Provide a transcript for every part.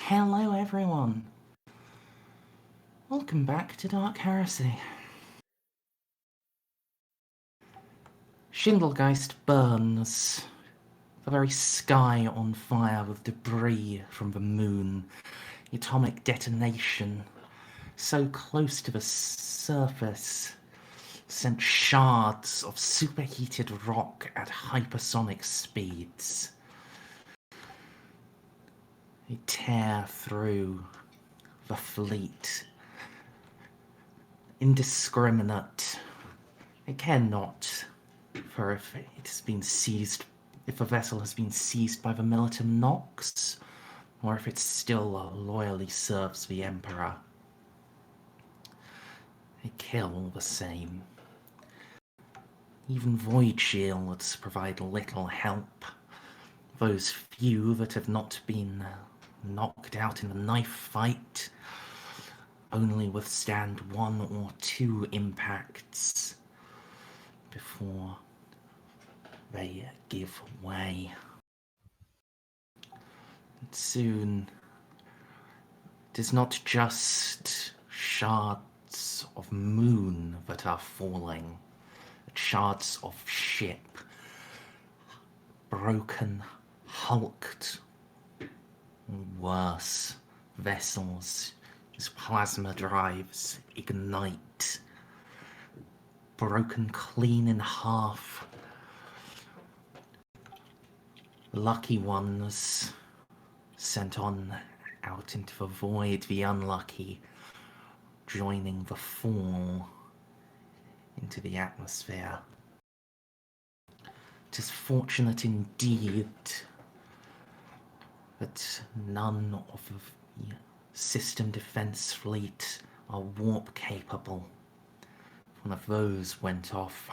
Hello everyone. Welcome back to Dark Heresy. Schindelgeist burns, the very sky on fire with debris from the moon. Atomic detonation, so close to the surface, sent shards of superheated rock at hypersonic speeds. They tear through the fleet. Indiscriminate. They care not for if it has been seized, if a vessel has been seized by the Militum Nox, or if it still loyally serves the Emperor. They kill all the same. Even void shields provide little help. Those few that have not been knocked out in the knife fight only withstand 1 or 2 impacts before they give way. And soon, it is not just shards of moon that are falling, but shards of ship, broken, hulked, worse vessels whose plasma drives ignite, broken clean in half. Lucky ones sent on out into the void, the unlucky joining the fall into the atmosphere. It is fortunate indeed that none of the system defense fleet are warp capable. If one of those went off,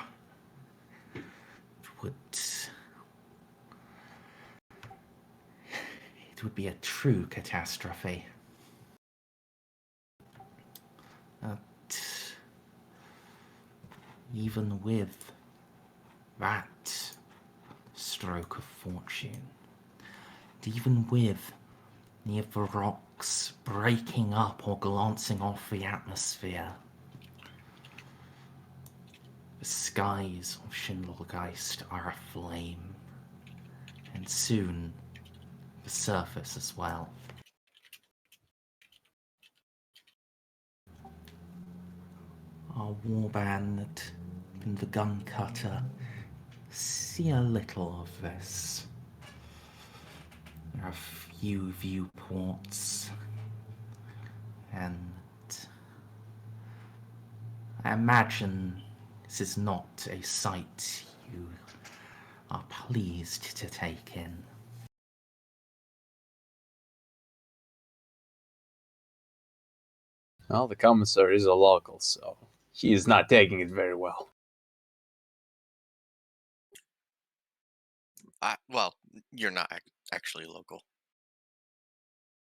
it would be a true catastrophe. But even with that stroke of fortune, and even with any of the rocks breaking up or glancing off the atmosphere, the skies of Schindelgeist are aflame, and soon the surface as well. Our warband and the gun cutter see a little of this. There are a few viewports, and I imagine this is not a sight you are pleased to take in. Well, the commissar is a local, so he is not taking it very well. Well, you're not actually local.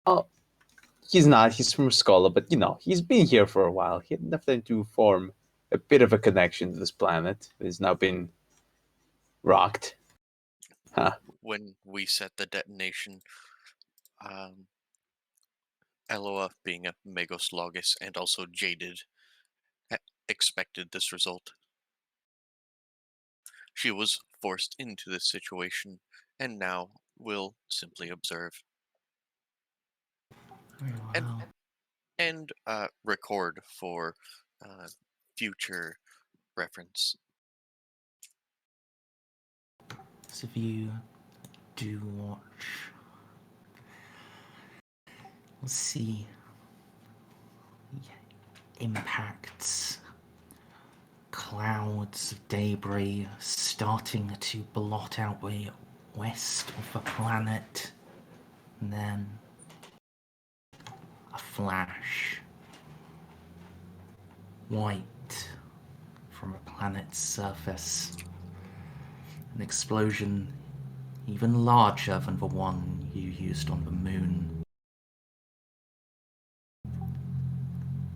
Oh, he's not. He's from Skola, but he's been here for a while. He had enough time to form a bit of a connection to this planet. It has now been rocked. Huh. When we set the detonation, Eloa, being a Magos Logis and also jaded, expected this result. She was forced into this situation, and now will simply observe. Wow. And record for future reference. So if you do watch, we'll see impacts, clouds of debris starting to blot out the west of the planet, and then a flash, white from a planet's surface, an explosion even larger than the one you used on the moon.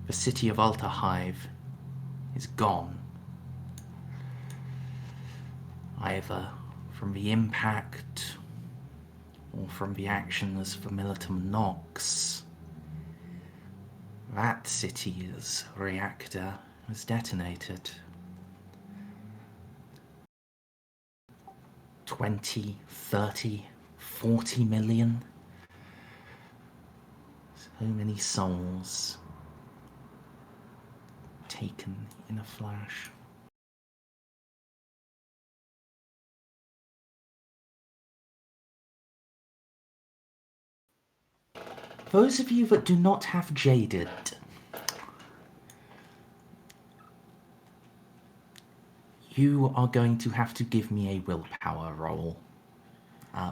The city of Alterhive is gone, either from the impact or from the actions of the Militum Nox, that city's reactor was detonated. 20, 30, 40 million. So many souls taken in a flash. Those of you that do not have Jaded, you are going to have to give me a willpower roll.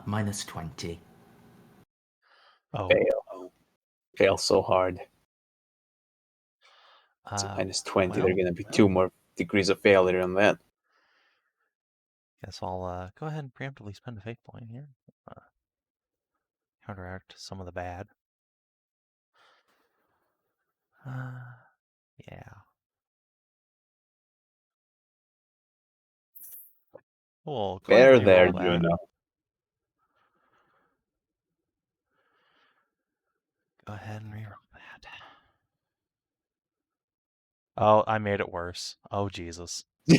Minus 20. Oh, Fail. Fail so hard. So minus 20, there are well, going to be 2 more degrees of failure on that. guess I'll go ahead and preemptively spend a fate point here. Counteract some of the bad. Yeah. Well, go ahead and There, reroll that. Juno. Go ahead and reroll that. Oh, I made it worse. Oh, Jesus. You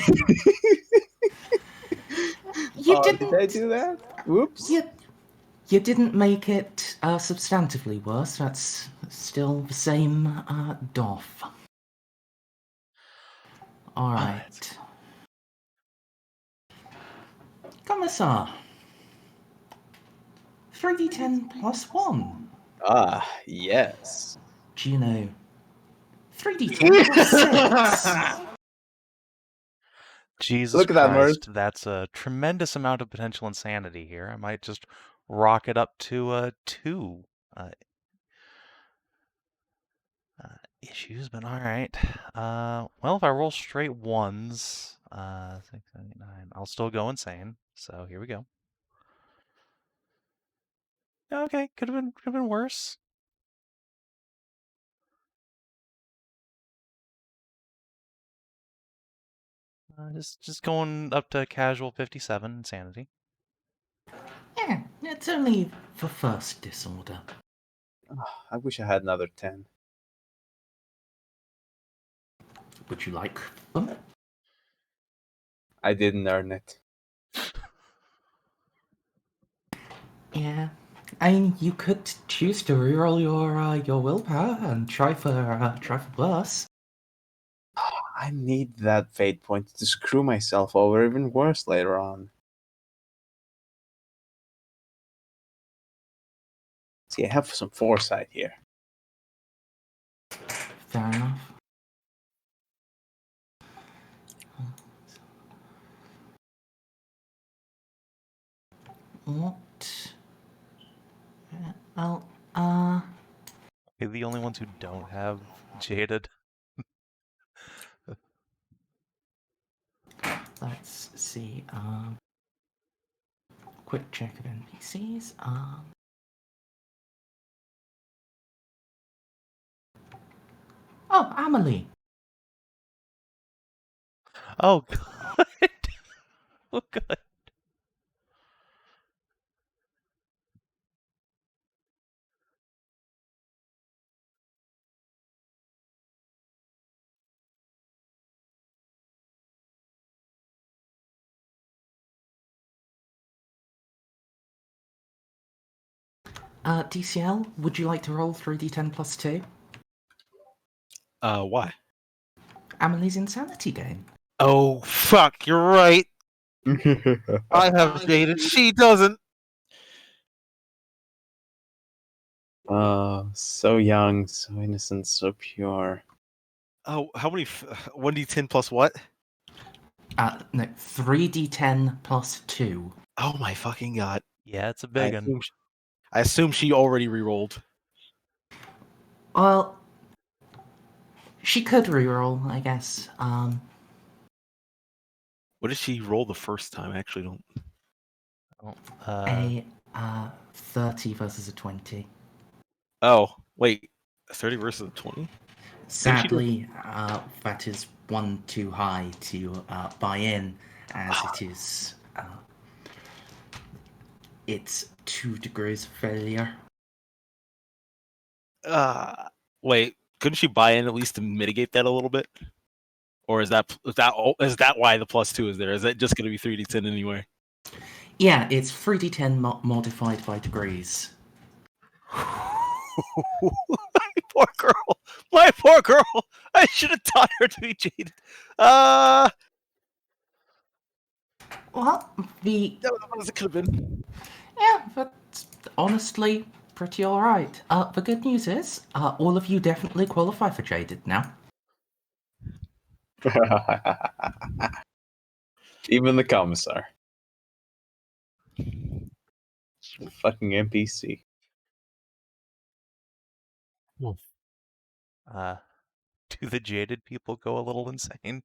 didn't. Did I do that? Whoops. You didn't make it substantively worse. That's still the same doff. Alright. Commissar. 3d10 plus 1. Ah, yes. Juno. 3d10 plus 6. Jesus Look at that, Christ, that's a tremendous amount of potential insanity here. I might just rock it up to 2 issues, but alright. Well, if I roll straight 1s, 6, 7, 8, 9, I'll still go insane. So here we go. Okay, could have been worse. Just going up to casual 57 insanity. Yeah, it's only the first disorder. I wish I had another 10. Would you like them? I didn't earn it. Yeah. I mean, you could choose to reroll your willpower and try for worse. I need that fate point to screw myself over even worse later on. See, I have some foresight here. Fair enough. What? Well, We're the only ones who don't have Jaded. let's see. Quick check of NPCs. Oh, Amelie. Oh, God. Oh, God. DCL, would you like to roll 3d10 plus 2? Why? Amelie's insanity game. Oh, fuck, you're right. I have Jaded. She doesn't. Oh, so young, so innocent, so pure. Oh, how many? 1d10 plus what? No, 3d10 plus 2. Oh my fucking god. Yeah, it's a I big one. assume she already rerolled. Well, she could reroll, I guess. What did she roll the first time? I actually don't. Oh, A 30 versus a 20. Oh, wait. 30 versus 20? Sadly, that is one too high to buy in, as it is. It's 2 degrees of failure. Wait, couldn't she buy in at least to mitigate that a little bit? Or is that why the +2 is there? Is that just going to be 3d10 anyway? Yeah, it's 3d10 modified by degrees. My poor girl. My poor girl. I should have taught her to be jaded. Well, That was it could have been. yeah, that's honestly pretty alright. The good news is, all of you definitely qualify for jaded now. Even the commissar. Fucking NPC. Do the jaded people go a little insane?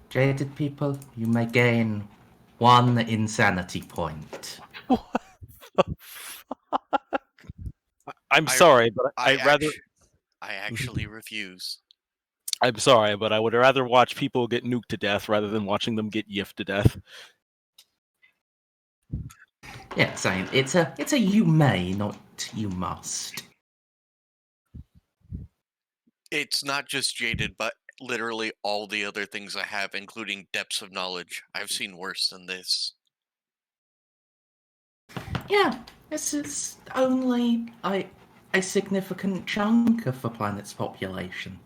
Jaded people, you may gain 1 insanity point. What the fuck? I'm sorry, but I'd rather. I actually refuse. I'm sorry, but I would rather watch people get nuked to death rather than watching them get yiffed to death. Yeah, same. It's a you may, not you must. It's not just jaded, but literally all the other things I have, including depths of knowledge. I've seen worse than this. Yeah, this is only a significant chunk of the planet's population.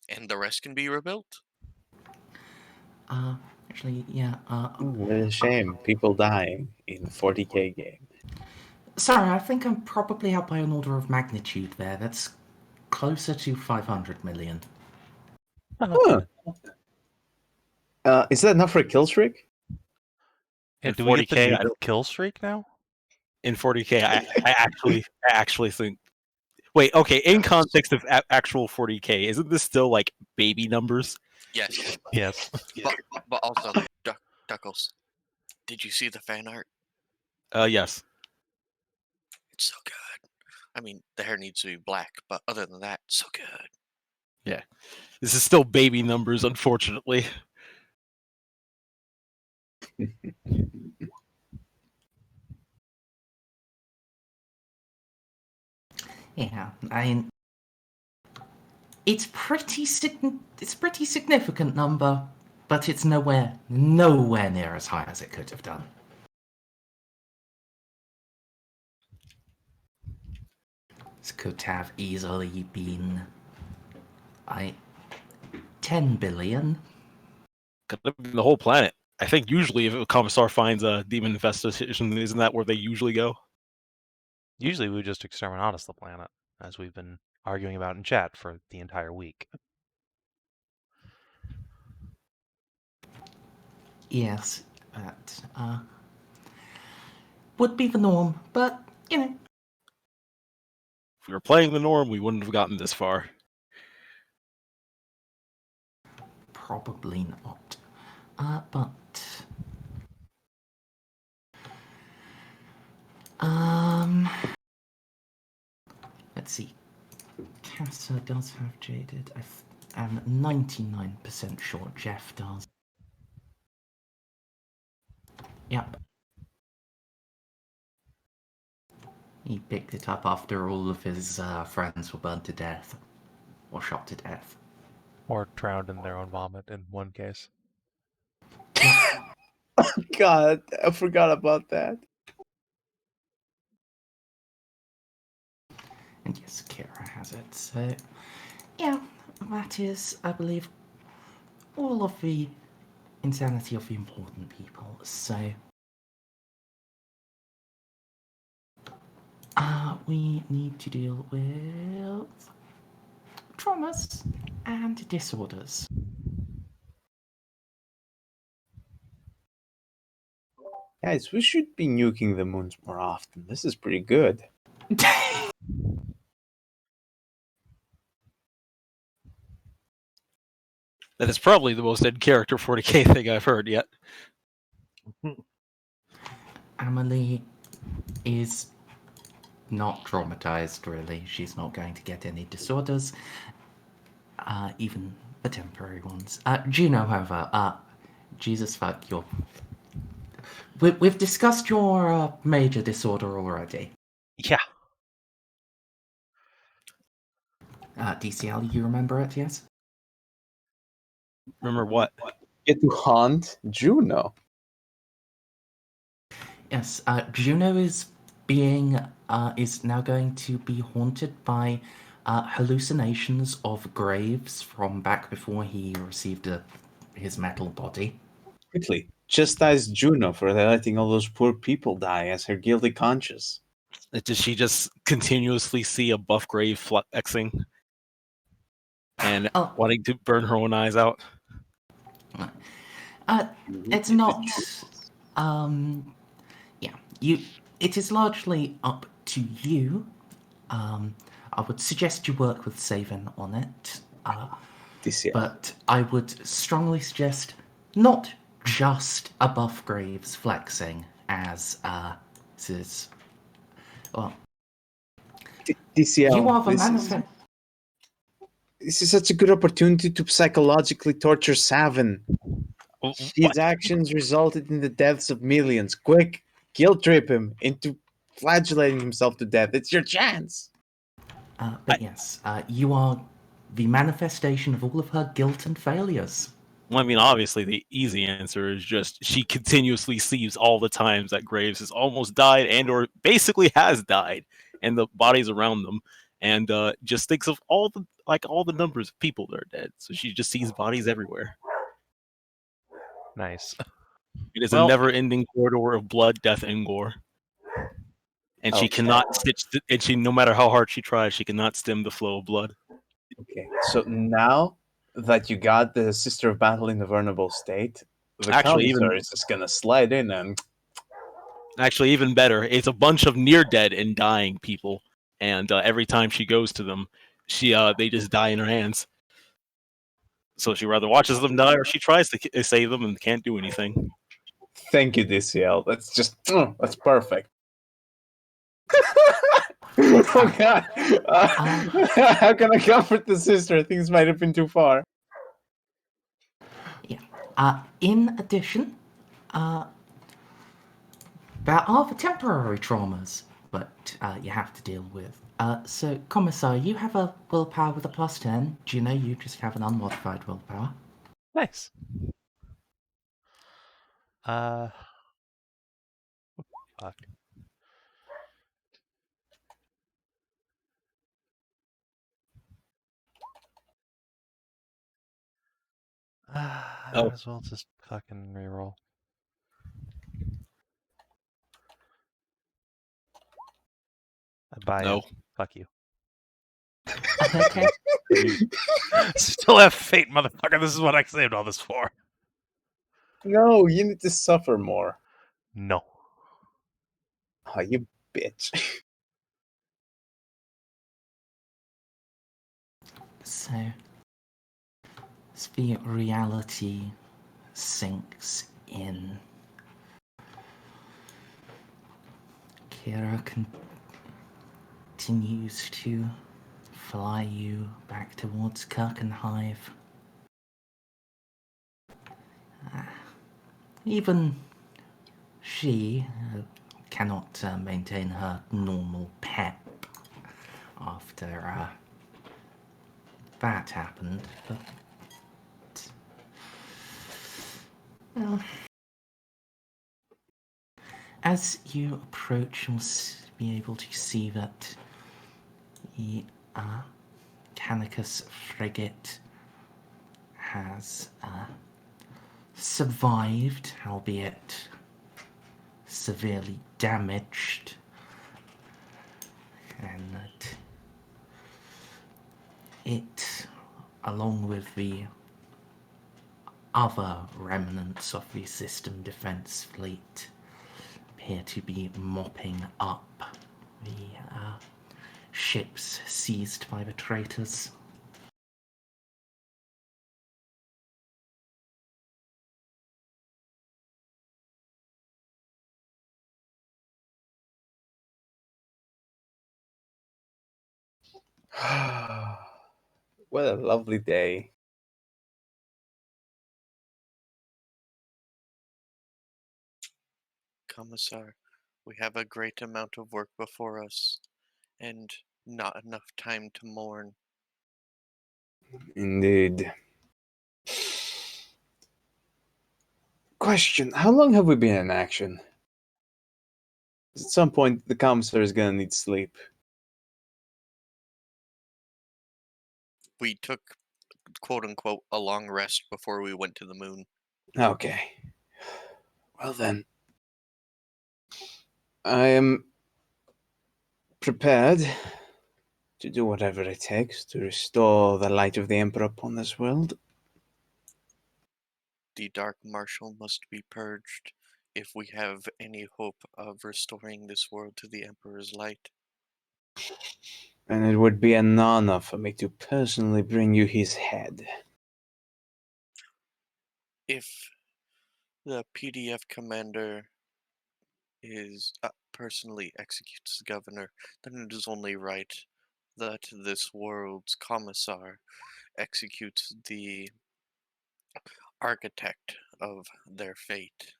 And the rest can be rebuilt. Actually, yeah. What a shame. People dying in a 40k game. Sorry, I think I'm probably out by an order of magnitude there. That's closer to 500 million. Huh. Is that enough for a kill streak? And In do we get the 40K, nuke kill streak now? In 40k, I actually think. Wait, okay. In context of actual 40k, isn't this still like baby numbers? Yes. Yes. But also, Duckles, did you see the fan art? Yes. It's so good. I mean, the hair needs to be black, but other than that, so good. This is still baby numbers, unfortunately. Yeah, I mean, it's pretty significant number, but it's nowhere near as high as it could have done. This could have easily been 10 billion. Could have been the whole planet. I think usually if a commissar finds a demon infestation, isn't that where they usually go? Usually we just exterminatus the planet, as we've been arguing about in chat for the entire week. Yes, that would be the norm, but you know. If we were playing the norm, we wouldn't have gotten this far. Probably not. But let's see. Casa does have jaded. I'm 99% sure Jeff does. Yep. He picked it up after all of his friends were burned to death. Or shot to death. Or drowned in their own vomit in one case. God, I forgot about that. And yes, Kira has it. So, yeah, that is, I believe, all of the insanity of the important people. So, we need to deal with traumas and disorders. Guys, we should be nuking the moons more often. This is pretty good. That is probably the most in-character 40k thing I've heard yet. Amelie is not traumatized, really. She's not going to get any disorders, even the temporary ones. Juno, however, Jesus fuck, We've discussed your major disorder already. Yeah. DCL, you remember it, yes? Remember what? Get to haunt Juno. Yes, Juno is now going to be haunted by hallucinations of graves from back before he received his metal body. Quickly, chastise Juno for letting all those poor people die as her guilty conscience. Does she just continuously see a buff grave flexing and Oh. wanting to burn her own eyes out? It's not. It is largely up to you. I would suggest you work with Savin on it. DCL. But I would strongly suggest not just a buff graves flexing, as this is. Well, DCL. you are the manifest. This is such a good opportunity to psychologically torture Savin. His actions resulted in the deaths of millions. Quick, guilt trip him into flagellating himself to death. It's your chance. Yes, you are the manifestation of all of her guilt and failures. Well, I mean, obviously, the easy answer is just she continuously sees all the times that Graves has almost died and or basically has died, and the bodies around them, and just thinks of all the numbers of people that are dead. So she just sees bodies everywhere. Nice. It is Well- a never-ending corridor of blood, death, and gore. And she Okay. cannot stitch. And she, no matter how hard she tries, she cannot stem the flow of blood. Okay, so now that you got the Sister of Battle in a vulnerable state, the Actually, commissar is just gonna slide in and Actually, even better, it's a bunch of near-dead and dying people, and every time she goes to them, they just die in her hands. So she rather watches them die, or she tries to save them and can't do anything. thank you, DCL. That's perfect. Oh God! How can I comfort the sister? Things might have been too far. In addition, there are the temporary traumas, but you have to deal with. So, Commissar, you have a willpower with a +10. Juno, you just have an unmodified willpower. Nice. Fuck. I might as well just fucking reroll. I buy No. it. Fuck you. Okay. Still have fate, motherfucker. This is what I saved all this for. No, you need to suffer more. No. Oh, you bitch. So, as the reality sinks in, Kira continues to fly you back towards Kirkenhive. Even she cannot maintain her normal pep after that happened, but well, as you approach, you'll be able to see that the Mechanicus frigate has survived, albeit severely damaged, and that it, along with the other remnants of the system defense fleet, appear to be mopping up the ships seized by the traitors. What a lovely day. Commissar. We have a great amount of work before us, and not enough time to mourn. Indeed. Question, how long have we been in action? At some point, the commissar is gonna need sleep. We took, quote-unquote, a long rest before we went to the moon. Okay. Well then. I am prepared to do whatever it takes to restore the light of the Emperor upon this world. The Dark Marshal must be purged if we have any hope of restoring this world to the Emperor's light. And it would be an honor for me to personally bring you his head. If the PDF commander is personally executes the governor, then it is only right that this world's commissar executes the architect of their fate.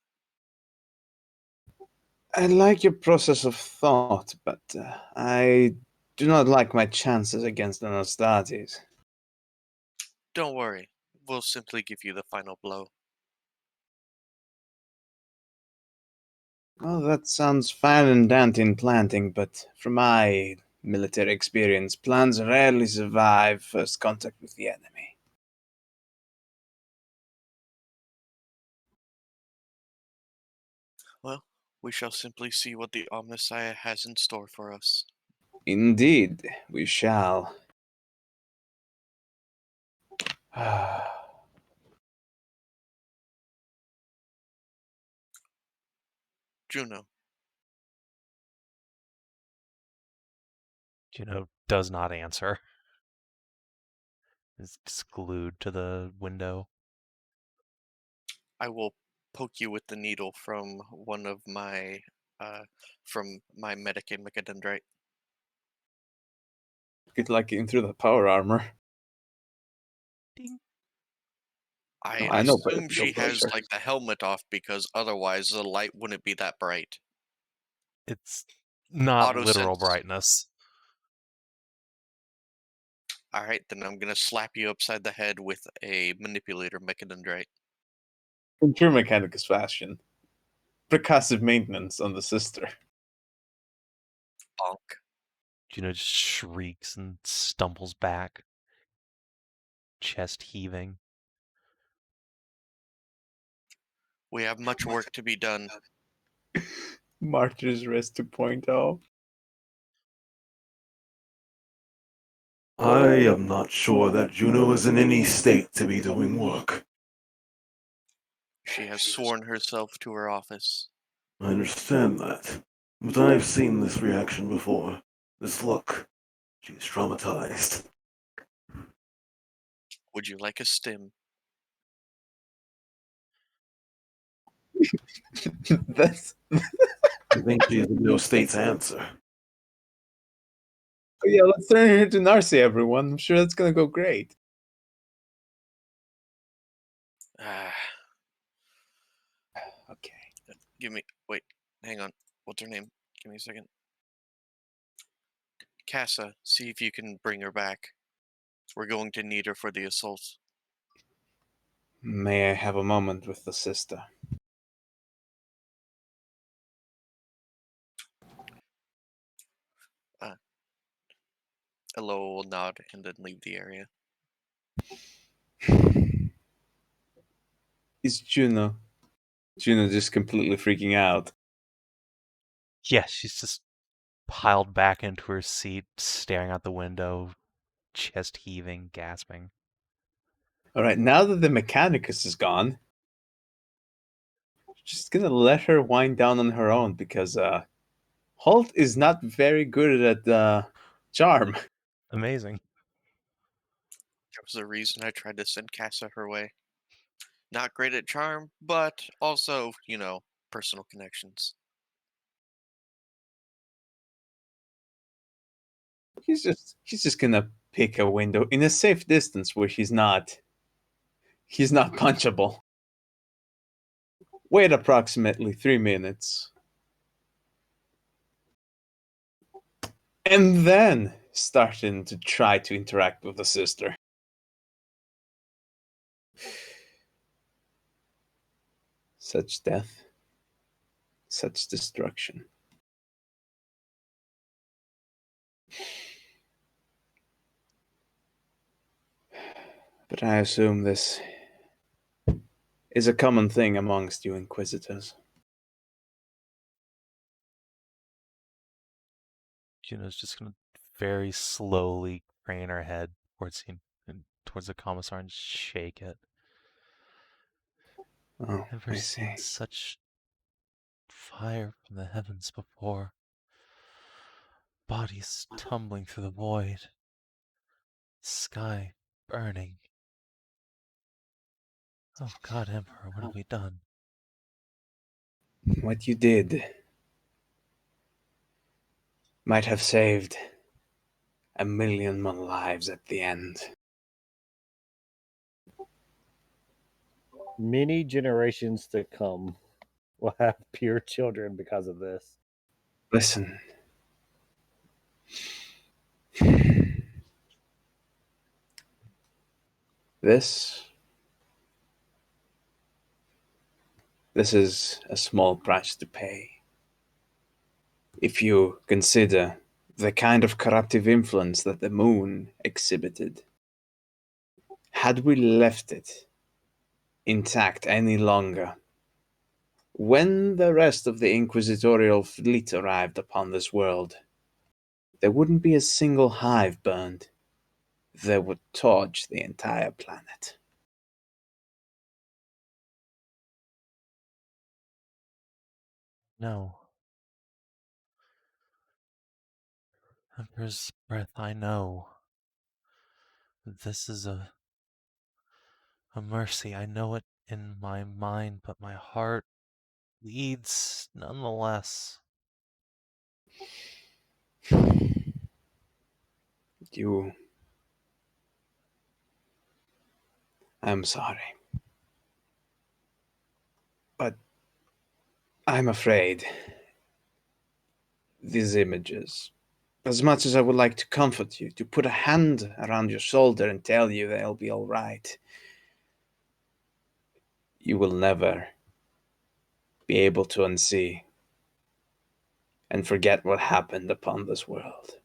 I like your process of thought, but I do not like my chances against the Nostates. Don't worry, we'll simply give you the final blow. Well, that sounds fine and dandy in planting, but from my military experience, plans rarely survive first contact with the enemy. Well, we shall simply see what the Omnissiah has in store for us. Indeed, we shall. Juno, Juno does not answer. Is just glued to the window. I will poke you with the needle from one of my medic and Mechadendrite. Get like in through the power armor. Ding. I know, assume but she no has pressure. like the helmet off because otherwise the light wouldn't be that bright. It's not literal Autosense. brightness. Alright, then I'm gonna slap you upside the head with a manipulator Mechadendrite. In true Mechanicus fashion. Percussive maintenance on the sister. Bonk. Juno just shrieks and stumbles back, chest heaving. We have much work to be done. Martyr's Rest 2.0. I am not sure that Juno is in any state to be doing work. She has sworn herself to her office. I understand that, but I've seen this reaction before. This look. She's traumatized. Would you like a stim? That's. I think she's the no state's answer. Yeah, let's turn her into Narcia, everyone. I'm sure that's gonna go great. Okay. Wait, hang on. What's her name? Give me a second. Casa, see if you can bring her back. We're going to need her for the assault. May I have a moment with the sister? Eloa will nod and then leave the area. Is Juno just completely freaking out? Yes, she's just piled back into her seat, staring out the window, chest heaving, gasping. Alright, now that the Mechanicus is gone, just gonna let her wind down on her own because Holt is not very good at charm. Amazing. There was a reason I tried to send Casa her way. Not great at charm, but also, personal connections. He's just gonna pick a window in a safe distance where he's not punchable. Wait approximately 3 minutes. and then starting to try to interact with the sister. Such death, such destruction. But I assume this is a common thing amongst you Inquisitors. Juno's just gonna very slowly crane her head towards the commissar and shake it. Oh, Never I seen see. such fire from the heavens before. Bodies tumbling through the void. Sky burning. Oh God, Emperor, what have we done? What you did might have saved 1,000,000 more lives at the end. Many generations to come will have pure children because of this. Listen. This is a small price to pay. If you consider the kind of corruptive influence that the moon exhibited. Had we left it intact any longer, when the rest of the inquisitorial fleet arrived upon this world, there wouldn't be a single hive burned. They would torch the entire planet. No. Emperor's breath, I know. This is a mercy. I know it in my mind, but my heart bleeds nonetheless. I'm sorry. But I'm afraid these images, as much as I would like to comfort you, to put a hand around your shoulder and tell you they'll be all right, you will never be able to unsee and forget what happened upon this world.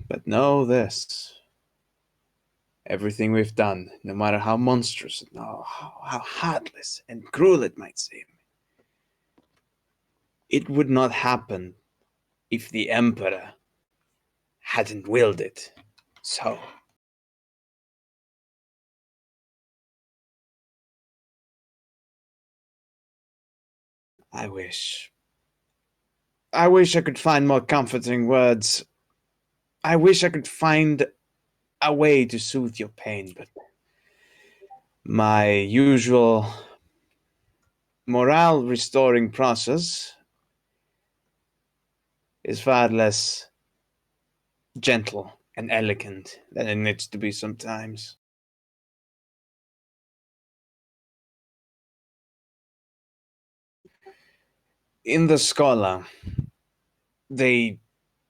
But know this. Everything we've done, no matter how monstrous, how heartless and cruel it might seem, it would not happen if the Emperor hadn't willed it. So, I wish I could find more comforting words. I wish I could find a way to soothe your pain, but my usual morale restoring process is far less gentle and elegant than it needs to be sometimes. In the Scholar, they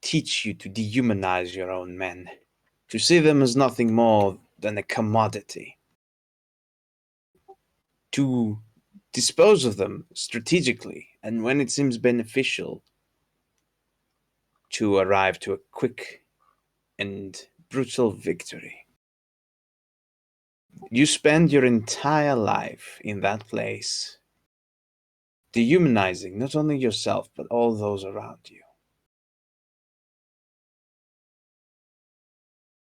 teach you to dehumanize your own men, to see them as nothing more than a commodity, to dispose of them strategically, and when it seems beneficial, to arrive to a quick and brutal victory. You spend your entire life in that place, dehumanizing not only yourself, but all those around you.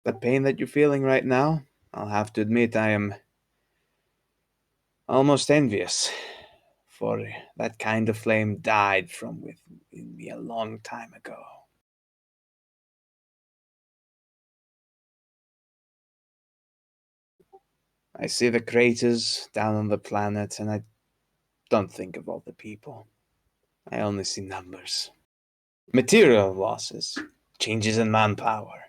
The pain that you're feeling right now, I'll have to admit I am almost envious, for that kind of flame died from within me a long time ago. I see the craters down on the planet, and I don't think of all the people. I only see numbers. Material losses, changes in manpower.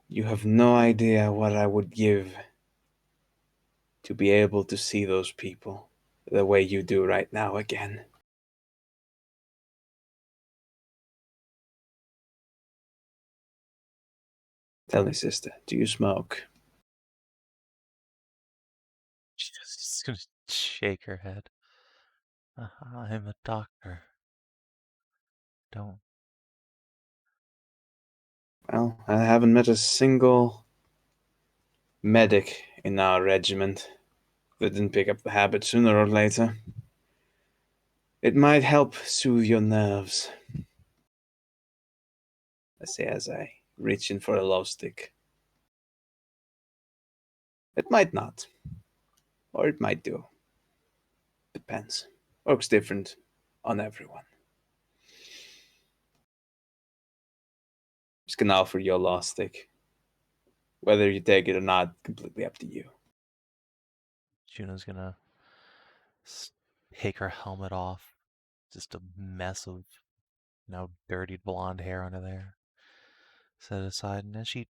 You have no idea what I would give to be able to see those people, the way you do right now again. Tell me, sister, do you smoke? She's just gonna shake her head. I'm a doctor. Don't. Well, I haven't met a single medic in our regiment that didn't pick up the habit sooner or later. It might help soothe your nerves. I say as I reach in for a low stick. It might not. Or it might do. Depends. Works different on everyone. Just gonna offer you a low stick. Whether you take it or not, completely up to you. Juno's gonna take her helmet off. Just a mess of dirtied blonde hair under there. Set it aside, and as she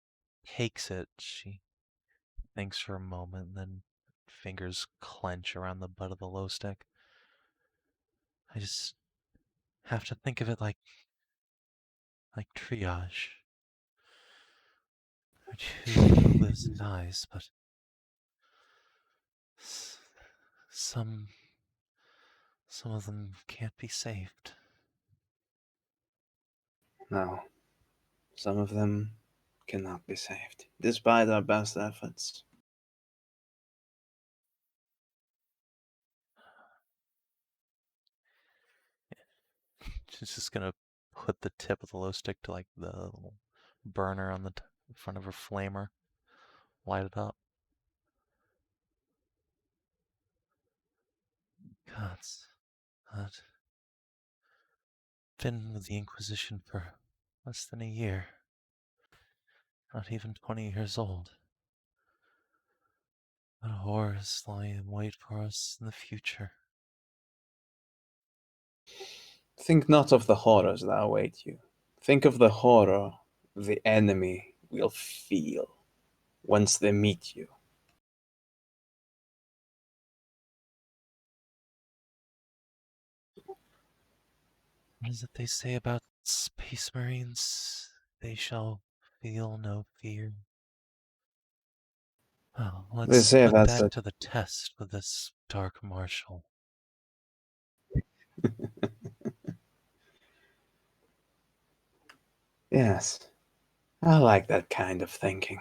takes it, she thinks for a moment, and then fingers clench around the butt of the low stick. I just have to think of it like triage. Who lives and dies, but some of them can't be saved. No. Some of them cannot be saved, despite our best efforts. She's just gonna put the tip of the glow stick to the little burner on the front of her flamer, light it up. Gods, I've been with the Inquisition for less than a year. Not even 20 years old. What horrors lie in wait for us in the future. Think not of the horrors that await you. Think of the horror the enemy will feel once they meet you. What is it they say about Space Marines? They shall feel no fear. Well, They let's say put that's that a to the test with this Dark Marshal. Yes, I like that kind of thinking.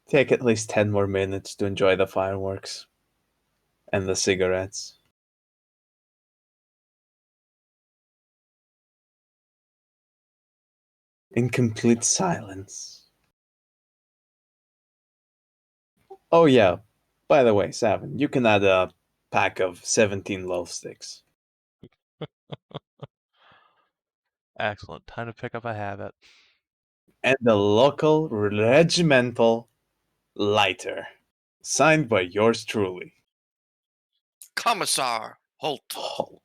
Take at least 10 more minutes to enjoy the fireworks and the cigarettes. In complete silence. Oh yeah, by the way, Savin, you can add a pack of 17 loaf sticks. Excellent. Time to pick up a habit. And the local regimental lighter. Signed by yours truly. Commissar Holt. Oh.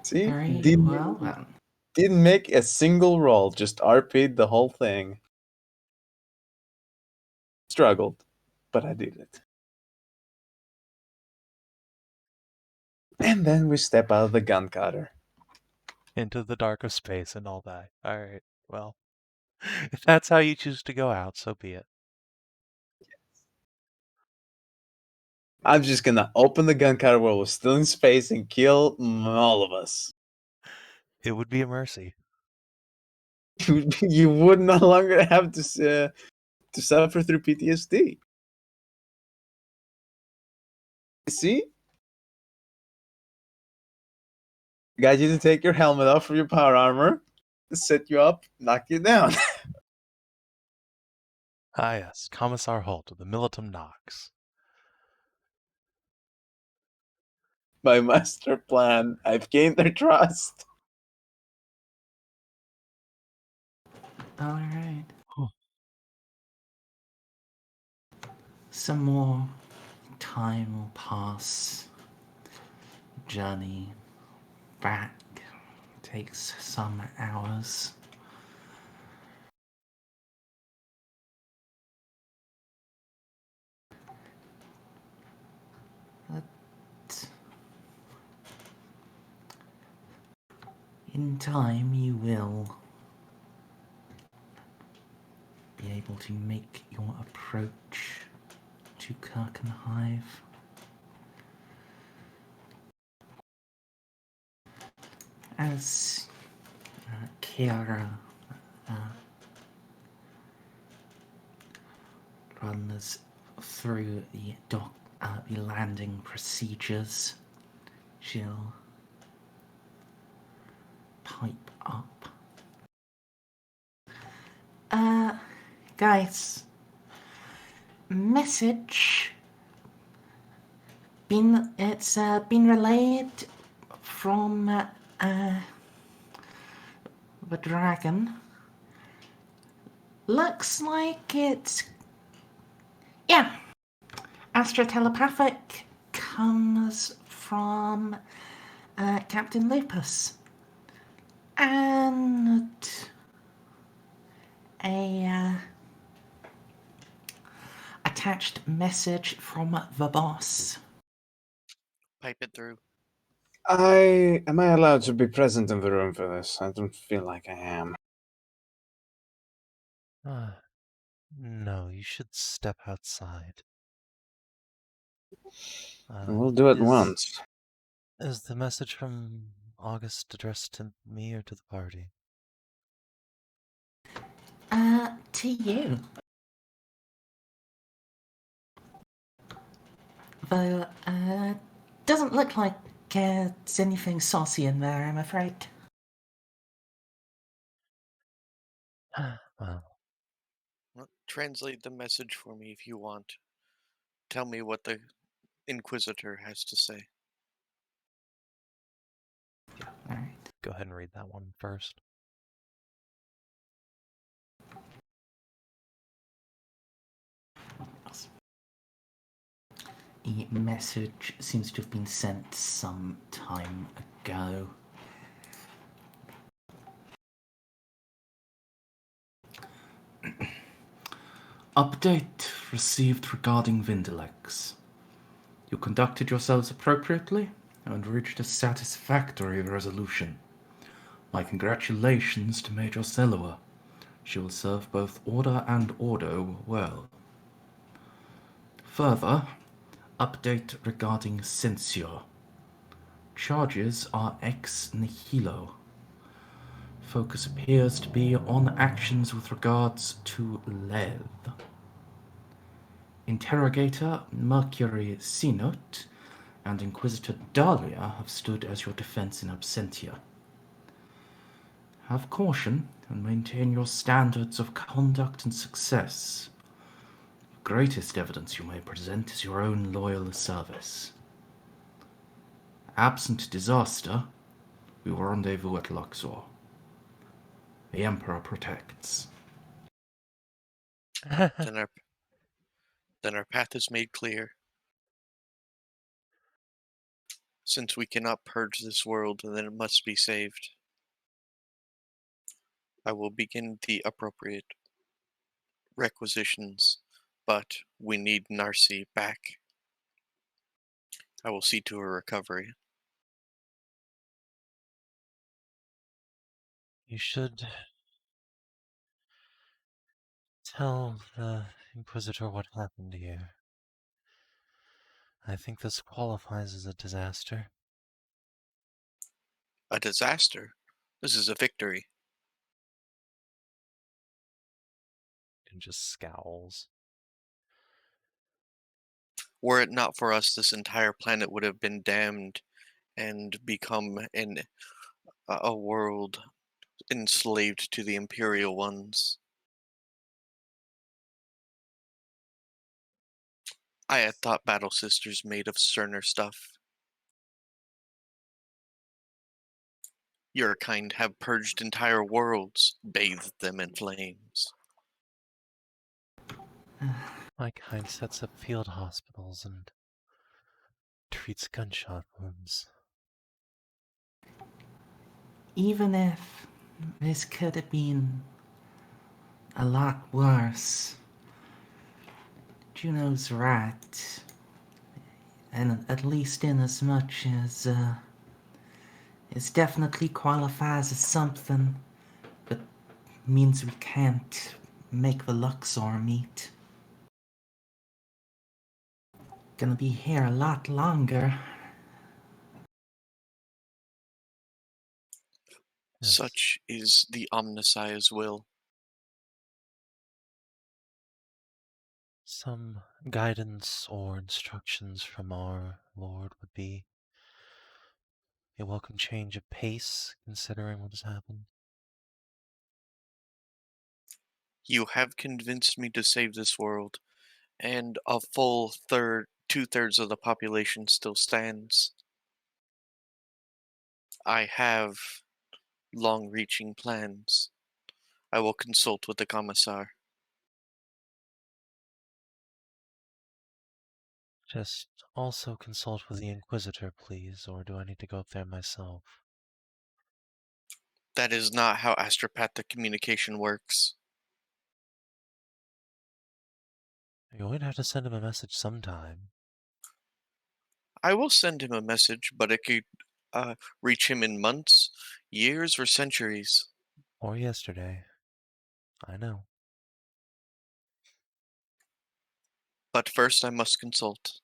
See? Very Didn't, well then. didn't make a single roll, just RP'd the whole thing. Struggled, but I did it. And then we step out of the gun cutter. Into the dark of space and all that. Alright, well. If that's how you choose to go out, so be it. I'm just gonna open the gun cutter while we're still in space and kill all of us. It would be a mercy. You would no longer have to suffer through PTSD. See? Got you to take your helmet off for your power armor, set you up, knock you down. Ah yes, Commissar Holt of the Militum Nox. My master plan. I've gained their trust. Alright. Some more time will pass. journey back takes some hours. But in time you will be able to make your approach to Kirkenhive. As Kiara runs through the landing procedures, she'll pipe up. Guys, message it's been relayed from the dragon. Looks like it's Astra telepathic comes from Captain Lupus and a attached message from the boss. Pipe it through. Am I allowed to be present in the room for this? I don't feel like I am. No, you should step outside. We'll do it once. Is the message from August addressed to me or to the party? To you. Though, doesn't look like there's anything saucy in there, I'm afraid. Well, Translate the message for me if you want. Tell me what the Inquisitor has to say. Alright. go ahead and read that one first. The message seems to have been sent some time ago. Update received regarding Vindalex. You conducted yourselves appropriately and reached a satisfactory resolution. My congratulations to Major Eloa. She will serve both Order and Ordo well. Further, update regarding censure. Charges are ex nihilo. Focus appears to be on actions with regards to Lev. Interrogator Mercury Sinot and Inquisitor Dahlia have stood as your defense in absentia. Have caution and maintain your standards of conduct and success. The greatest evidence you may present is your own loyal service. Absent disaster, we will rendezvous at Luxor. The Emperor protects. Then our path is made clear. Since we cannot purge this world, then it must be saved. I will begin the appropriate requisitions, but we need Narcia back. I will see to her recovery. You should tell the Inquisitor what happened here. I think this qualifies as a disaster. A disaster? This is a victory. And just scowls. Were it not for us, this entire planet would have been damned and become a world enslaved to the Imperial ones. I had thought Battle Sisters made of sterner stuff. Your kind have purged entire worlds, bathed them in flames. My kind sets up field hospitals and treats gunshot wounds. even if this could have been a lot worse, Juno's right. And at least in as much as, it definitely qualifies as something, but means we can't make the Luxor meet. Gonna be here a lot longer. Yes. Such is the Omnissiah's will. Some guidance or instructions from our Lord would be a welcome change of pace, considering what has happened. You have convinced me to save this world, and a full two-thirds of the population still stands. I have long-reaching plans. I will consult with the Commissar. Just also consult with the Inquisitor, please, or do I need to go up there myself? That is not how astropathic communication works. You're going to have to send him a message sometime. I will send him a message, but it could reach him in months, years, or centuries. Or yesterday. I know. But first I must consult.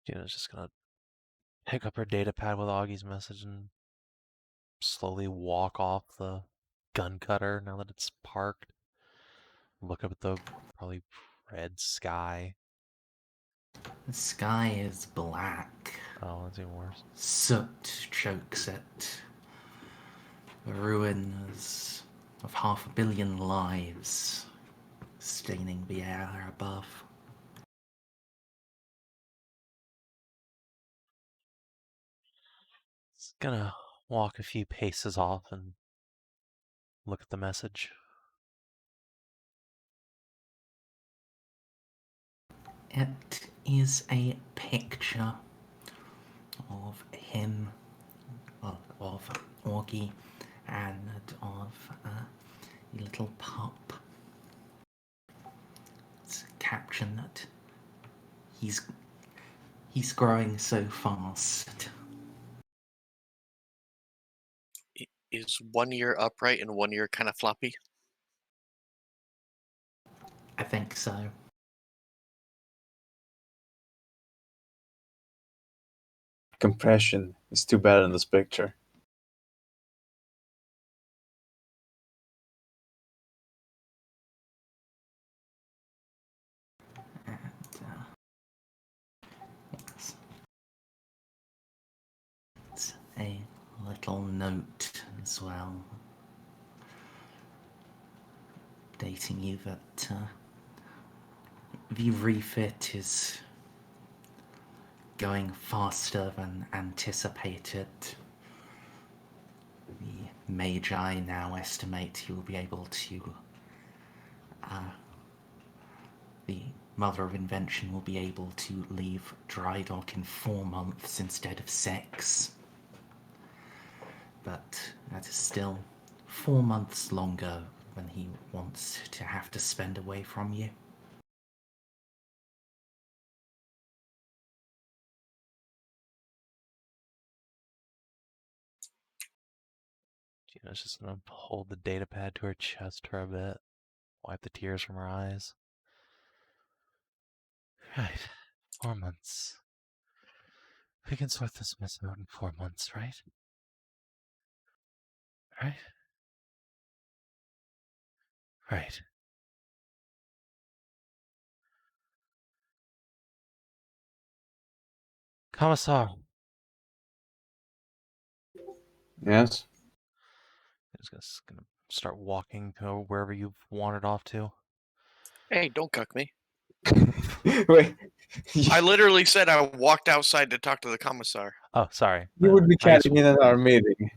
Gina's just gonna pick up her data pad with Augie's message and slowly walk off the gun cutter now that it's parked. Look up at the probably red sky. The sky is black. Oh, that's even worse. Soot chokes it. The ruins of 500 million lives staining the air above. It's gonna walk a few paces off and look at the message. It is a picture of him, of Augie, and of a little pup. It's a caption that he's growing so fast. Is 1 year upright and 1 year kind of floppy? I think so. Compression is too bad in this picture. And yes. It's a little note as well, updating you that the refit is going faster than anticipated. The Magi now estimate you'll be able to. The Mother of Invention will be able to leave dry dock in 4 months instead of 6. But that is still 4 months longer than he wants to have to spend away from you. Gina's just gonna hold the data pad to her chest for a bit, wipe the tears from her eyes. Right, 4 months. We can sort this mess out in 4 months, right? Right? Right. Commissar! Yes? Just gonna start walking to wherever you've wandered off to. Hey, don't cuck me. Wait. I literally said I walked outside to talk to the Commissar. Oh, sorry. You would be I guess- chatting in at our meeting.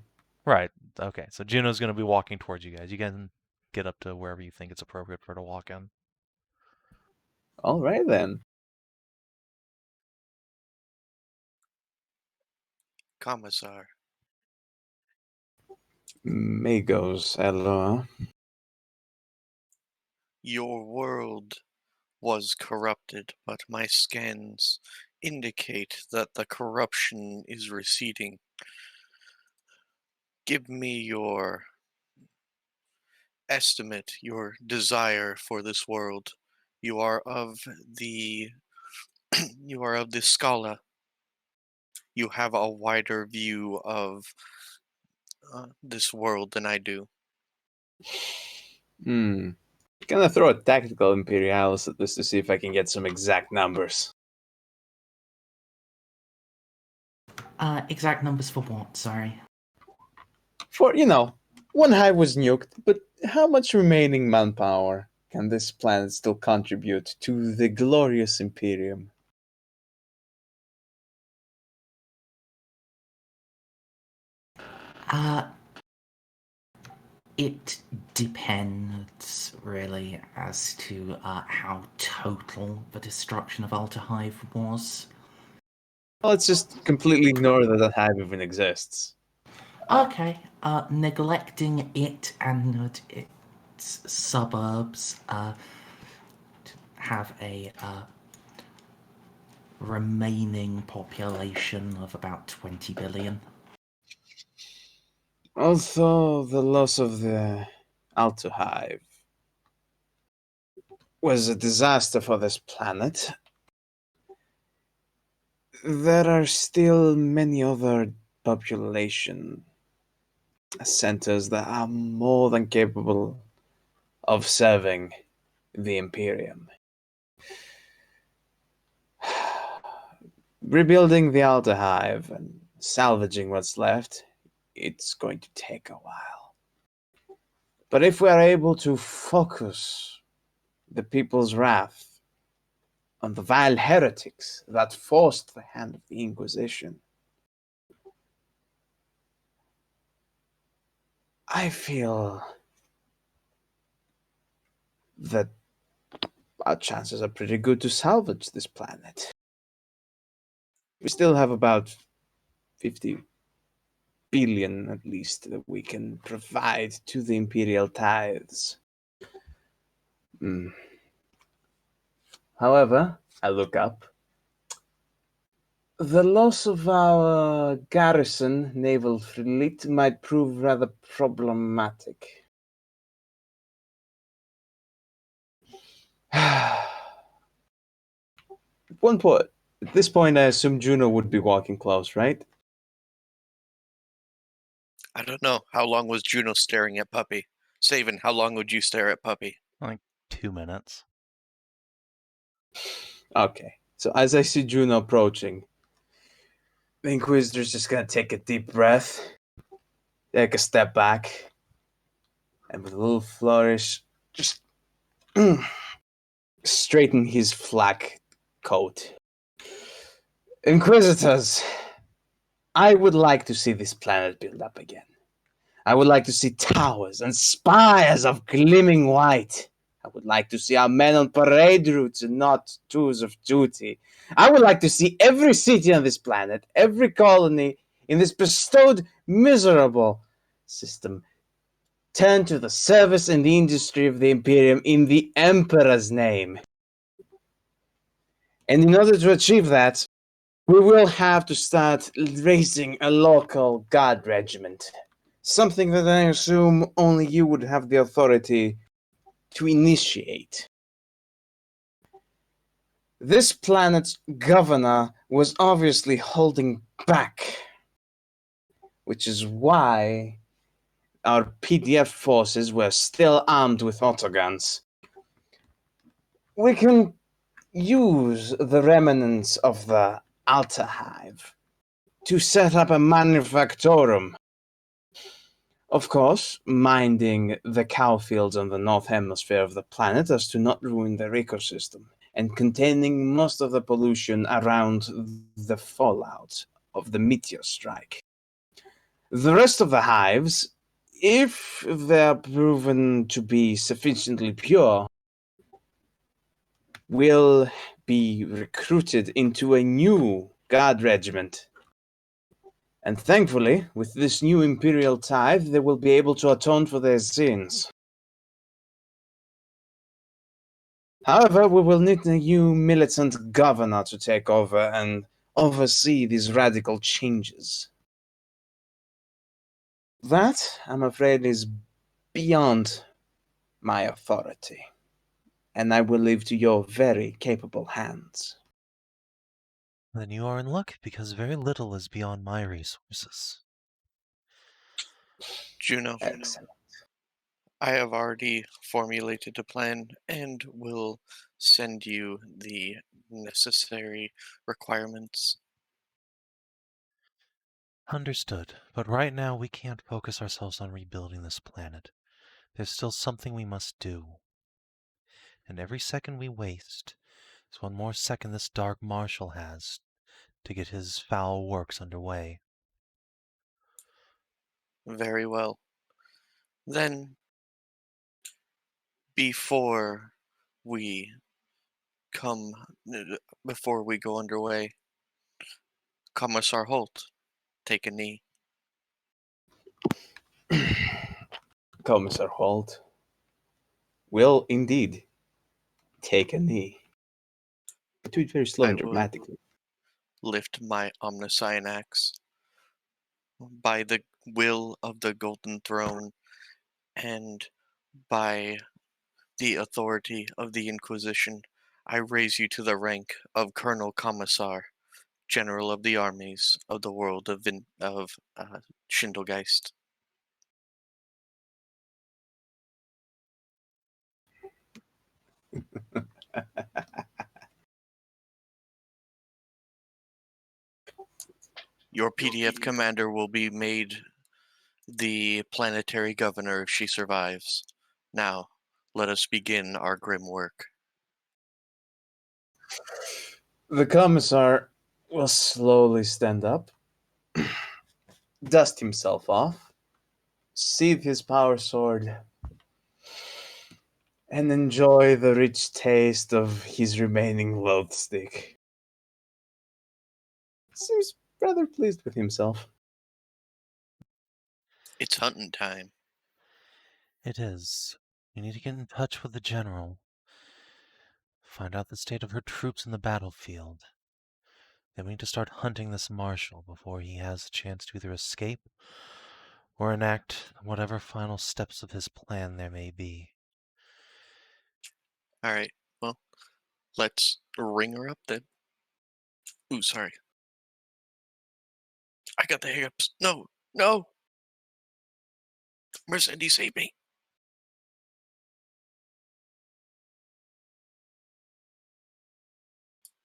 Right. Okay. So Juno's gonna be walking towards you guys. You can get up to wherever you think it's appropriate for her to walk in. All right then. Commissar, Magos, Eloa. your world was corrupted, but my scans indicate that the corruption is receding. Give me your estimate, your desire for this world. You are of the you are of the Scala. You have a wider view of this world than I do. Gonna throw a tactical imperialis at this to see if I can get some exact numbers. Exact numbers for what? Sorry. For, one hive was nuked, but how much remaining manpower can this planet still contribute to the glorious Imperium? It depends, really, as to how total the destruction of Alta Hive was. Well, let's just completely ignore that that hive even exists. Okay, neglecting it and its suburbs have a remaining population of about 20 billion. Although the loss of the Alto Hive was a disaster for this planet, there are still many other population centers that are more than capable of serving the Imperium. Rebuilding the Alta Hive and salvaging what's left, it's going to take a while. But if we are able to focus the people's wrath on the vile heretics that forced the hand of the Inquisition, I feel that our chances are pretty good to salvage this planet. We still have about 50 billion at least that we can provide to the Imperial tithes. However, I look up. The loss of our garrison naval fleet might prove rather problematic. At this point, I assume Juno would be walking close, right? I don't know. How long was Juno staring at Puppy? Savin, how long would you stare at Puppy? Like 2 minutes. Okay. So as I see Juno approaching, the Inquisitor's just gonna take a deep breath, take a step back, and with a little flourish, just straighten his flak coat. Inquisitors, I would like to see this planet build up again. I would like to see towers and spires of gleaming white. I would like to see our men on parade routes and not tours of duty. I would like to see every city on this planet, every colony in this bestowed, miserable system turn to the service and the industry of the Imperium in the Emperor's name. And in order to achieve that, we will have to start raising a local guard regiment. Something that I assume only you would have the authority to initiate. This planet's governor was obviously holding back, which is why our PDF forces were still armed with autoguns. We can use the remnants of the Alta Hive to set up a manufactorum. Of course, minding the cow fields on the north hemisphere of the planet as to not ruin their ecosystem, and containing most of the pollution around the fallout of the meteor strike. The rest of the hives, if they're proven to be sufficiently pure, will be recruited into a new guard regiment. And thankfully, with this new imperial tithe, they will be able to atone for their sins. However, we will need a new militant governor to take over and oversee these radical changes. That, I'm afraid, is beyond my authority, and I will leave to your very capable hands. Then you are in luck, because very little is beyond my resources. Juno, Excellent. I have already formulated a plan and will send you the necessary requirements. Understood. But right now we can't focus ourselves on rebuilding this planet. There's still something we must do. And every second we waste is one more second this Dark Marshal has to get his foul works underway. Very well. Then, before we come, before we go underway, Commissar Holt, take a knee. Commissar Holt will indeed take a knee. Do it very slow I and will dramatically. lift my Omniscient axe. By the will of the Golden Throne and by the authority of the Inquisition, I raise you to the rank of Colonel Commissar, General of the armies of the world of Schindelgeist. Your PDF commander will be made the planetary governor if she survives. Now, let us begin our grim work. The commissar will slowly stand up, dust himself off, sheath his power sword, and enjoy the rich taste of his remaining loath stick. Seems rather pleased with himself. It's hunting time. It is. We need to get in touch with the General. Find out the state of her troops in the battlefield. Then we need to start hunting this Marshal before he has a chance to either escape or enact whatever final steps of his plan there may be. Alright, well, let's ring her up then. Ooh, sorry. I got the hiccups. No, no! Merzendi, save me!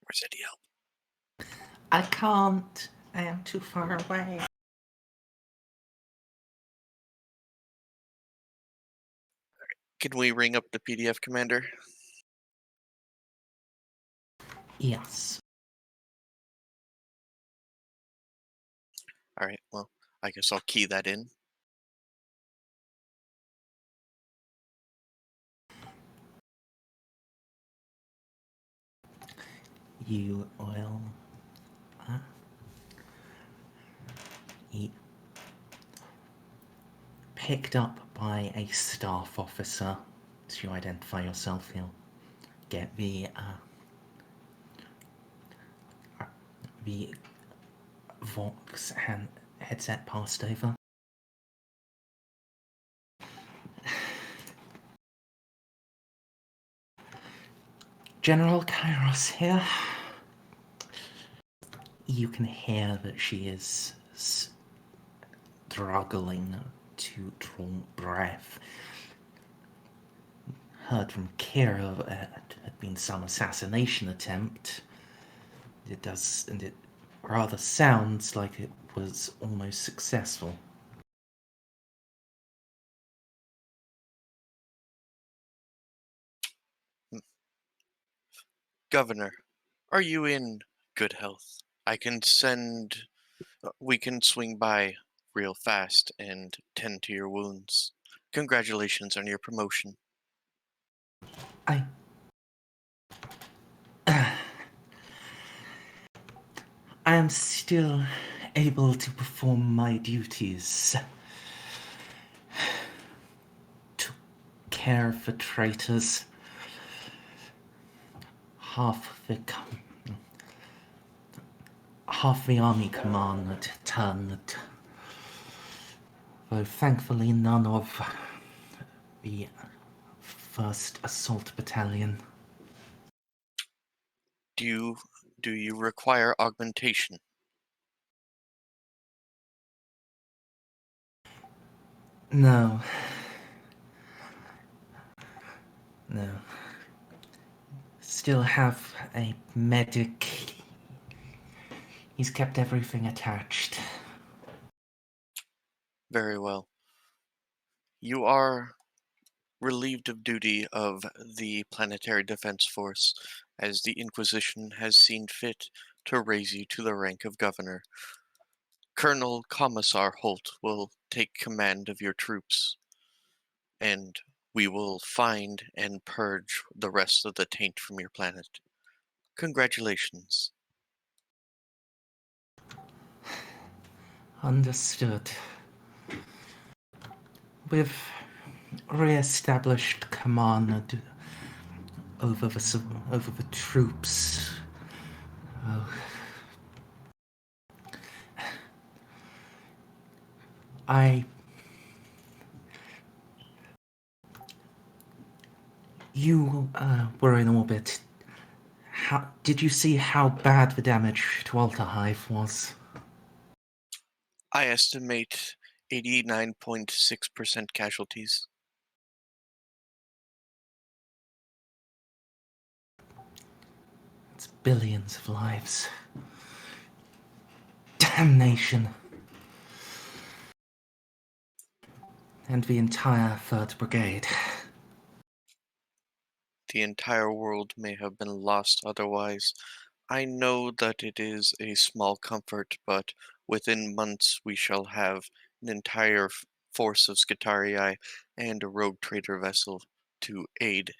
Merzendi, help. I can't. I am too far away. Can we ring up the PDF commander? Yes. Alright, well, I guess I'll key that in. You will. Picked up by a staff officer to identify yourself. You'll get the Vox headset passed over. General Kairos here. You can hear that she is struggling to draw breath. Heard from Kira that there had been some assassination attempt. It rather sounds like it was almost successful. Governor, are you in good health? We can swing by real fast and tend to your wounds. Congratulations on your promotion. I am still able to perform my duties. To care for traitors. Half the army command turned. Though thankfully none of the 1st Assault Battalion. Do you require augmentation? No. No. Still have a medic. He's kept everything attached. Very well. You are relieved of duty of the Planetary Defense Force, as the Inquisition has seen fit to raise you to the rank of Governor. Colonel Commissar Holt will take command of your troops, and we will find and purge the rest of the taint from your planet. Congratulations. Understood. We've re-established command over the troops. Oh. You were in orbit. Did you see how bad the damage to Alta Hive was? I estimate 89.6% casualties. It's billions of lives. Damnation. And the entire 3rd Brigade. The entire world may have been lost otherwise. I know that it is a small comfort, but within months we shall have an entire force of Scitarii and a rogue trader vessel to aid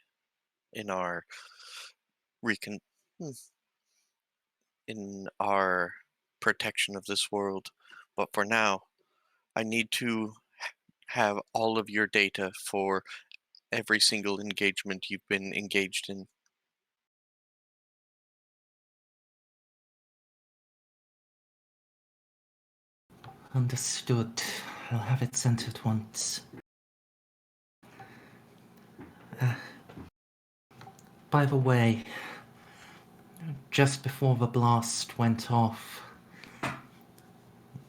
in our in our protection of this world. But for now, I need to have all of your data for every single engagement you've been engaged in. Understood. I'll have it sent at once. By the way, just before the blast went off,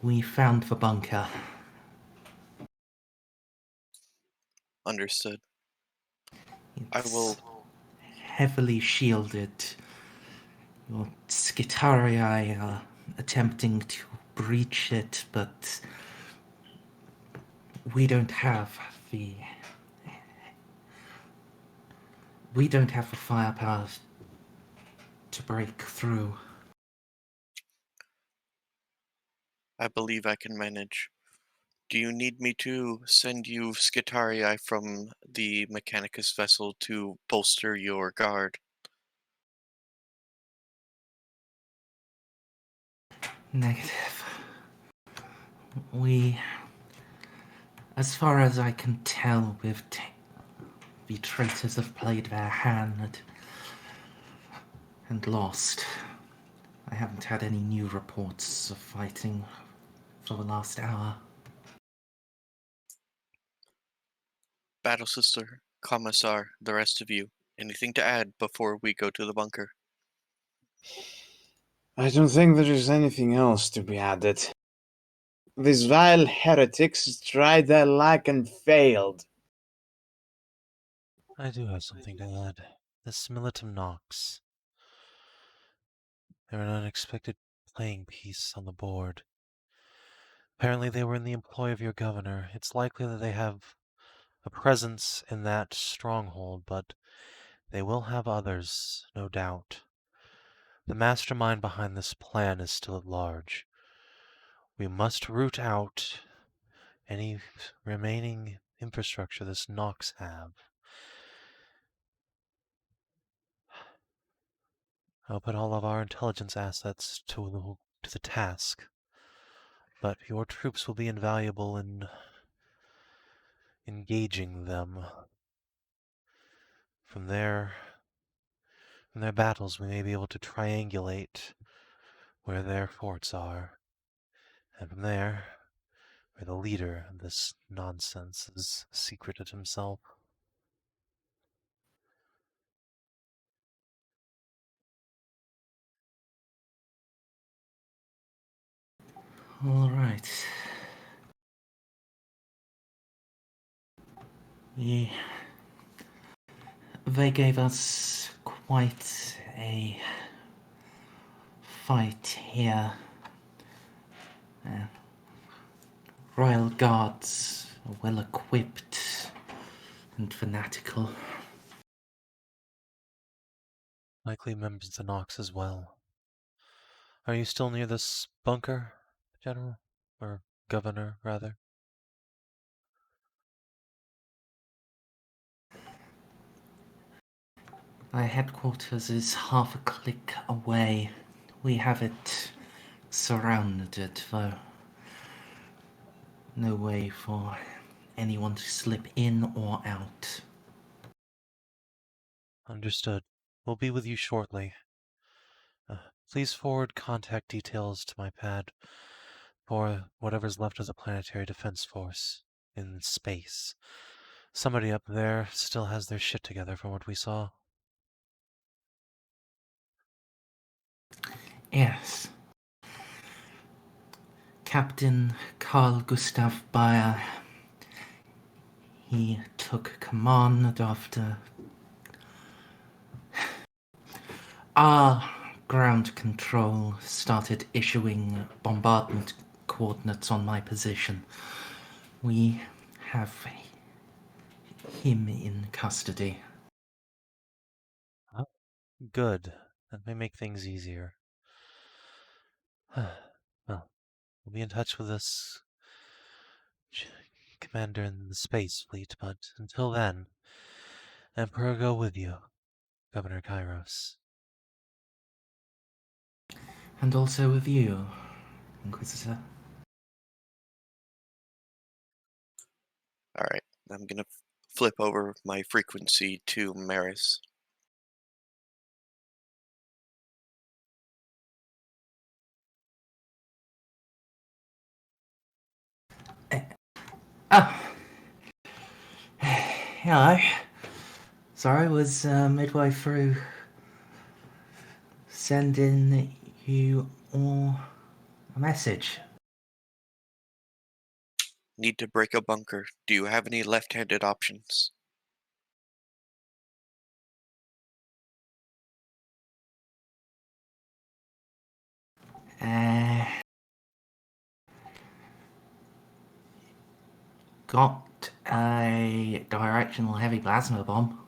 we found the bunker. Understood. It's I will heavily shielded. Your Scitarii are attempting to breach it, but we don't have the firepower to break through. I believe I can manage. Do you need me to send you Scitarii from the Mechanicus vessel to bolster your guard? Negative. As far as I can tell, the traitors have played their hand and lost. I haven't had any new reports of fighting for the last hour. Battle Sister, Commissar, the rest of you, anything to add before we go to the bunker? I don't think there is anything else to be added. These vile heretics tried their luck and failed. I do have something to add. This Militum Nox. They're an unexpected playing piece on the board. Apparently they were in the employ of your governor. It's likely that they have a presence in that stronghold, but they will have others, no doubt. The mastermind behind this plan is still at large. We must root out any remaining infrastructure this Nox have. I'll put all of our intelligence assets to to the task, but your troops will be invaluable in engaging them. From their battles, we may be able to triangulate where their forts are, and from there, where the leader of this nonsense is secreted himself. All right. Yeah. They gave us quite a fight here. Royal Guards are well equipped and fanatical. Likely members of the Nox as well. Are you still near this bunker, General? Or Governor, rather? My headquarters is half a click away. We have it surrounded, though. No way for anyone to slip in or out. Understood. We'll be with you shortly. Please forward contact details to my pad for whatever's left of the Planetary Defense Force in space. Somebody up there still has their shit together from what we saw. Yes. Captain Carl Gustav Bayer. He took command after our ground control started issuing bombardment coordinates on my position. We have him in custody. Good. That may make things easier. Well, we'll be in touch with this commander in the space fleet, but until then, Emperor go with you, Governor Kairos. And also with you, Inquisitor. All right, I'm gonna flip over my frequency to Merz. Oh. Hello. Sorry, was midway through sending you all a message. Need to break a bunker. Do you have any left-handed options? Got a directional heavy plasma bomb.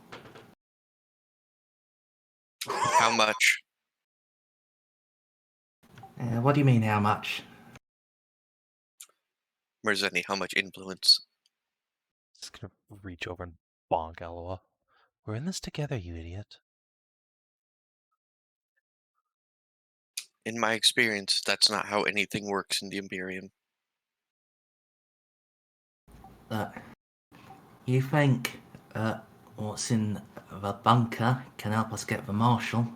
How much? What do you mean, how much? Merzendi, how much influence? Just gonna reach over and bonk Eloa. We're in this together, you idiot. In my experience, that's not how anything works in the Imperium. You think what's in the bunker can help us get the Marshal?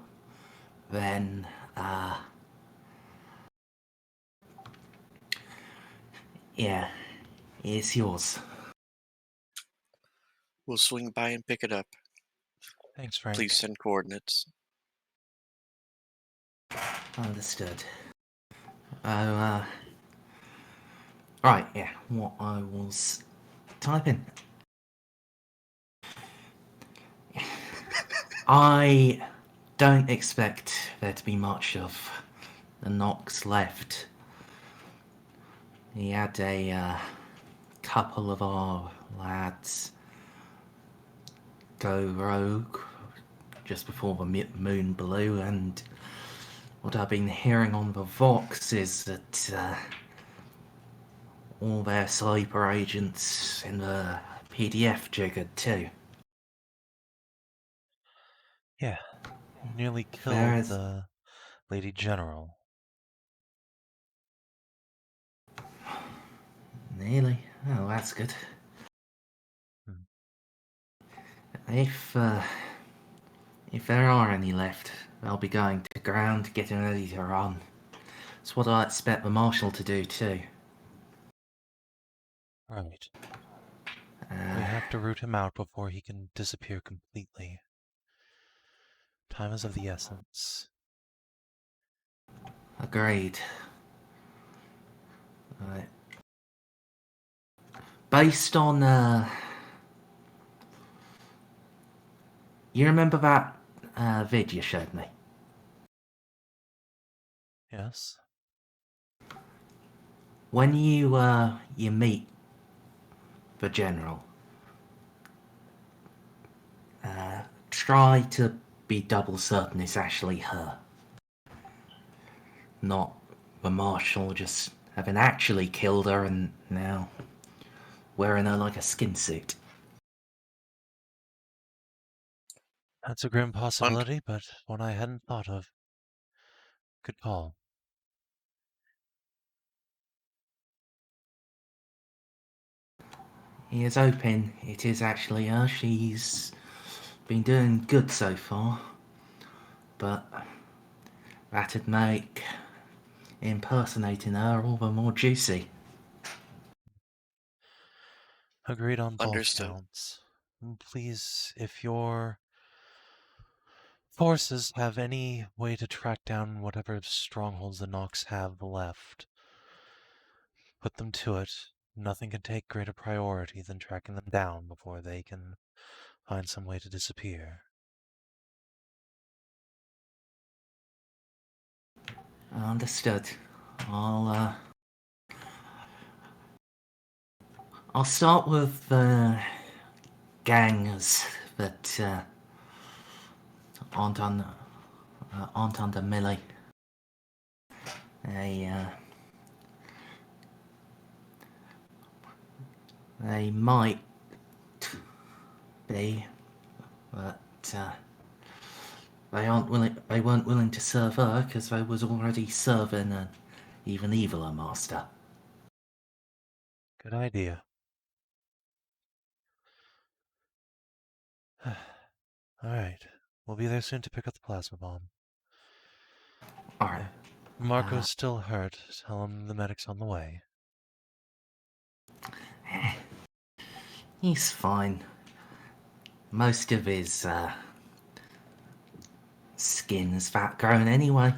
Then, yeah, it's yours. We'll swing by and pick it up. Thanks, Frank. Please send coordinates. Understood. Right, yeah, what I was typing. I don't expect there to be much of the Nox left. He had a couple of our lads go rogue just before the moon blew, and what I've been hearing on the Vox is that all their cyber agents in the PDF jiggered too. Yeah, nearly killed Whereas- the Lady General. Nearly. Oh, that's good. Hmm. If there are any left, they'll be going to ground, getting ready to run. It's what I expect the marshal to do too. Right. We have to root him out before he can disappear completely. Time is of the essence. Agreed. Right. Based on, you remember that vid you showed me? Yes? When you meet the general, try to be double certain it's actually her. Not the marshal just having actually killed her and now wearing her like a skin suit. That's a grim possibility, but one I hadn't thought of. Good call. He is hoping it is actually her. She's been doing good so far, but that'd make impersonating her all the more juicy. Agreed on both Understood. counts. Please, if your forces have any way to track down whatever strongholds the Nox have left, put them to it. Nothing can take greater priority than tracking them down before they can find some way to disappear. Understood. I'll start with the gangs that aren't under melee. They might be, but they weren't willing to serve her because they was already serving an even eviler master. Good idea. Alright, we'll be there soon to pick up the plasma bomb. Alright. Marco's still hurt. Tell him the medic's on the way. He's fine. Most of his skin's fat grown anyway.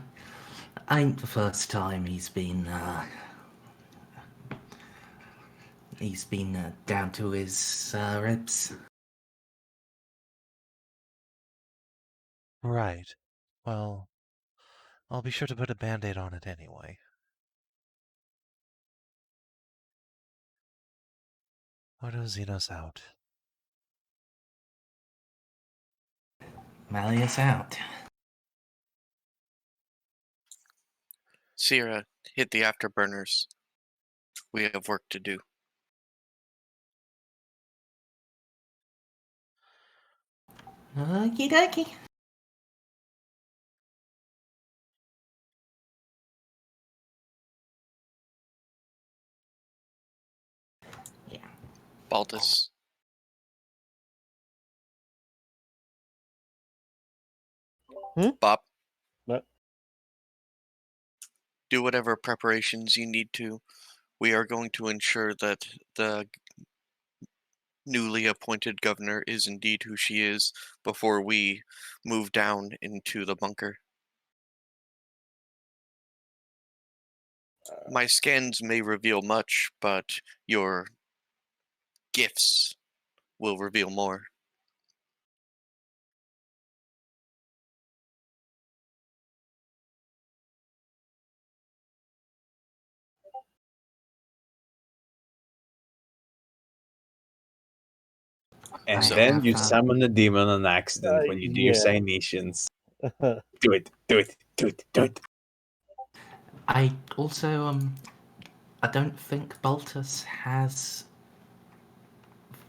Ain't the first time he's been down to his ribs. Right. Well, I'll be sure to put a band-aid on it anyway. Ordo Xenos out. Malleus out. Sierra, hit the afterburners. We have work to do. Okie dokie. Baltus. Bob. What? Do whatever preparations you need to. We are going to ensure that the newly appointed governor is indeed who she is before we move down into the bunker. My scans may reveal much, but your gifts will reveal more. And So- then you summon a demon on accident when you do your yeah. cynations. Do it, do it, do it, do it. I also I don't think Baltus has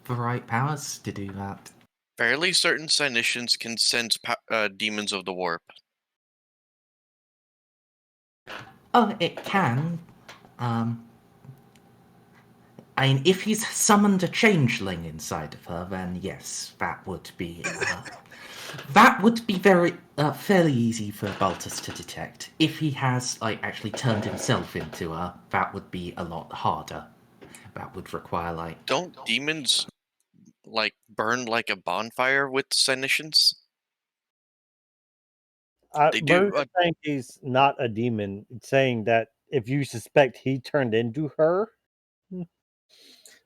the right powers to do that. Fairly certain cynicians can sense demons of the warp. Oh, it can. I mean, if he's summoned a changeling inside of her, then yes, that would be very fairly easy for Baltus to detect. If he has actually turned himself into her, that would be a lot harder. That would require Don't demons burn like a bonfire with senescence? They do. Bird is saying he's not a demon. It's saying that if you suspect he turned into her,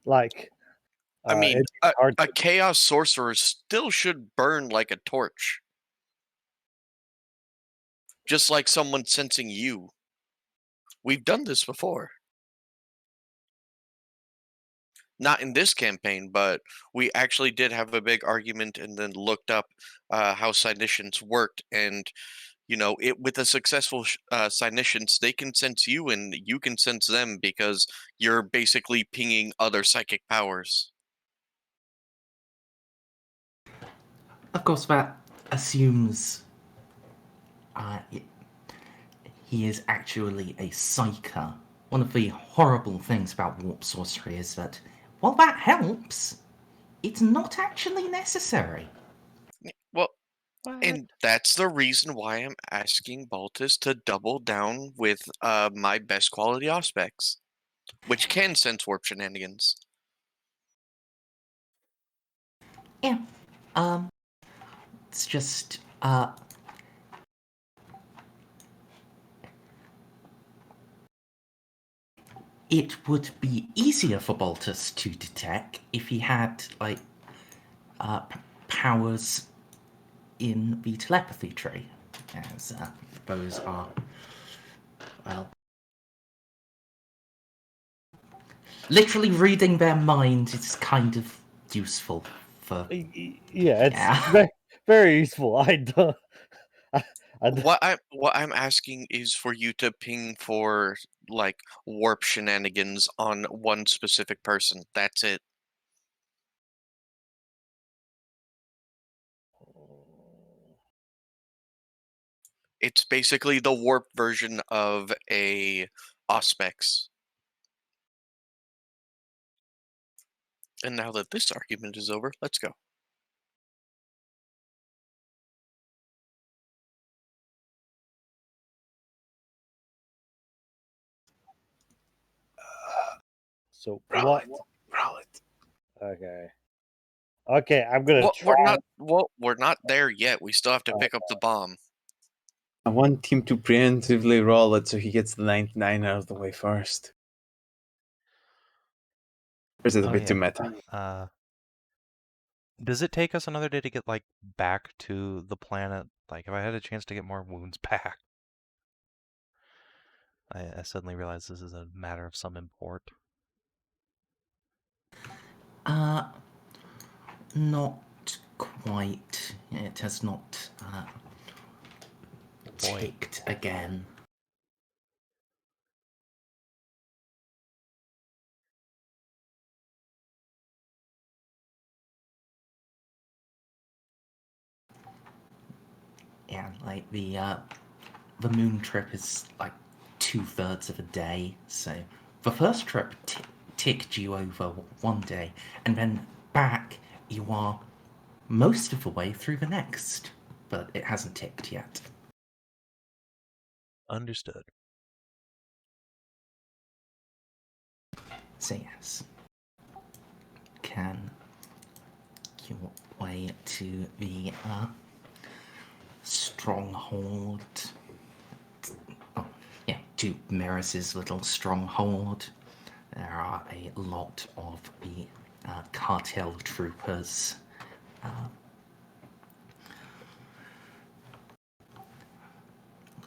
like, I mean, it'd be hard a to- chaos sorcerer still should burn like a torch. Just like someone sensing you. We've done this before. Not in this campaign, but we actually did have a big argument and then looked up how Cynicians worked. And, with a successful Cynicians, they can sense you and you can sense them because you're basically pinging other psychic powers. Of course, that assumes he is actually a psyker. One of the horrible things about warp sorcery is that, while that helps, it's not actually necessary. Well, and that's the reason why I'm asking Baltus to double down with my best quality aspects, which can sense warp shenanigans. Yeah. It's just, it would be easier for Baltus to detect if he had, powers in the telepathy tree, as those are, well, literally reading their mind is kind of useful for. Yeah, it's Very, very useful. I don't. What I'm asking is for you to ping for warp shenanigans on one specific person. That's it. It's basically the warp version of a Auspex. And now that this argument is over, let's go. So Roll what? it. Roll it. Okay. Okay, I'm gonna Well, try. we're not there yet. We still have to pick up the bomb. I want him to preemptively roll it so he gets the 99 out of the way first. Or is it a bit too meta? Does it take us another day to get back to the planet? If I had a chance to get more wounds back, I suddenly realize this is a matter of some import. Not quite. It has not ticked again. Yeah, the moon trip is 2/3 of a day, so the first trip ticked you over one day, and then back you are most of the way through the next, but it hasn't ticked yet. Understood. So yes, can your way to the stronghold. Oh, yeah, to Merz's little stronghold. There are a lot of the cartel troopers.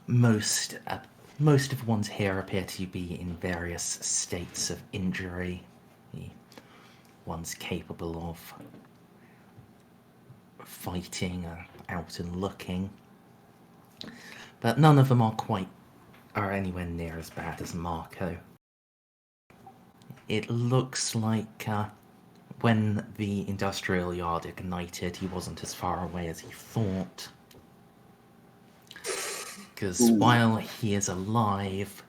Most of the ones here appear to be in various states of injury. The ones capable of fighting are out and looking, but none of them are anywhere near as bad as Marco. It looks like when the industrial yard ignited, he wasn't as far away as he thought. Because while he is alive,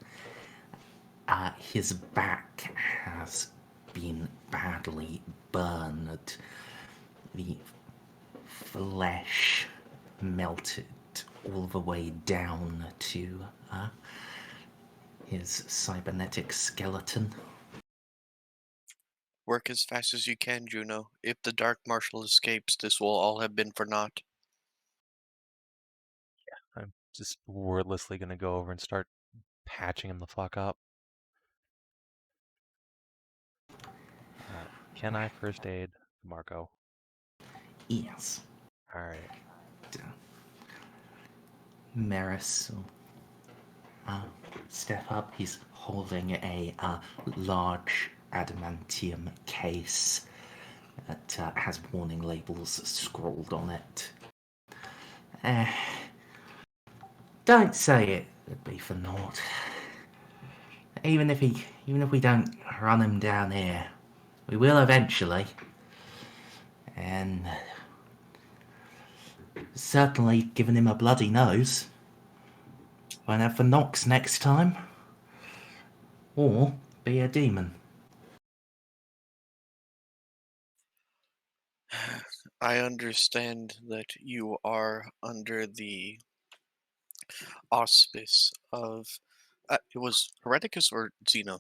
his back has been badly burned. The flesh melted all the way down to his cybernetic skeleton. Work as fast as you can, Juno. If the Dark Marshal escapes, this will all have been for naught. I'm just wordlessly gonna go over and start patching him the fuck up. Can I first aid Marco? Yes. Alright. Merz will step up. He's holding a large adamantium case that has warning labels scrawled on it. Don't say it would be for naught. Even if we don't run him down here, we will eventually. And certainly giving him a bloody nose. Won't have for Nox next time. Or be a demon. I understand that you are under the auspice of... it was Hereticus or Zeno?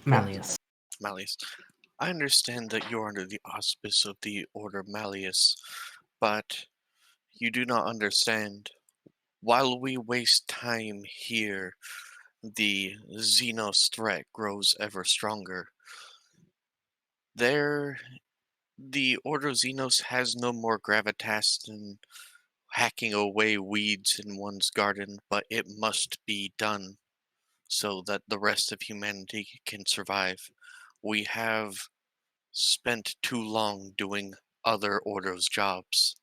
Malleus. Malleus. I understand that you're under the auspice of the Order Malleus, but you do not understand. While we waste time here, the Xenos threat grows ever stronger. The Order Xenos has no more gravitas than hacking away weeds in one's garden, but it must be done so that the rest of humanity can survive. We have spent too long doing other orders' jobs.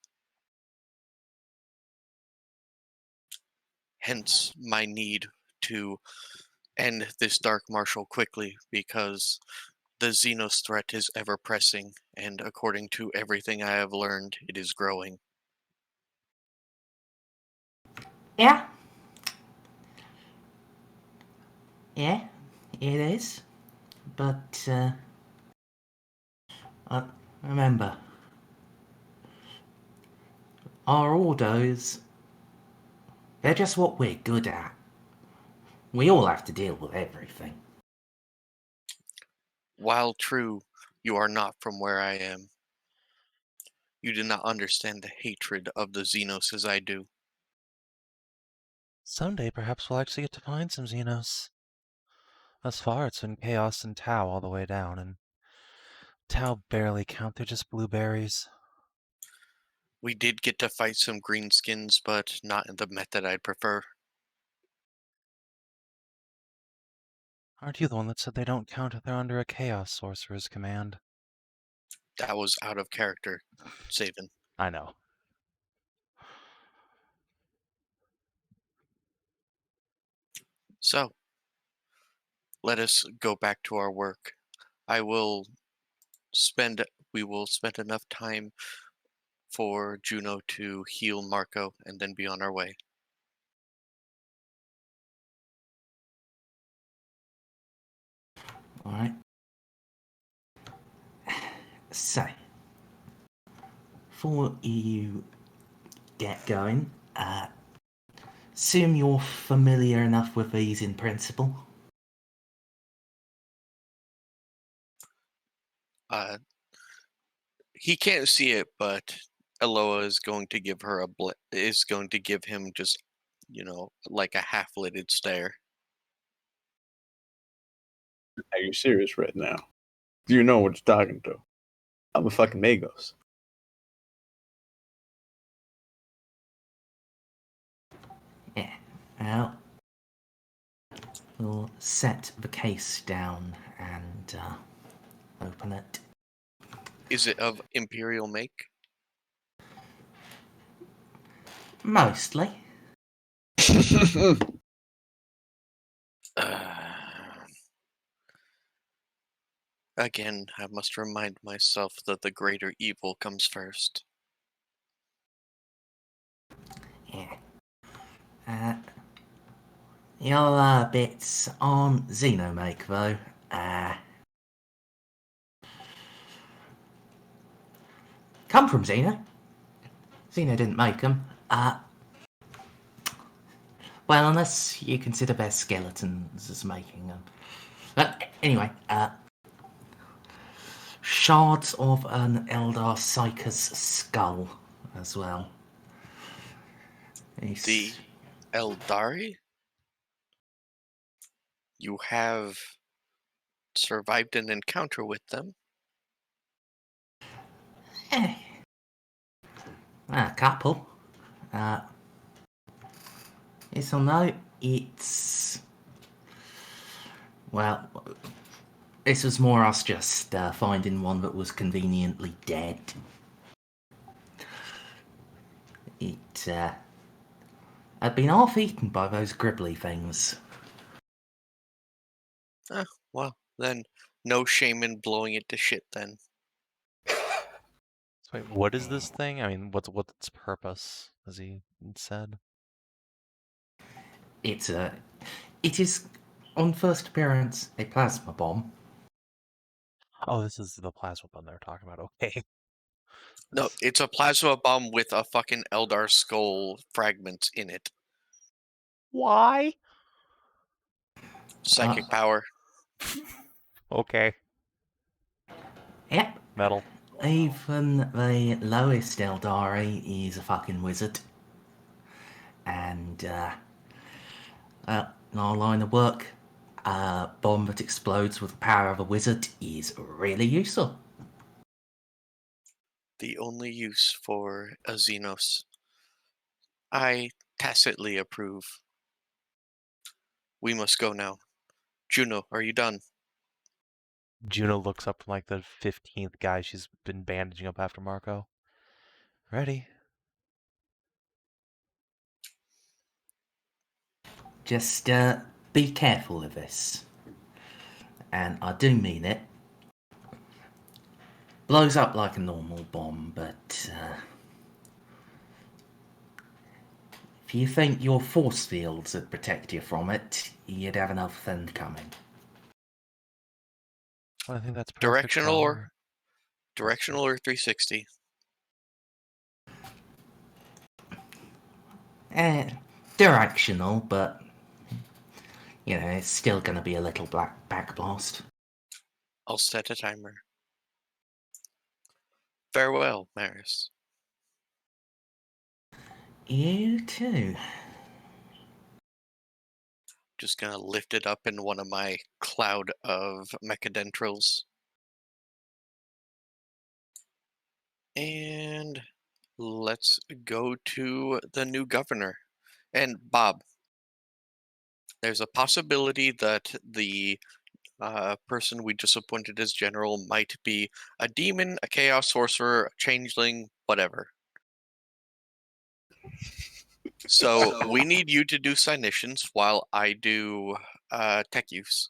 Hence my need to end this Dark Marshal quickly, because the Xenos threat is ever pressing, and according to everything I have learned, it is growing. Yeah. Yeah, it is. But, remember, our orders, they're just what we're good at. We all have to deal with everything. While true, you are not from where I am. You do not understand the hatred of the Xenos as I do. Someday perhaps we'll actually get to find some Xenos. Thus far it's been Chaos and Tau all the way down, and Tau barely count, they're just blueberries. We did get to fight some greenskins, but not in the method I'd prefer. Aren't you the one that said they don't count if they're under a Chaos Sorcerer's command? That was out of character, Savin. I know. So, let us go back to our work. We will spend enough time for Juno to heal Marco and then be on our way. Alright. So, before you get going, assume you're familiar enough with these in principle. He can't see it, but Eloa is going to give her is going to give him just, like a half-lidded stare. Are you serious right now? Do you know what you're talking to? I'm a fucking Magos. Yeah. Well, we'll set the case down and open it. Is it of Imperial make? Mostly. Again, I must remind myself that the greater evil comes first. Yeah. Your bits aren't Xenomake, though. Come from Xeno. Xeno didn't make them. Well, unless you consider their skeletons as making them. Anyway, shards of an Eldar Psyker's skull as well. The Eldari? You have survived an encounter with them? A couple. Yes or no? It's... Well, this was more us just finding one that was conveniently dead. It had been half eaten by those gribbly things. Well, then no shame in blowing it to shit then. So wait, what is this thing? I mean, what's its purpose, as he said? It is, on first appearance, a plasma bomb. Oh, this is the plasma bomb they're talking about. Okay. No, it's a plasma bomb with a fucking Eldar skull fragment in it. Why? Psychic power. Okay. Yep. Metal. Even the lowest Eldari is a fucking wizard. And, our line of work, a bomb that explodes with the power of a wizard is really useful. The only use for a Xenos. I tacitly approve. We must go now. Juno, are you done? Juno looks up like the 15th guy she's been bandaging up after Marco. Ready? Just be careful of this. And I do mean it. Blows up like a normal bomb, but if you think your force fields would protect you from it, you'd have another thing coming. Well, I think that's perfect. Directional or 360? Directional, but you know, it's still going to be a little black backblast. I'll set a timer. Farewell, Merz. You too. Just gonna lift it up in one of my cloud of mechadendrils. And let's go to the new governor. And Bob, there's a possibility that the person we just appointed as general might be a demon, a chaos sorcerer, a changeling, whatever. So we need you to do cynicians while I do tech use.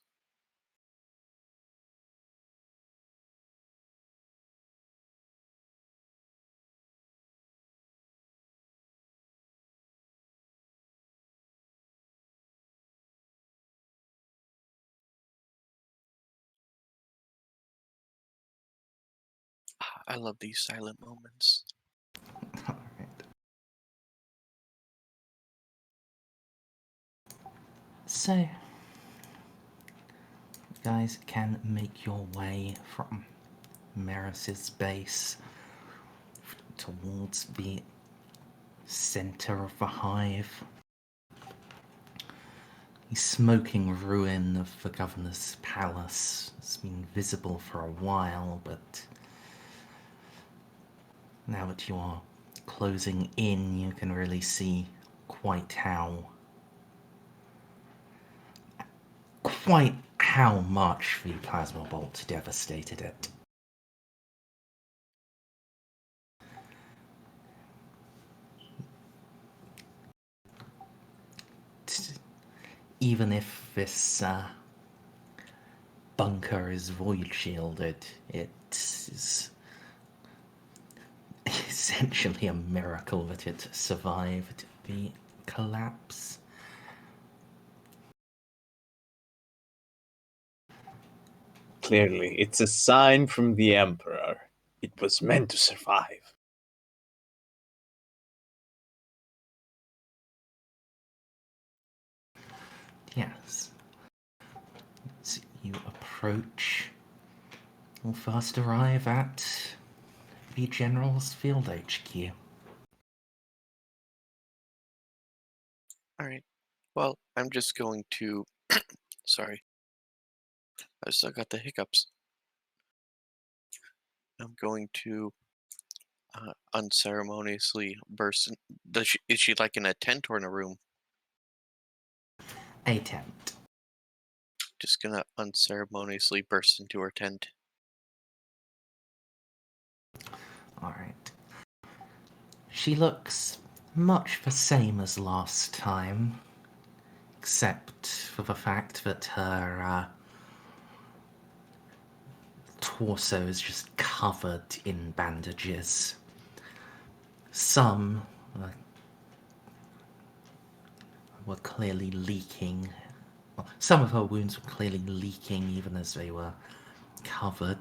I love these silent moments. Alright. So, you guys can make your way from Merz's base towards the center of the hive. The smoking ruin of the governor's palace has been visible for a while, but now that you are closing in, you can really see quite how much the plasma bolt devastated it. Even if this bunker is void shielded, it is essentially a miracle that it survived the collapse. clearly. It's a sign from the Emperor. It was meant to survive. Yes. As you approach, you'll first arrive at the General's Field HQ. Alright. Well, I'm just going to... Sorry. I still got the hiccups. I'm going to unceremoniously burst in... Is she like in a tent or in a room? A tent. Just gonna unceremoniously burst into her tent. Alright. She looks much the same as last time, except for the fact that her torso is just covered in bandages. Some were clearly leaking. Well, some of her wounds were clearly leaking even as they were covered.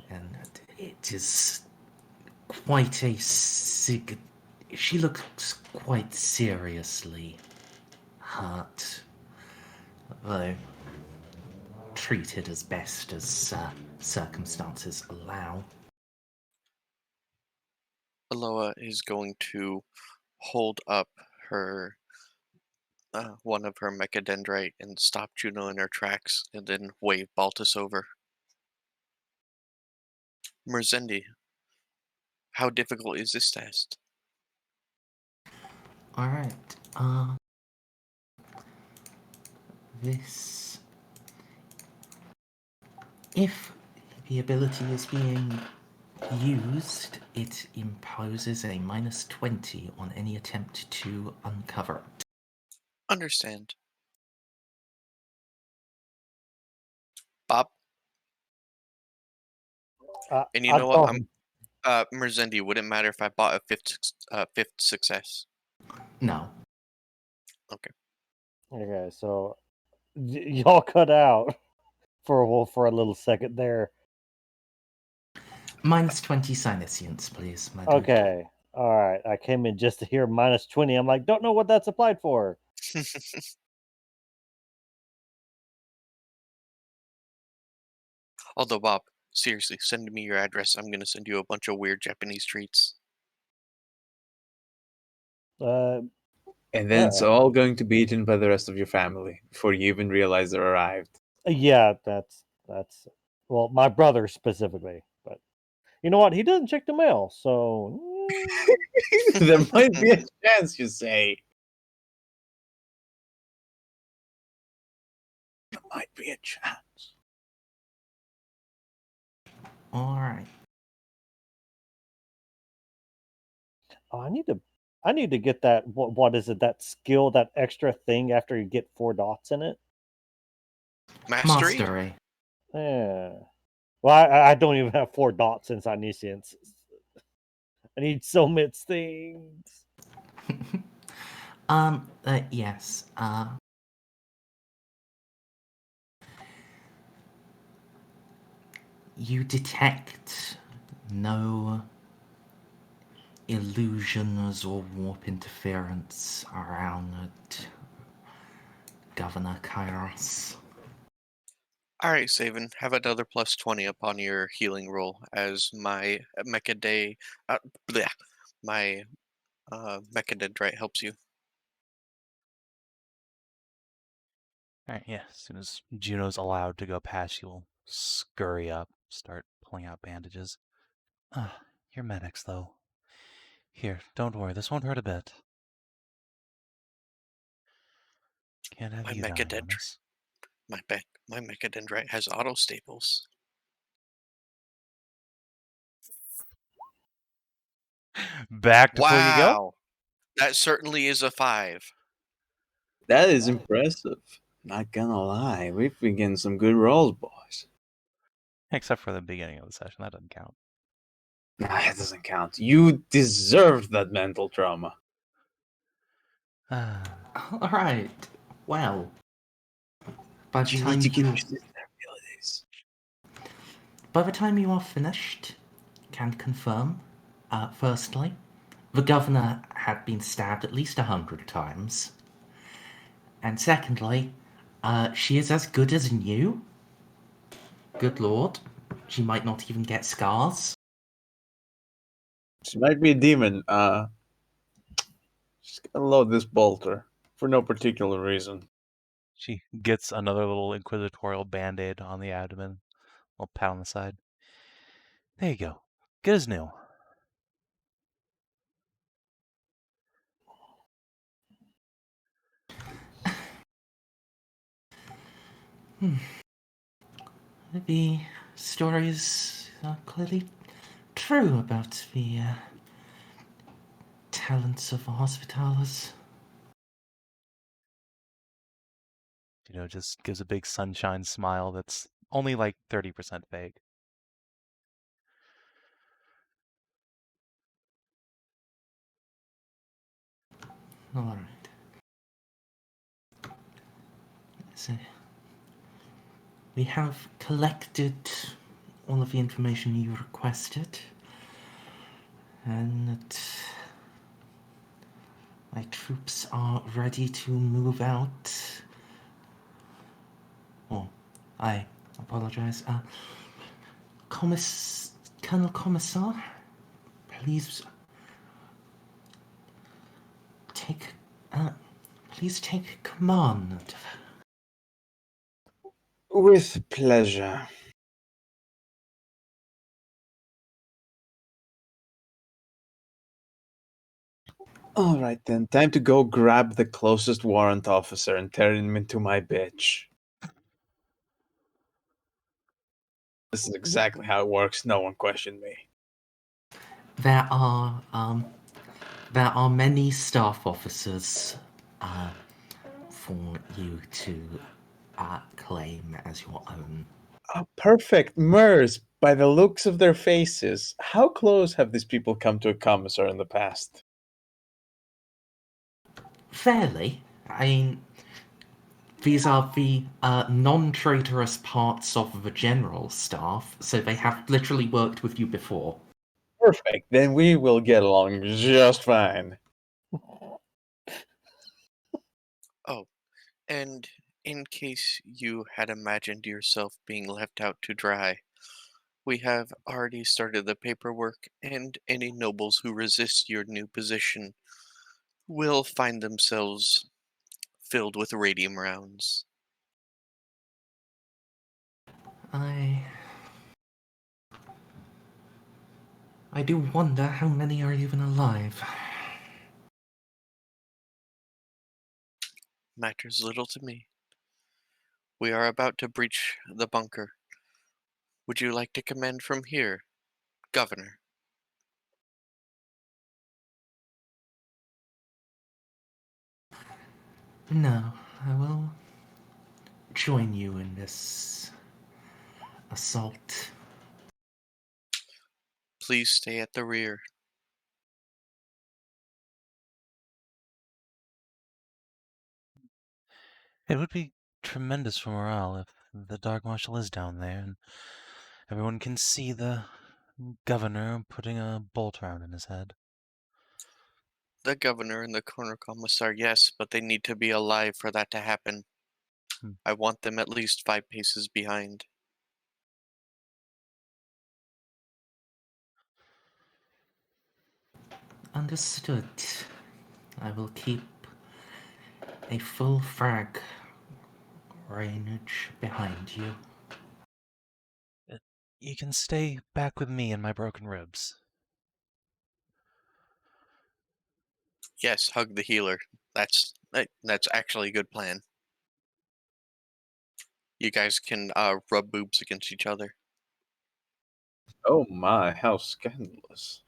And it is quite a she looks quite seriously hurt, though treated as best as circumstances allow. Eloa is going to hold up her one of her mechadendrite and stop Juno in her tracks, and then wave Baltus over. Merzendi, how difficult is this test? Alright, this... If the ability is being used, it imposes a -20 on any attempt to uncover it. Understand. Bob? And you know what? Merzendi, would it matter if I bought a fifth success? No. Okay, so y'all cut out for a little second there. -20 Sinuscience, please, my dude. Okay, all right. I came in just to hear -20. I'm like, don't know what that's applied for. Although, Bob, seriously, send me your address. I'm gonna send you a bunch of weird Japanese treats. And then it's all going to be eaten by the rest of your family before you even realize they're arrived. Yeah, that's well, my brother specifically. But you know what? He doesn't check the mail, so There might be a chance, you say. There might be a chance. Alright. oh, I need to get that. What is it? That skill, that extra thing after you get 4 dots in it. Mastery? Yeah. Well, I don't even have 4 dots in Omniscience. I need so much things. Yes. You detect no illusions or warp interference around Governor Kairos. Alright, Savin, have another +20 upon your healing roll as my mechadendrite helps you. Alright, yeah. As soon as Juno's allowed to go past, you'll scurry up, start pulling out bandages. You're medics, though. Here, don't worry, this won't hurt a bit. Can't have My you dying on us. My mechadendrite has auto staples. Back to where you go? Wow! That certainly is a 5. That is impressive. Not gonna lie, we've been getting some good rolls, boys. Except for the beginning of the session, that doesn't count. Nah, it doesn't count. You deserved that mental trauma. Alright. Well, by the You time need to get you used to their abilities. by the time you are finished, can confirm. Firstly, the governor had been stabbed at least 100 times, and secondly, she is as good as new. Good lord, she might not even get scars. She might be a demon. Just gonna load this bolter for no particular reason. She gets another little inquisitorial band-aid on the abdomen. A little pat on the side. There you go. Good as new. The stories are clearly true about the talents of the Hospitallers. Just gives a big sunshine smile that's only like 30% fake. All right. So, we have collected all of the information you requested, and my troops are ready to move out. Oh, I apologize. Colonel Commissar, please take, please take command. With pleasure. All right then, time to go grab the closest warrant officer and turn him into my bitch. This is exactly how it works. No one questioned me. There are many staff officers, for you to, claim as your own. Oh, perfect. Merz, by the looks of their faces, how close have these people come to a commissar in the past? Fairly. I mean, these are the non-traitorous parts of the general staff, so they have literally worked with you before. Perfect. Then we will get along just fine. Oh, and in case you had imagined yourself being left out to dry, we have already started the paperwork, and any nobles who resist your new position will find themselves filled with radium rounds. I do wonder how many are even alive. Matters little to me. We are about to breach the bunker. Would you like to command from here, Governor? No, I will join you in this assault. Please stay at the rear. It would be tremendous for morale if the Dark Marshal is down there and everyone can see the governor putting a bolt round in his head. The governor and the corner commissar, yes, but they need to be alive for that to happen. I want them at least 5 paces behind. Understood. I will keep a full frag range behind you. You can stay back with me and my broken ribs. Yes, hug the healer. That's actually a good plan. You guys can rub boobs against each other. Oh my, how scandalous.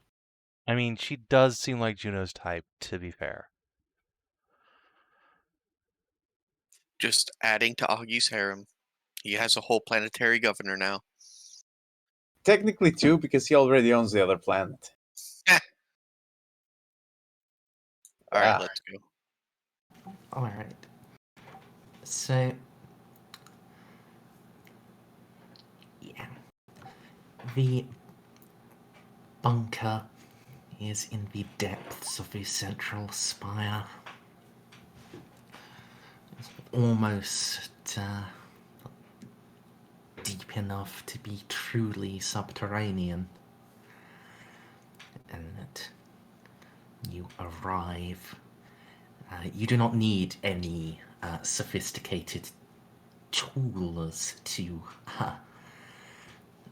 I mean, she does seem like Juno's type, to be fair. Just adding to Augie's harem. He has a whole planetary governor now. Technically, too, because he already owns the other planet. Alright, Ah. let's go. Alright. So, The bunker is in the depths of the central spire. It's almost deep enough to be truly subterranean. And you arrive. You do not need any sophisticated tools to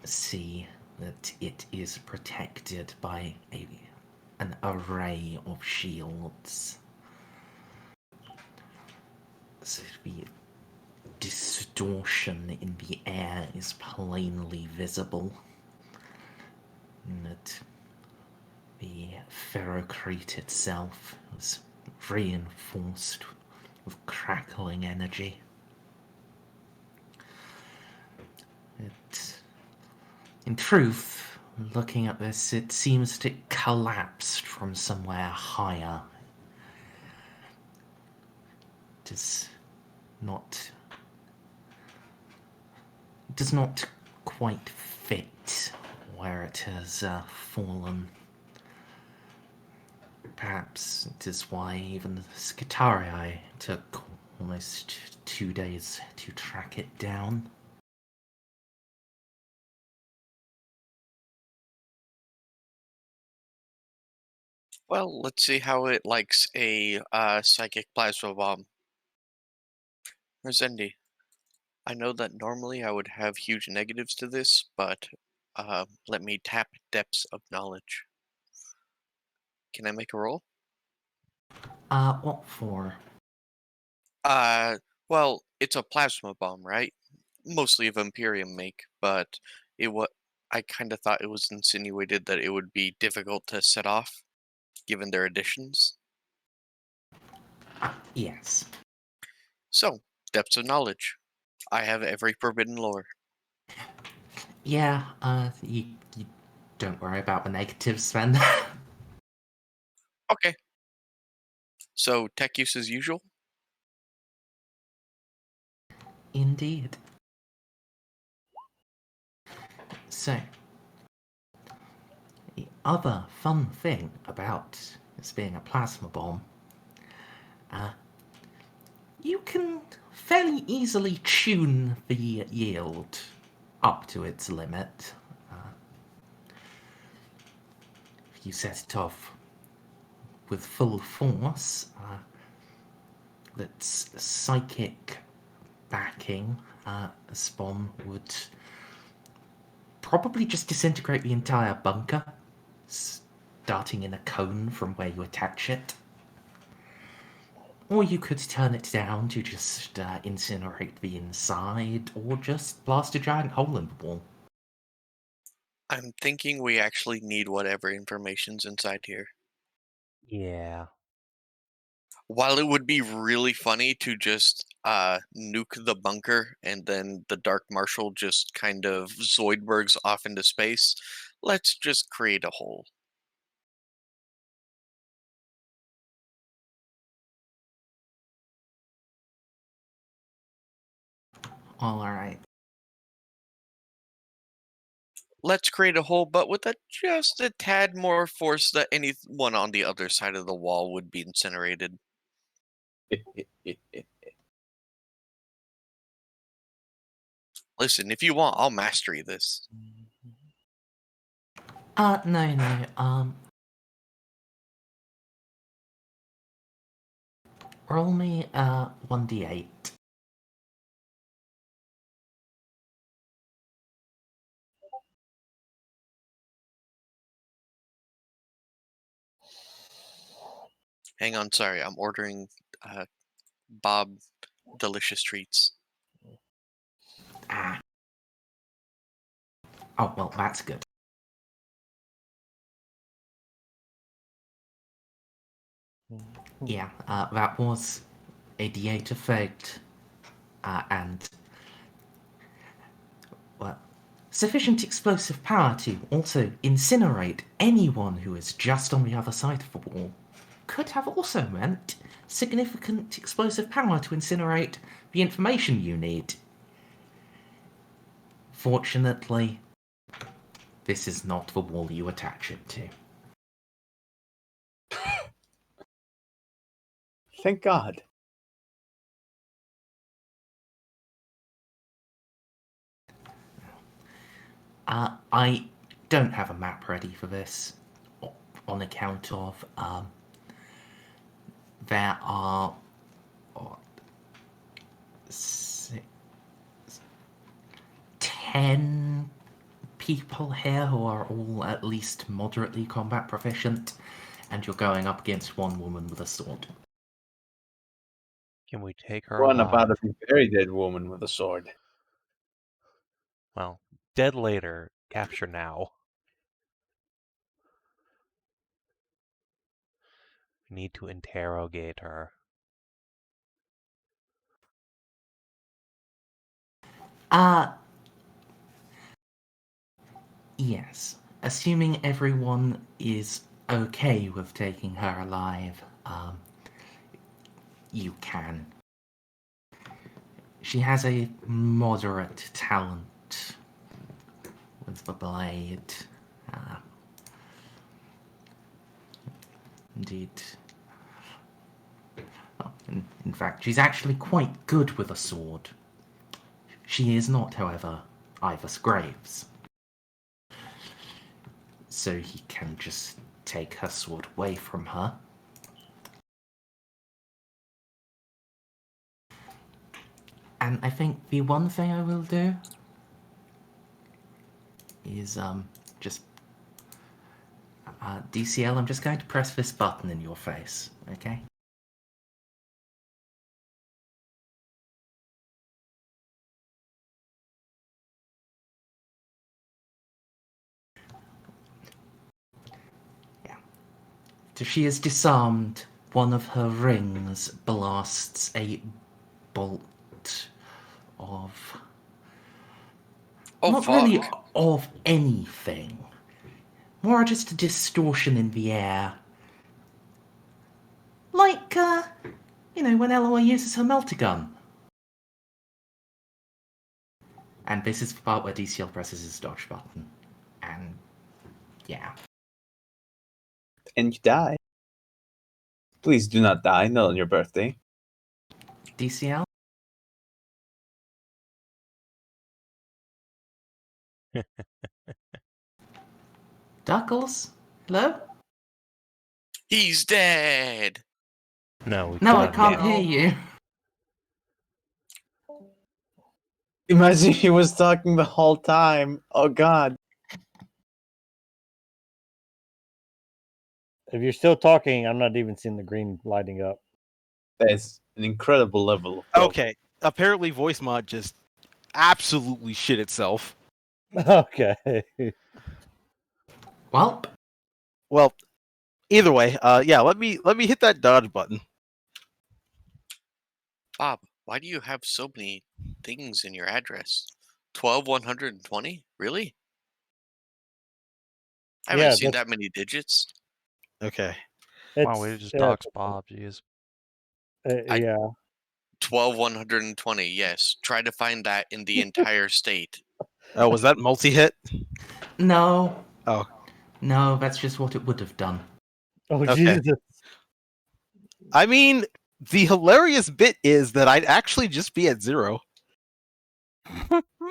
see that it is protected by an array of shields. So the distortion in the air is plainly visible. And the ferrocrete itself is reinforced with crackling energy. In truth, looking at this, it seems that it collapsed from somewhere higher. It does not quite fit where it has fallen. Perhaps it is why even the Scythia took almost 2 days to track it down. Well, let's see how it likes a psychic plasma bomb. Merzendi, I know that normally I would have huge negatives to this, but let me tap depths of knowledge. Can I make a roll? What for? Well, it's a plasma bomb, right? Mostly of Imperium make, but I kind of thought it was insinuated that it would be difficult to set off, given their additions. Yes. So, depths of knowledge. I have every forbidden lore. Yeah, you don't worry about the negatives then. Okay. So, tech use as usual? Indeed. So, the other fun thing about this being a plasma bomb, you can fairly easily tune the yield up to its limit. If you set it off with full force, that's psychic backing, a bomb would probably just disintegrate the entire bunker, starting in a cone from where you attach it. Or you could turn it down to just incinerate the inside, or just blast a giant hole in the wall. I'm thinking we actually need whatever information's inside here. Yeah. While it would be really funny to just nuke the bunker and then the Dark Marshal just kind of Zoidbergs off into space, let's just create a hole. Alright. Let's create a hole, but with just a tad more force that anyone on the other side of the wall would be incinerated. Listen, if you want, I'll mastery this. No. Roll me 1d8. Hang on, sorry, I'm ordering Bob delicious treats. Ah. Oh, well, that's good. Yeah, that was a d8 effect, and well, sufficient explosive power to also incinerate anyone who is just on the other side of the wall. Could have also meant significant explosive power to incinerate the information you need. Fortunately, this is not the wall you attach it to. Thank God. I don't have a map ready for this, on account of there are 10 people here who are all at least moderately combat proficient, and you're going up against one woman with a sword. Can we take her One alive? about a very dead woman with a sword. Well, dead later, capture now. We need to interrogate her. Yes. Assuming everyone is okay with taking her alive, you can. She has a moderate talent with the blade. Indeed. Oh, in fact, she's actually quite good with a sword. She is not, however, Iavus Graves. So he can just take her sword away from her. And I think the one thing I will do is just DCL, I'm just going to press this button in your face, okay? Yeah. So she is disarmed. One of her rings blasts a bolt of... not fuck. really of anything. More just a distortion in the air. Like, when Eloa uses her melter gun. And this is the part where DCL presses his dodge button. And, yeah. And you die. Please do not die, not on your birthday. DCL? Duckles? Hello? He's dead. No, No, I cannot can't hear hear you. Imagine he was talking the whole time. Oh God. If you're still talking, I'm not even seeing the green lighting up. That's an incredible level of focus. Okay, apparently voice mod just absolutely shit itself. Okay. Well, Well, either way, yeah, let me hit that dodge button. Bob, why do you have so many things in your address? 12120? Really? I haven't Yeah, seen that's that many digits. Okay. Wow, we just dox Bob, jeez. yeah. 12120, yes. Try to find that in the entire state. Oh, was that multi-hit? no. Oh. No, that's just what it would have done. Oh Okay. Jesus. I mean, the hilarious bit is that I'd actually just be at 0.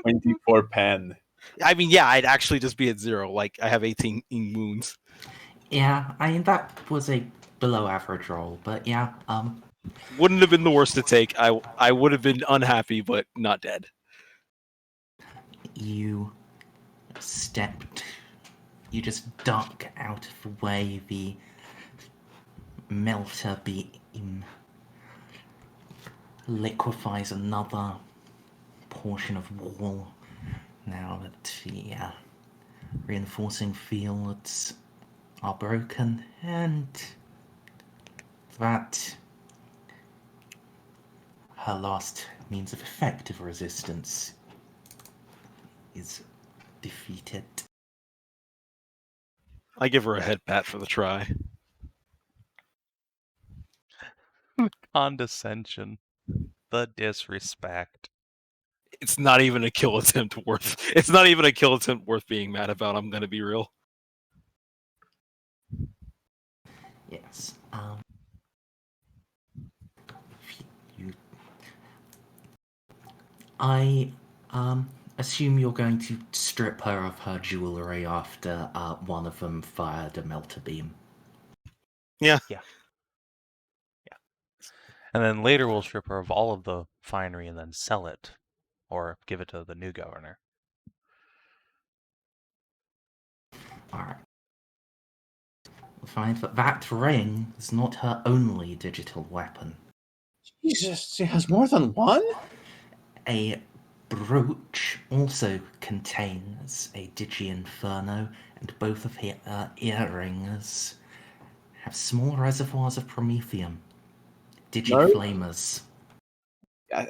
24 pen. I mean, yeah, I'd actually just be at 0. Like, I have 18 wounds. Yeah, I mean, that was a below average roll, but yeah, Wouldn't have been the worst to take. I would have been unhappy, but not dead. you just duck out of the way, the melter beam liquefies another portion of wall now that the reinforcing fields are broken, and that her last means of effective resistance is defeated. I give her a head pat for the try. Condescension. The disrespect. It's not even a kill attempt worth. It's not even a kill attempt worth being mad about. I'm gonna be real. Yes. You, I assume you're going to strip her of her jewellery after one of them fired a melter beam. Yeah. And then later we'll strip her of all of the finery and then sell it, or give it to the new governor. Alright. We'll find that that ring is not her only digital weapon. Jesus, she has more than one? A brooch also contains a Digi-Inferno, and both of her earrings have small reservoirs of promethium. Digi-Flamers.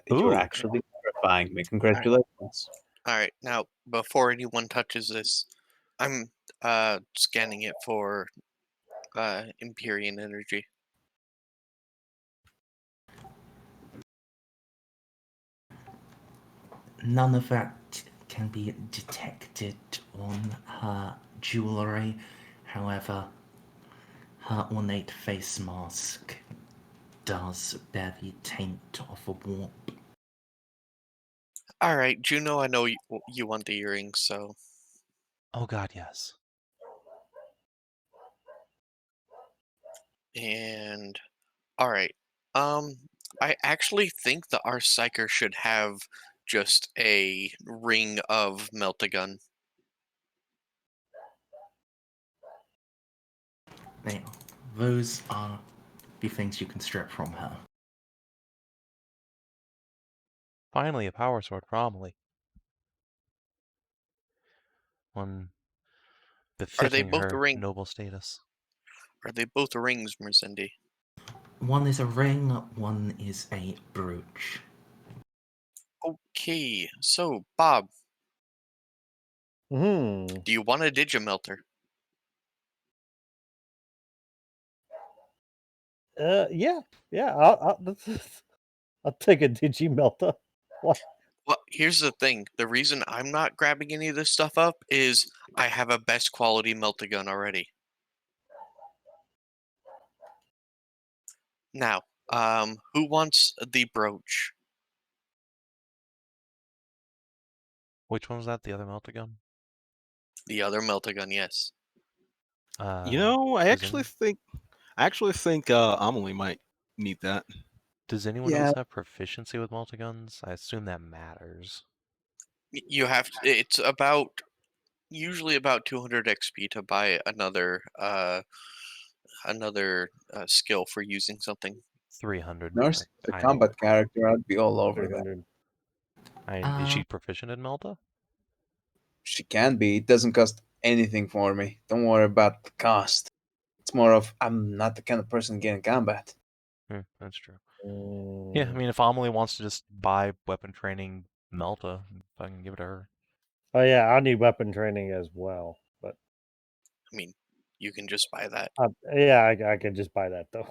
You're Ooh. actually terrifying me. Congratulations. All right, now before anyone touches this, I'm scanning it for Empyrean energy. None of that can be detected on her jewellery. However, her ornate face mask does bear the taint of a warp. All right, Juno, I know you want the earrings, so Oh god, yes. and all right. I actually think the our psyker should have just a ring of Meltagun. Those are the things you can strip from her. Finally, a power sword for Amelie. One Are they befitting both her ring? noble status. Are they both rings, Merzendi? One is a ring, one is a brooch. Okay, so Bob, Hmm. do you want a Digimelter? Yeah. I'll take a Digimelta. What? Well, here's the thing. The reason I'm not grabbing any of this stuff up is I have a best quality Meltagun already. Now, who wants the brooch? Which one was that? The other Meltagun? The other Meltagun, yes. You know, I does actually think Amelie might need that. Does anyone Yeah. else have proficiency with Meltaguns? I assume that matters. You have to, it's usually about 200 XP to buy another skill for using something. 300. Nurse, a I combat character, I'd be all over that. 300. Is she proficient in Melta? She can be. It doesn't cost anything for me. Don't worry about the cost. It's more of I'm not the kind of person getting combat. That's true. Yeah, I mean, if Amelie wants to just buy weapon training Melta, I can give it to her. Oh yeah, I need weapon training as well. But I mean, you can just buy that. yeah, I can just buy that though.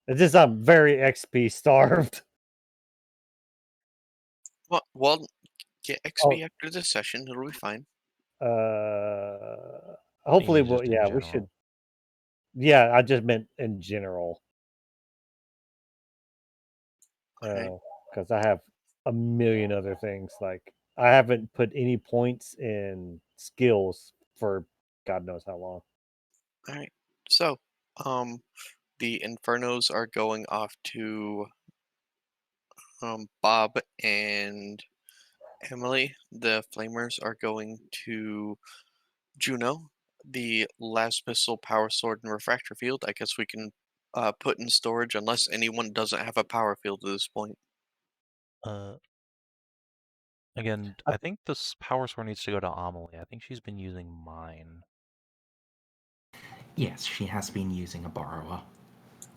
It's just I'm very XP starved. Well, get XP after this session. It'll be fine. Hopefully, just in we general. should. Yeah, I just meant in general. Okay. Because I have a million other things. Like I haven't put any points in skills for God knows how long. All right. So, the Infernos are going off to Bob and Emily. The Flamers are going to Juno. The last missile, power sword, and refractor field. I guess we can put in storage unless anyone doesn't have a power field at this point. Again, I think this power sword needs to go to Amelie. I think she's been using mine. Yes, she has been using a borrower.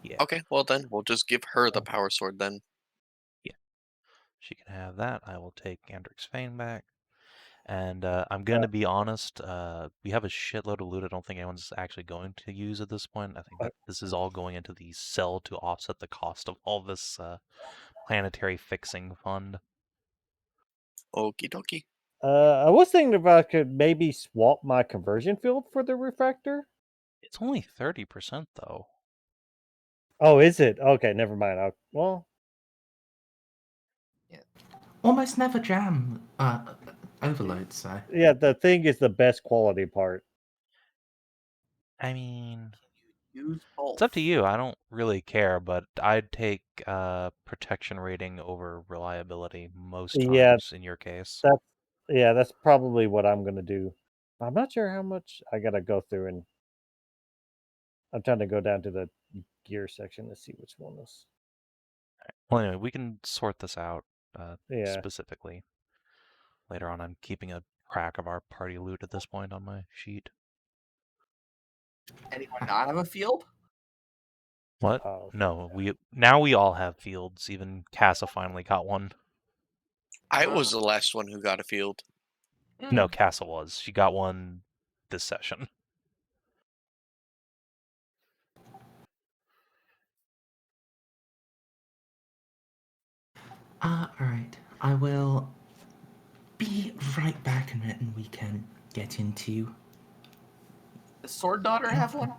Yeah. Okay, well then we'll just give her the power sword then. She can have that. I will take Andric's Fane back. And I'm going to be honest, we have a shitload of loot I don't think anyone's actually going to use at this point. I think that this is all going into the sell to offset the cost of all this planetary fixing fund. Okie dokie. I was thinking if I could maybe swap my conversion field for the refractor. It's only 30% though. Oh, is it? Okay, never mind. Well, Almost never jam overload, so. yeah, the thing is the best quality part. I mean, Use both. it's up to you. I don't really care, but I'd take protection rating over reliability most Yeah. times in your case. That's probably what I'm gonna do. I'm not sure how much I gotta go through, and I'm trying to go down to the gear section to see which one is. Well, anyway, we can sort this out Yeah. specifically later on. I'm keeping a track of our party loot at this point on my sheet. Anyone not have a field? What? Oh, No, we all have fields. Even Casa finally got one. I was the last one who got a field. No, Casa was. She got one this session. Alright. I will be right back and then we can get into... Does Sword Daughter have one?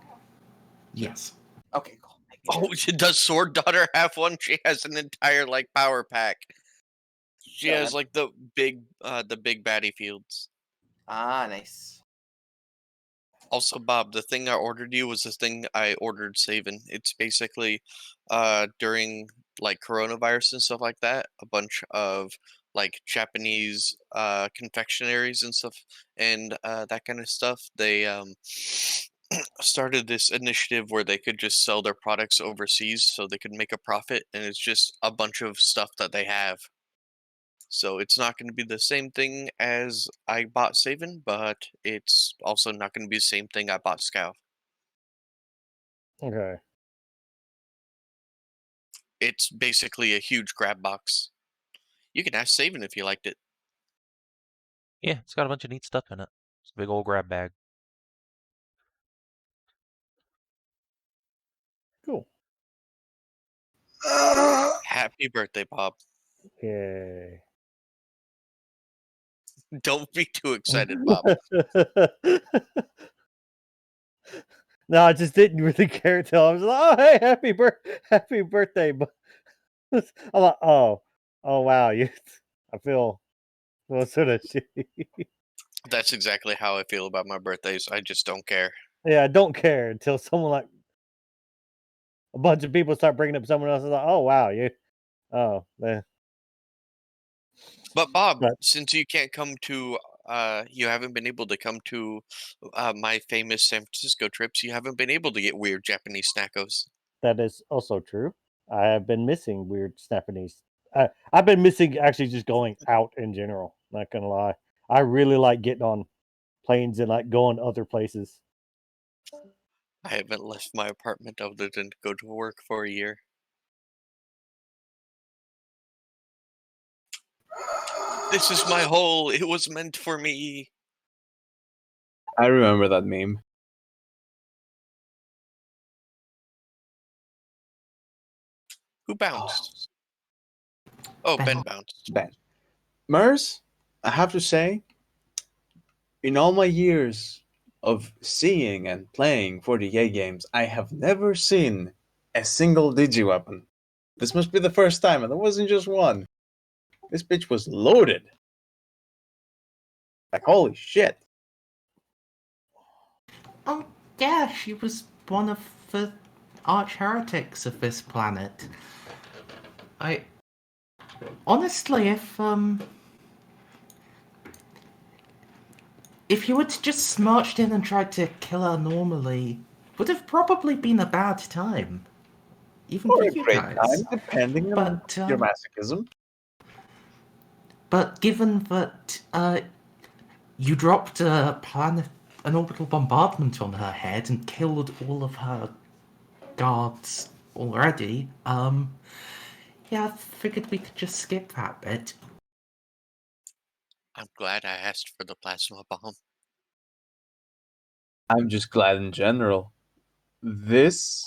Yes. Okay, cool. Oh, does Sword Daughter have one? She has an entire like power pack. She has like the big baddie fields. Ah, nice. Also, Bob, the thing I ordered you was the thing I ordered Savin. It's basically during like coronavirus and stuff like that, a bunch of like Japanese confectionaries and stuff and that kind of stuff. They started this initiative where they could just sell their products overseas so they could make a profit, and it's just a bunch of stuff that they have. So it's not going to be the same thing as I bought Savin, but it's also not going to be the same thing I bought Scow. okay. It's basically a huge grab box. You can ask Savin if you liked it. Yeah, it's got a bunch of neat stuff in it. It's a big old grab bag. Cool. Happy birthday, Bob. Yay. Don't be too excited, Bob. No, I just didn't really care until I was like, "Oh, hey, happy birthday!" But I'm like, "Oh, wow, you." I feel sort of shitty. That's exactly how I feel about my birthdays. I just don't care. Yeah, I don't care until someone like a bunch of people start bringing up someone else. Like, "Oh, wow, you." Oh, man. But Bob, But- since you can't come to, you haven't been able to come to my famous San Francisco trips, you haven't been able to get weird Japanese snackos. That is also true. I have been missing weird Japanese. I've been missing actually just going out in general. Not gonna lie, I really like getting on planes and like going other places. I haven't left my apartment other than to go to work for a year. This is my hole. It was meant for me. I remember that meme. Who bounced? Oh, Ben Ben. bounced. Ben. Merz, I have to say, in all my years of seeing and playing 40K games, I have never seen a single digiweapon. This must be the first time, and there wasn't just one. This bitch was loaded. Like, holy shit. Oh, yeah, she was one of the arch-heretics of this planet. Honestly, if you had just marched in and tried to kill her normally, would have probably been a bad time. Even Or for a you great guys. time, depending on But, your masochism. But given that you dropped an orbital bombardment on her head and killed all of her guards already, yeah, I figured we could just skip that bit. I'm glad I asked for the plasma bomb. I'm just glad in general. This...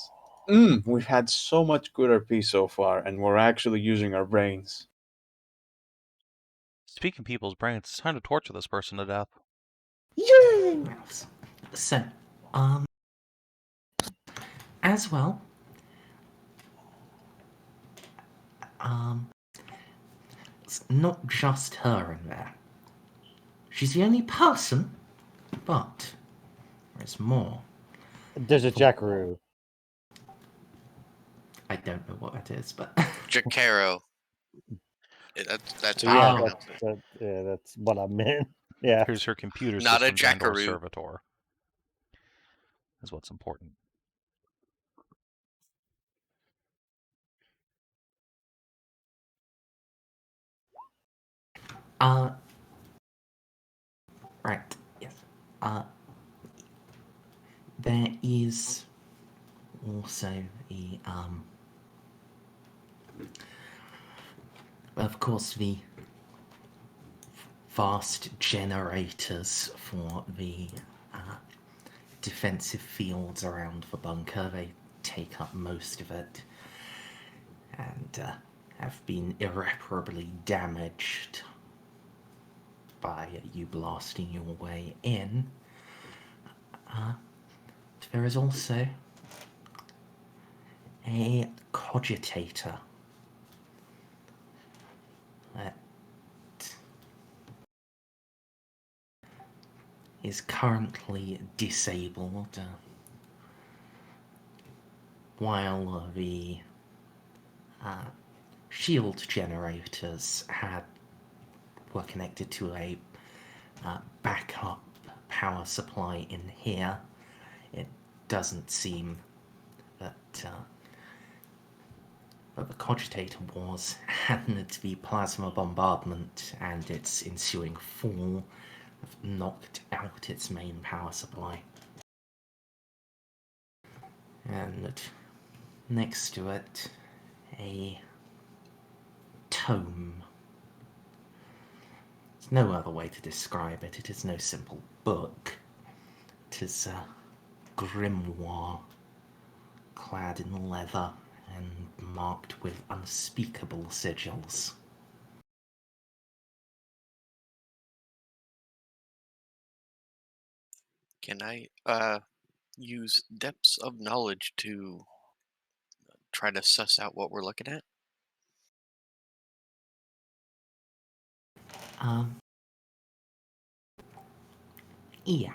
we've had so much good RP so far, and we're actually using our brains. Speaking people's brains, it's time to torture this person to death. Yay! So, as well, it's not just her in there. She's the only person, but there's more. There's a jackaroo. I don't know what that is, but Jacaro. That's So how yeah, you pronounce it. that's what I meant. Yeah. Here's her computer Not a systems and/or jackaroo. servitor. Is what's important. right, yes. There is also the of course, the vast generators for the defensive fields around the bunker. They take up most of it and have been irreparably damaged by you blasting your way in. There is also a cogitator that is currently disabled, while the shield generators were connected to a backup power supply in here. It doesn't seem that the cogitator was, and the plasma bombardment and its ensuing fall have knocked out its main power supply. And next to it, a tome. There's no other way to describe it. It is no simple book. It is a grimoire clad in leather and marked with unspeakable sigils. Can I use depths of knowledge to try to suss out what we're looking at? Yeah.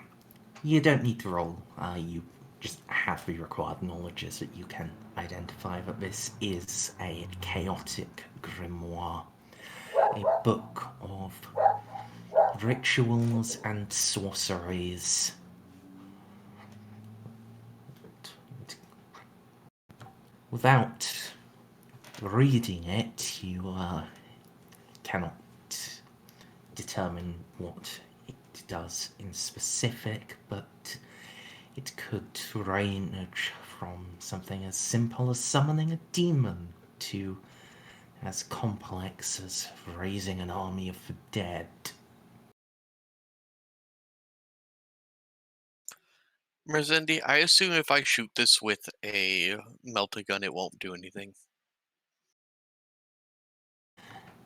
You don't need to roll. You just have the required knowledges that you can identify that this is a chaotic grimoire. A book of rituals and sorceries. Without reading it, you cannot determine what it does in specific, but it could range from something as simple as summoning a demon to as complex as raising an army of the dead. Merzendi, I assume if I shoot this with a melt-a-gun, it won't do anything.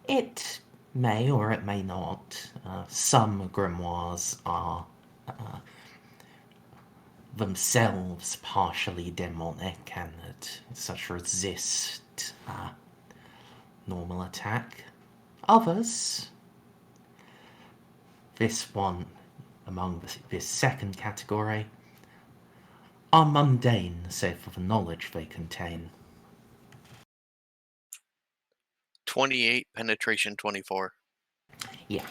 It may or it may not. Some grimoires are themselves partially demonic and that such resist normal attack. Others, this one among this second category, are mundane save for the knowledge they contain. 28, penetration 24. Yeah.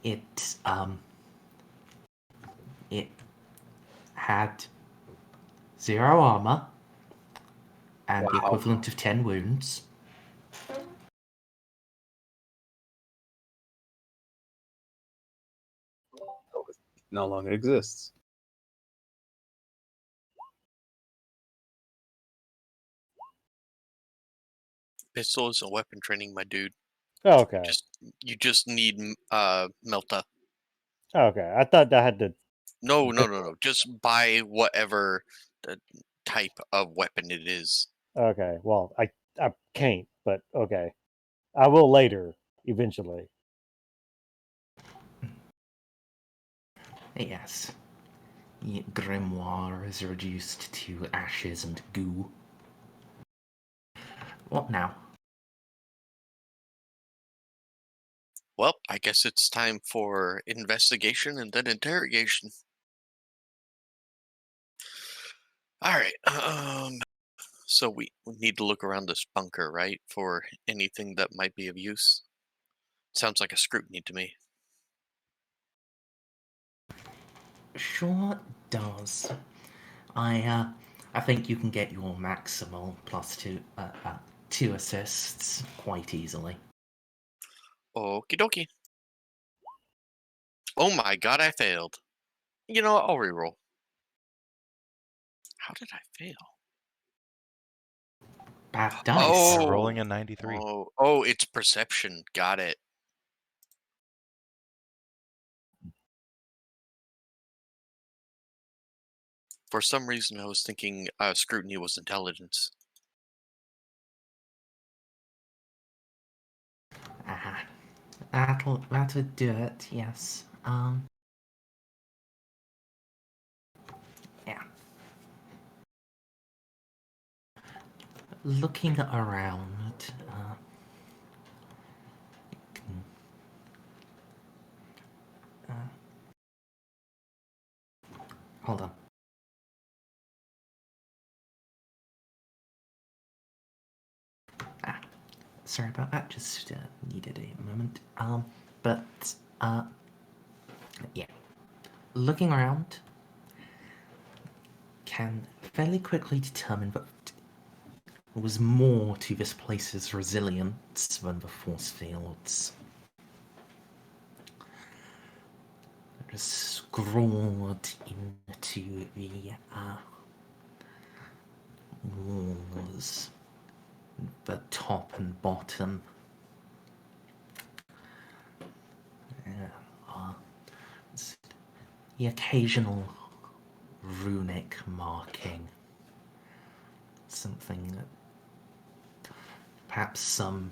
It had 0 armor and the equivalent of 10 wounds. No longer exists. Pistol isn't weapon training, my dude. Oh, okay. You just need Melta. Okay. I thought that had to. No. Just buy whatever type of weapon it is. Okay. Well, I can't, but okay. I will later, eventually. Yes. The grimoire is reduced to ashes and goo. What now? Well, I guess it's time for investigation and then interrogation. All right. So we need to look around this bunker, right, for anything that might be of use. Sounds like a scrutiny to me. Sure does. I think you can get your maximal plus two assists quite easily. Okie dokie. Oh my god, I failed. You know what? I'll reroll. How did I fail? Bad dice. Oh, Rolling a 93. oh, it's perception. Got it. For some reason, I was thinking scrutiny was intelligence. That'll do it. Yes. Yeah. Looking around. Hold on. Sorry about that. Just needed a moment. Yeah. Looking around, can fairly quickly determine that there was more to this place's resilience than the force fields. Just scrawled into the walls, the top and bottom. The occasional runic marking. Something that perhaps some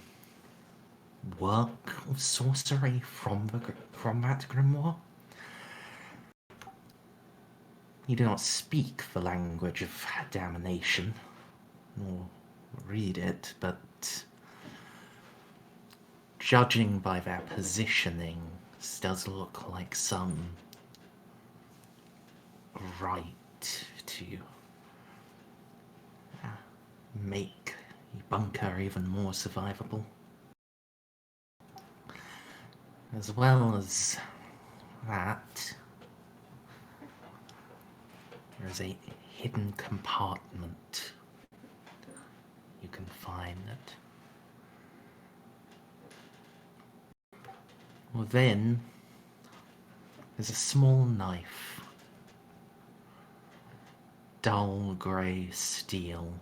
work of sorcery from that grimoire. You do not speak the language of damnation, nor read it, but judging by their positioning, this does look like some right to make a bunker even more survivable. As well as that, there is a hidden compartment you can find that within is a small knife, dull grey steel,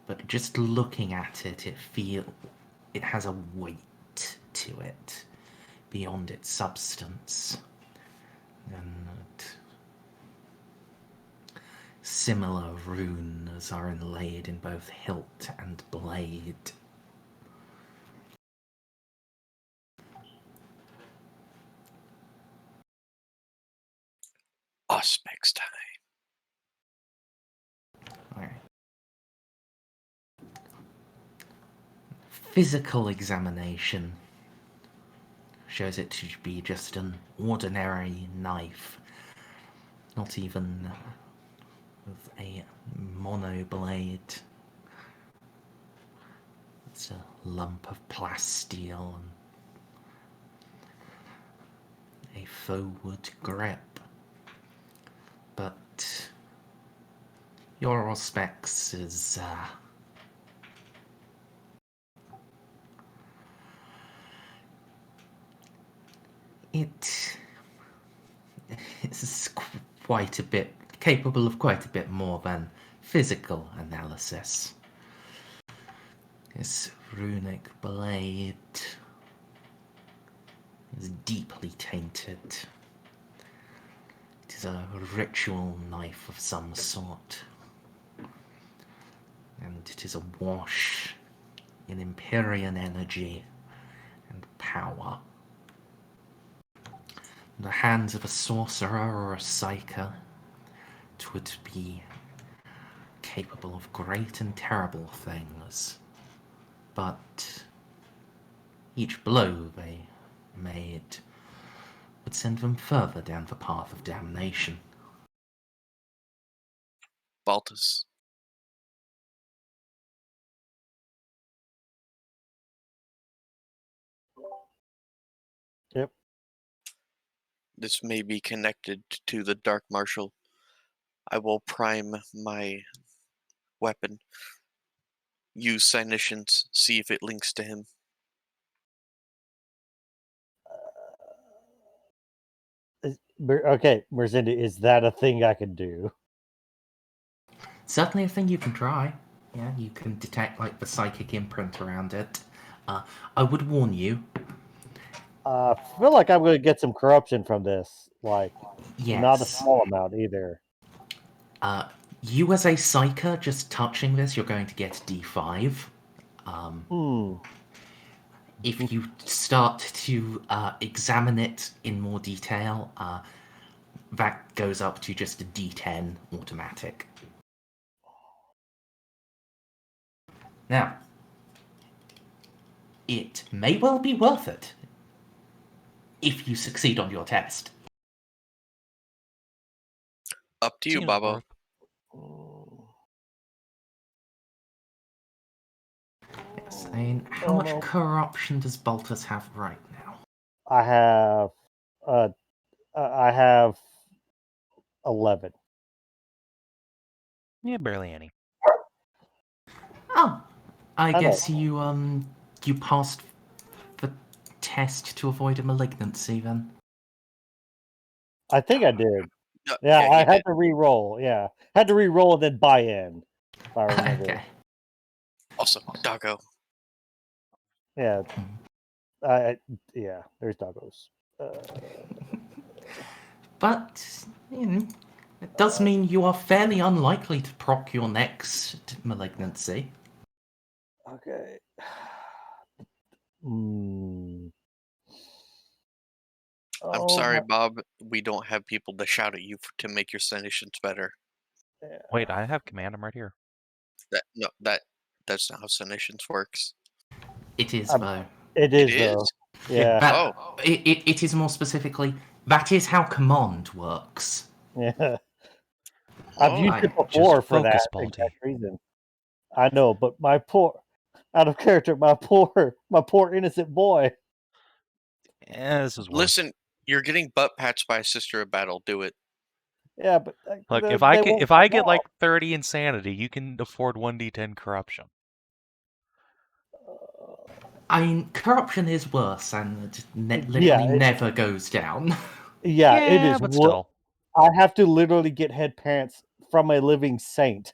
but just looking at it, it has a weight to it beyond its substance, and similar runes are inlaid in both hilt and blade. Auspex time. Alright. Physical examination shows it to be just an ordinary knife, not even with a monoblade. It's a lump of plasteel and a forward grip. But your Auspex is it is quite a bit capable of quite a bit more than physical analysis. This runic blade is deeply tainted. It is a ritual knife of some sort, and it is awash in Empyrean energy and power. In the hands of a sorcerer or a psyker, it would be capable of great and terrible things. But each blow they made would send them further down the path of damnation. Baltus. Yep. This may be connected to the Dark Marshal. I will prime my weapon. Use Cyniscience, see if it links to him. Okay, Merzendi, is that a thing I can do? Certainly a thing you can try. Yeah, you can detect like the psychic imprint around it. I would warn you. I feel like I'm going to get some corruption from this. Like, Yes. not a small amount either. You as a psyker, just touching this, you're going to get D5. If you start to examine it in more detail, that goes up to just a D10 automatic. Now, it may well be worth it if you succeed on your test. Up to you, Seems Babo. worth- Yes, I mean, how much corruption does Baltus have right now? I have 11. Yeah, barely any. Oh, I know. guess you passed the test to avoid a malignancy then. I think I did. Yeah, Yeah, you I had did. to re-roll. Yeah, had to re-roll and then buy in. If I remember. Okay. Awesome. Doggo. Yeah. Yeah. There's doggos. But, you know, it does mean you are fairly unlikely to proc your next malignancy. Okay. I'm sorry, Bob. We don't have people to shout at you to make your Cyniscience better. Wait, I have command. I'm right here. That's not how Cyniscience works. It is, though. It is, It though. is? Yeah. It is more specifically, that is how command works. Yeah. I've used Like, it before just for that focus, exact Balti. reason. I know, but my poor, out of character, my poor innocent boy. Yeah, this is worse. Listen, you're getting butt patched by a Sister of Battle. Do it. Yeah, but Look, they if I won't get come like off. 30 insanity, you can afford 1d10 corruption. I mean, corruption is worse and literally Yeah, never goes down. Yeah, it is. but still. I have to literally get head parents from a living saint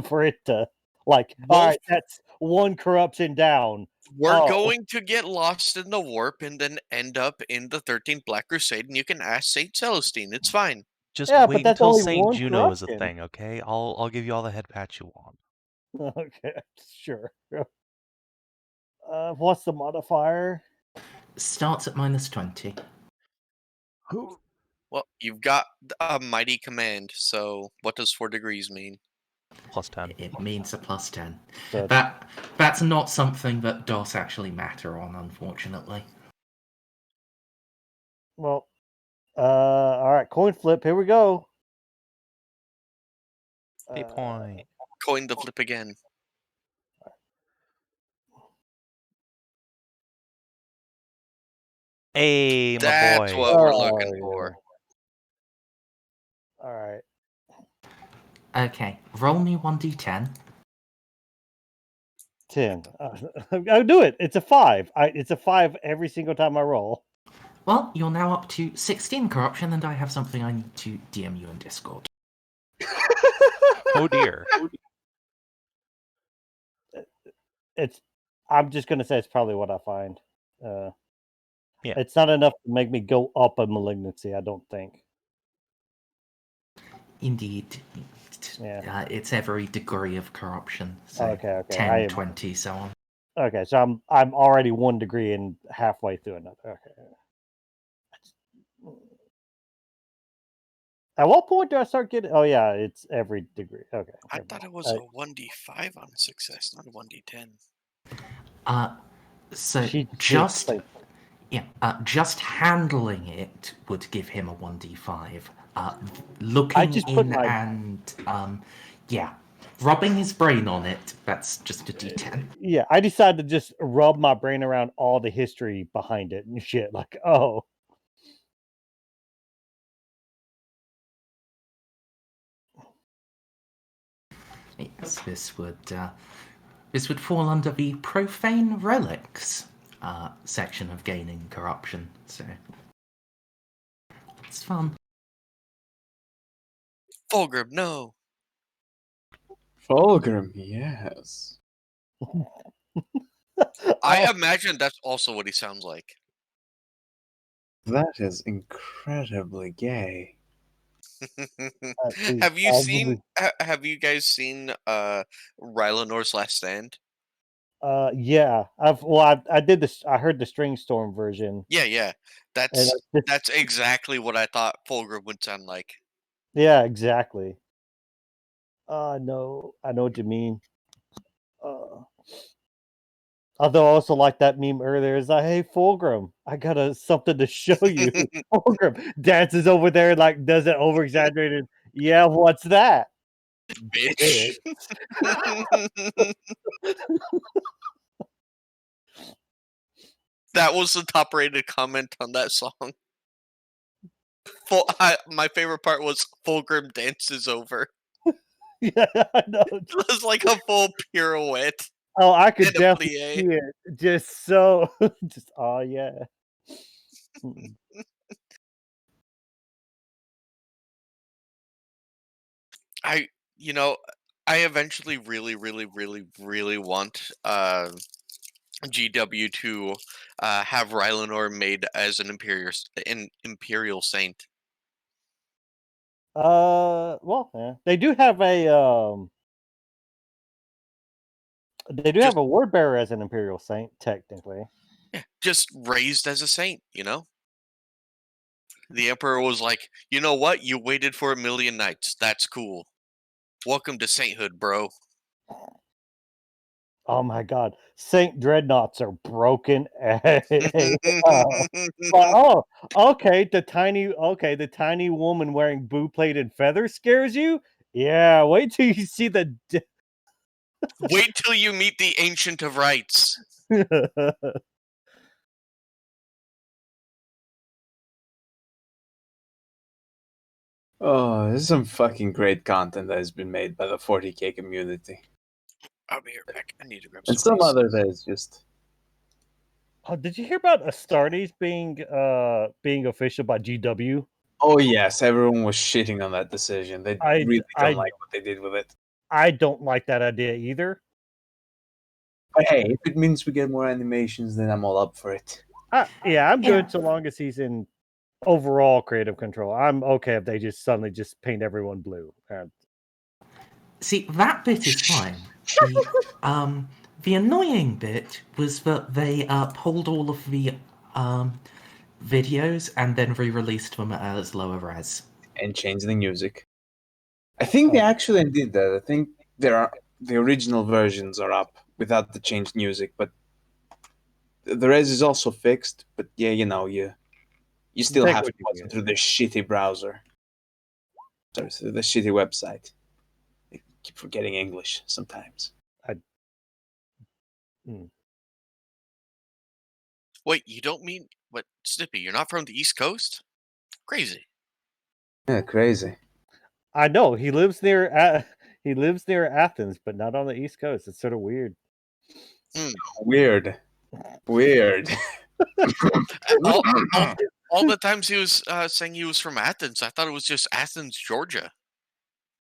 for it to like. Wolf? All right, that's one corruption down. We're Oh. going to get lost in the warp and then end up in the 13th Black Crusade, and you can ask Saint Celestine. It's fine. Just Yeah, but wait that's until only Saint one Juno is a corruption. thing, okay? I'll give you all the head patch you want. Okay, sure. What's the modifier? Starts at -20. Well, you've got a mighty command, so what does 4 degrees mean? +10. It means a +10. So- That's not something that does actually matter on, unfortunately. Well, all right, coin flip. Here we go. 8 point. Coin the flip again. Hey, my That's boy. what we're looking for. All right. Okay, roll me 1d10. 10. I'll do it. It's a 5. It's a 5 every single time I roll. Well, you're now up to 16 corruption, and I have something I need to DM you in Discord. Oh dear. I'm just gonna say it's probably what I find. Yeah. It's not enough to make me go up a malignancy, I don't think. Indeed. Yeah. It's every degree of corruption. So Okay. 10, 20, so on. Okay, so I'm already 1 degree and halfway through another. Okay. At what point do I start getting? Oh yeah, it's every degree. Okay. I never thought it mind. was a 1d5 on success, not a 1d10. So She just like, just handling it would give him a 1d5. Looking just put in my- and rubbing his brain on it, that's just a d10. yeah, I decided to just rub my brain around all the history behind it and shit. Like, oh, Yes, this would fall under the profane relics section of gaining corruption. So it's fun. Fulgrim, no. Fulgrim, yes. I imagine that's also what he sounds like. That is incredibly gay. is Have you arguably- have you guys seen Rylanor's Last Stand? Yeah, I did this. I heard the String Storm version. Yeah. And That's exactly what I thought Fulgrim would sound like. yeah, exactly. No, I know what you mean. Although I also like that meme earlier, is like, hey Fulgrim, I got something to show you. Fulgrim dances over there, like does it over exaggerated. Yeah, what's that? Bitch. That was the top rated comment on that song. My favorite part was Fulgrim dances over. Yeah, I know. It was like a full pirouette. Oh, I could And a definitely plie. see it. Just so, just oh yeah. I eventually really want GW to have Rylanor made as an imperial saint. Well, yeah. They do have a have a word bearer as an imperial saint, technically. Yeah, just raised as a saint, The emperor was like, you know what? You waited for 1,000,000 nights. That's cool. Welcome to sainthood, bro. Oh my god, Saint Dreadnoughts are broken. Oh, okay. The tiny woman wearing blue-plated feathers scares you. Yeah, wait till you see the. Wait till you meet the Ancient of Rites. Oh, this is some fucking great content that has been made by the 40k community. I'll be right back. I need to grab And some some ice. other days just. Oh, did you hear about Astartes being official by GW? Oh yes, everyone was shitting on that decision. They really don't like what they did with it. I don't like that idea either. But hey, if it means we get more animations, then I'm all up for it. Yeah, I'm good so long as he's in overall creative control. I'm okay if they just suddenly just paint everyone blue. See, that bit is fine. The annoying bit was that they pulled all of the videos and then re-released them as lower res. And changed the music. I think they actually did that. I think the original versions are up without the changed music, but the res is also fixed. But yeah, you still have to watch it through the shitty browser. Sorry, through the shitty website. I keep forgetting English sometimes. Wait, you don't mean what, Snippy? You're not from the East Coast? Crazy. Yeah, crazy. I know he lives near Athens, but not on the East Coast. It's sort of weird. Weird. All the times he was saying he was from Athens, I thought it was just Athens, Georgia.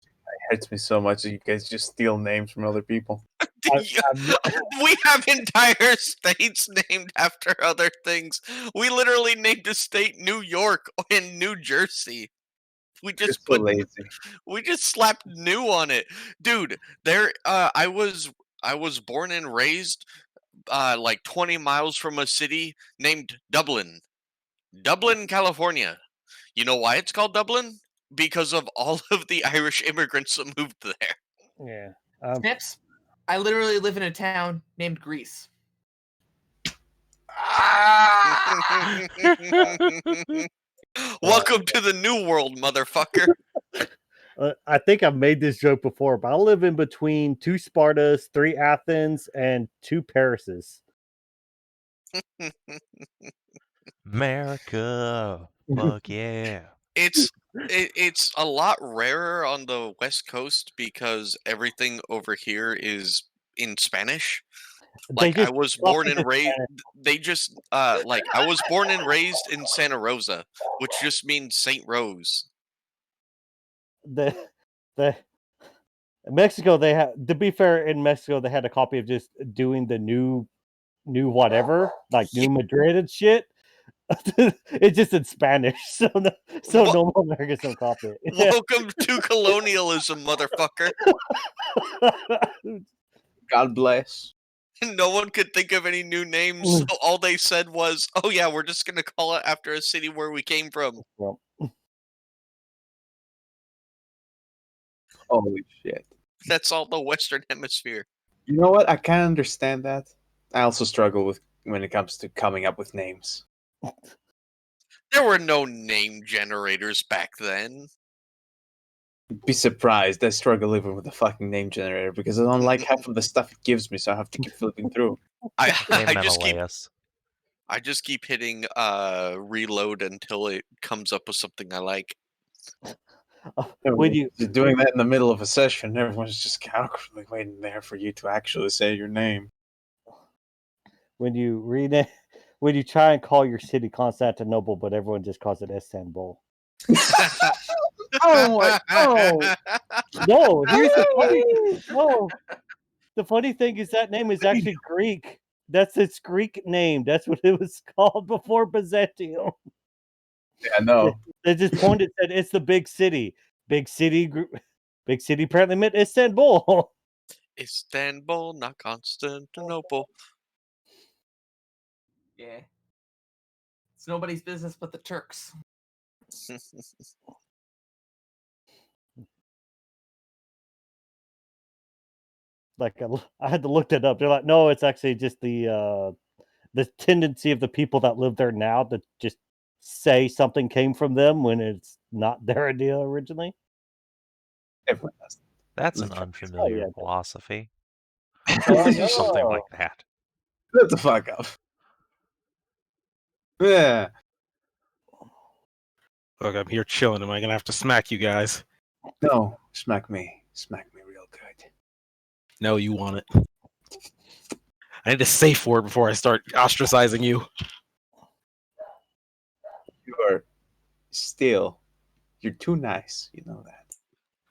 It hurts me so much that you guys just steal names from other people. We have entire states named after other things. We literally named a state New York and New Jersey. We just we just slapped new on it. Dude, I was born and raised like 20 miles from a city named Dublin. Dublin, California. You know why it's called Dublin? Because of all of the Irish immigrants that moved there. Yeah. Snips, I literally live in a town named Greece. Welcome to the new world, motherfucker. I think I've made this joke before, but I live in between 2 Spartas, 3 Athens, and 2 Parises. America. Fuck yeah. It's a lot rarer on the West Coast because everything over here is in Spanish. Like I was born and raised. They just like I was born and raised in Santa Rosa, which just means Saint Rose. The Mexico, they had, to be fair, in Mexico they had a copy of just doing the new whatever, like New Madrid and shit. It's just in Spanish, so normal Americans don't copy it. Welcome to colonialism, motherfucker. God bless. No one could think of any new names, so all they said was, "Oh yeah, we're just gonna call it after a city where we came from." Well, Holy shit. That's all the Western Hemisphere. You know what? I can understand that. I also struggle with when it comes to coming up with names. There were no name generators back then. Be surprised. I struggle even with the fucking name generator because I don't like half of the stuff it gives me, so I have to keep flipping through. I Hey, just keep hitting reload until it comes up with something I like. when you You're doing that in the middle of a session, everyone's just awkwardly waiting there for you to actually say your name. when you read it, when you try and call your city Constantinople, but everyone just calls it Istanbul. Oh my! Oh, No, here's the funny. No, the funny thing is that name is actually Greek. That's its Greek name. That's what it was called before Byzantium. yeah, no. They just pointed and said it's the big city. Big city apparently meant Istanbul. Istanbul, not Constantinople. Yeah. It's nobody's business but the Turks. Like I had to look that up. They're like, no, it's actually just the tendency of the people that live there now to just say something came from them when it's not their idea originally. Everyone does. That's an Let's try- unfamiliar yeah. philosophy. Oh, Do something no. like that. Shut the fuck up. Yeah. Look, I'm here chilling. Am I gonna have to smack you guys? No, smack me. Smack me real good. No, you want it. I need a safe word before I start ostracizing you. You are still. You're too nice. You know that.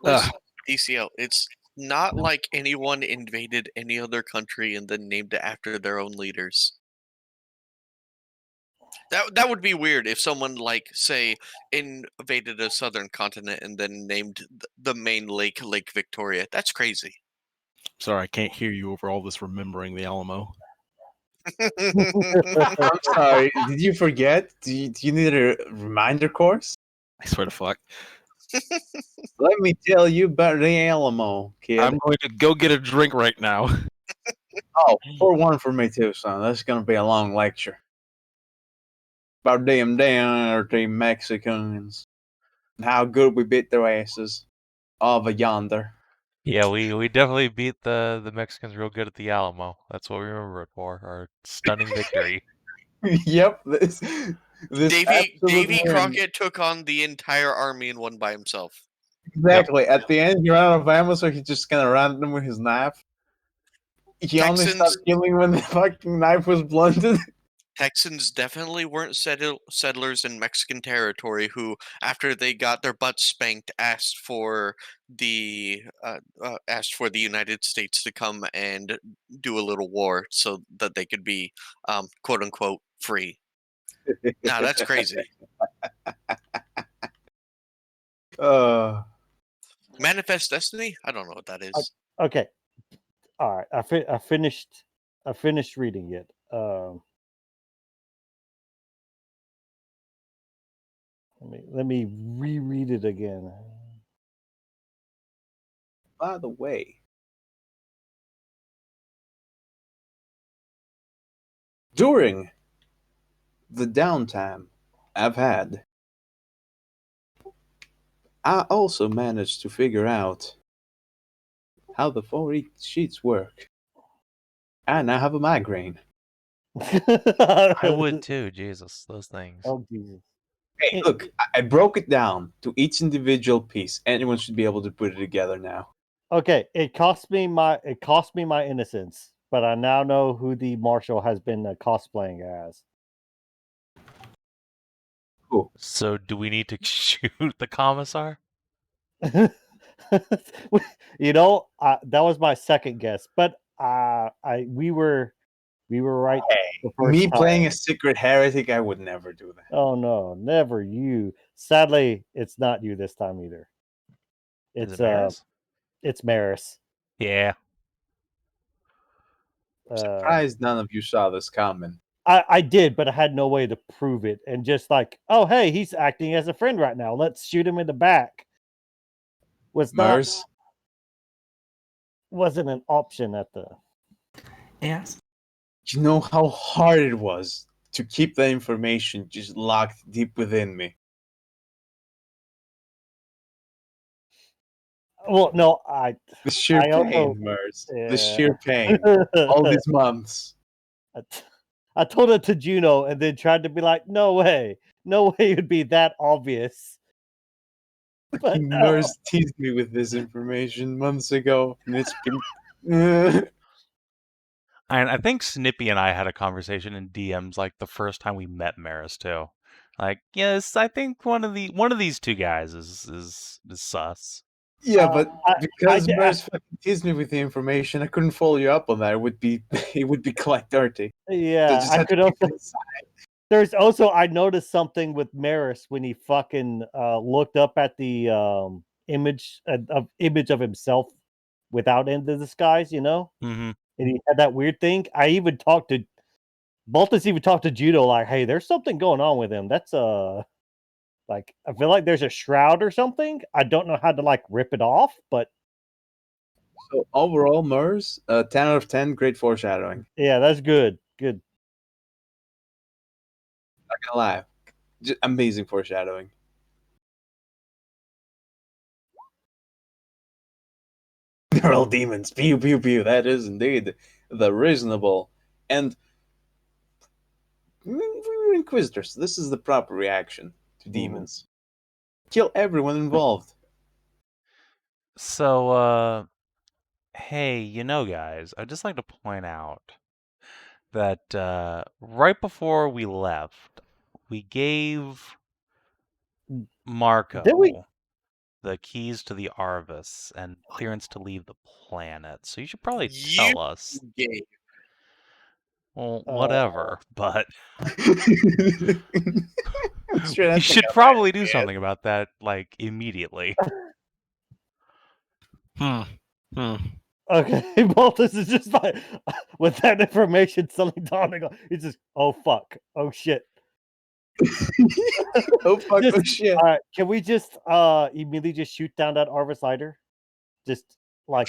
Listen, DCL, it's not like anyone invaded any other country and then named it after their own leaders. That would be weird if someone, like, say, invaded a southern continent and then named the main lake Lake Victoria. That's crazy. Sorry, I can't hear you over all this remembering the Alamo. I'm sorry. Did you forget? Do you need a reminder course? I swear to fuck. Let me tell you about the Alamo, kid. I'm going to go get a drink right now. Oh, pour one for me too, son. That's gonna be a long lecture. About them dirty Mexicans. And how good we beat their asses. Over yonder. Yeah, we definitely beat the Mexicans real good at the Alamo. That's what we remember it for. Our stunning victory. Yep. This Davy absolute win. Crockett took on the entire army and won by himself. Exactly. At the end, he ran out of ammo, so he just kind of ran them with his knife. He only Texans- stopped killing when the fucking knife was blunted. Texans definitely weren't settlers in Mexican territory who, after they got their butts spanked, asked for the United States to come and do a little war so that they could be, quote unquote, free. Nah, that's crazy. Manifest Destiny? I don't know what that is. Okay. All right. I finished I finished reading it. Let me reread it again. By the way, during the downtime I've had, I also managed to figure out how the 4 sheets work. I now have a migraine. I would too. Jesus, those things. Oh Jesus! Hey, look, I broke it down to each individual piece. Anyone should be able to put it together now. Okay, it cost me my innocence, but I now know who the marshal has been cosplaying as. Cool. So, do we need to shoot the commissar? You know, that was my second guess, but we were right. the first Me playing time. a secret heretic, I would never do that. Oh no, never you. Sadly, it's not you this time either. Is It's it Merz? it's Merz. Yeah. Surprised none of you saw this coming. I did, but I had no way to prove it, and just like, oh hey, he's acting as a friend right now. Let's shoot him in the back. Merz, Wasn't an option at the. Yes. you know how hard it was to keep that information just locked deep within me. Well, no, The sheer I pain, also- Merz. yeah. The sheer pain. All these months. I told it to Juno and then tried to be like, no way it would be that obvious. But no. Merz teased me with this information months ago, and it's been. And I think Snippy and I had a conversation in DMs like the first time we met Merz too. Like, yes, I think one of these two guys is sus. Yeah, but because I- Merz fucking teased me with the information, I couldn't follow you up on that. It would be quite dirty. So Yeah, just I had to could keep also. it inside. There's also I noticed something with Merz when he fucking looked up at the image of himself without in the disguise, you know, Mm-hmm. and he had that weird thing. I even talked to Baltus, even talked to Juno like, "Hey, there's something going on with him. That's like I feel like there's a shroud or something. I don't know how to like rip it off, but So overall, Merz, 10 out of 10, great foreshadowing. yeah, that's good. Good. Not gonna lie, just amazing foreshadowing. They're all demons. Pew pew pew. That is indeed the reasonable and we're Inquisitors. This is the proper reaction to demons. Kill everyone involved. So, hey, guys, I'd just like to point out that right before we left, we gave Marco Did we? the keys to the Arbites and clearance to leave the planet. So you should probably You tell us. gay. Well, whatever, but I'm sure you that's should like a probably bad do idea. something about that, like, immediately. Okay, Baltus is just like with that information suddenly dawning on. He's just, oh fuck, oh shit. Oh fuck! Just- Oh shit! All right, can we just immediately just shoot down that Arvis lighter? Just like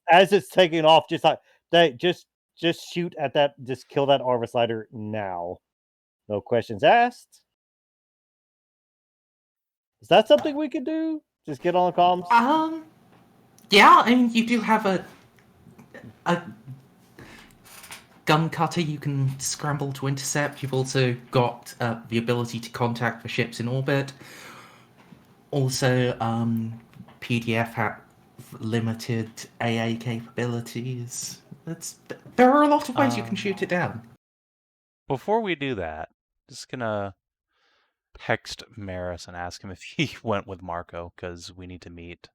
as it's taking off, just like they just shoot at that, just kill that Arvis lighter now. No questions asked. Is that something we could do? Just get on the comms. Yeah, I mean, you do have a gun cutter you can scramble to intercept. You've also got the ability to contact the ships in orbit. Also, PDF have limited AA capabilities. There are a lot of ways you can shoot it down. Before we do that, just gonna text Merz and ask him if he went with Marco, because we need to meet.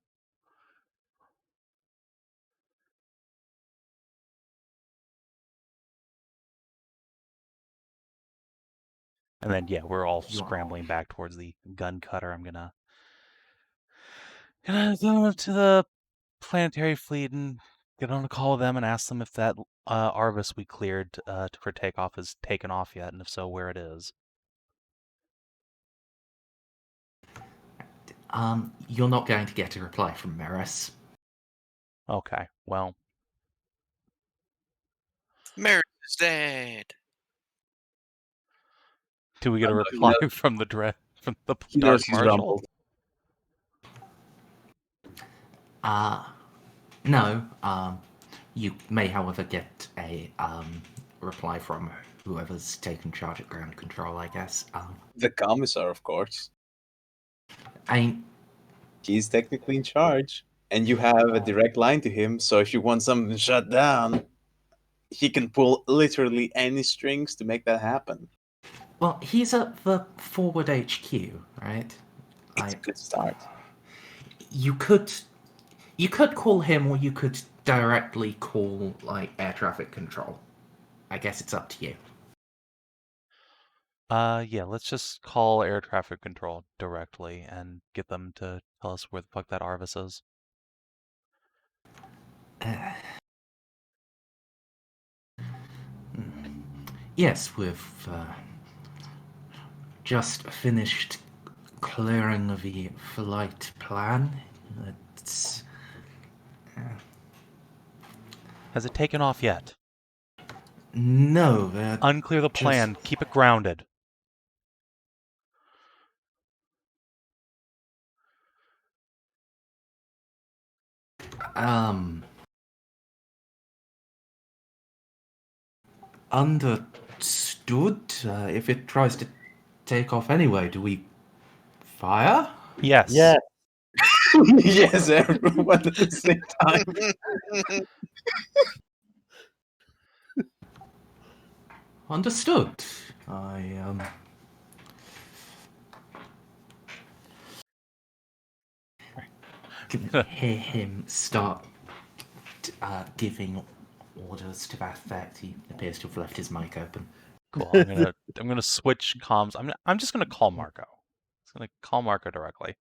And then, yeah, we're all scrambling back towards the gun cutter. I'm gonna go up to the planetary fleet and Get on a call with them and ask them if that Arvis we cleared for takeoff is taken off yet, and if so, where it is. You're not going to get a reply from Merz. Okay, well, Merz is dead. do we get a He reply knows- from the He Dark knows he's Marshal? rumbled. No. You may, however, get a reply from whoever's taken charge at ground control, I guess. The commissar, of course. I He's technically in charge. And you have a direct line to him, so if you want something shut down, he can pull literally any strings to make that happen. well, he's at the forward HQ, right? It's a good start. You could call him, or you could directly call like air traffic control. I guess it's up to you. Yeah, let's just call air traffic control directly and get them to tell us where the fuck that Arvis is. Yes, we've just finished clearing the flight plan. It's Has it taken off yet? no, they're Unclear the plan. Keep it grounded. Understood. If it tries to take off anyway, do we fire? Yes. Yeah. Yes, everyone at the same time. Understood. I can hear him start giving orders to that effect. He appears to have left his mic open. Cool. I'm gonna switch comms. I'm just gonna call Marco. I'm just gonna call Marco directly.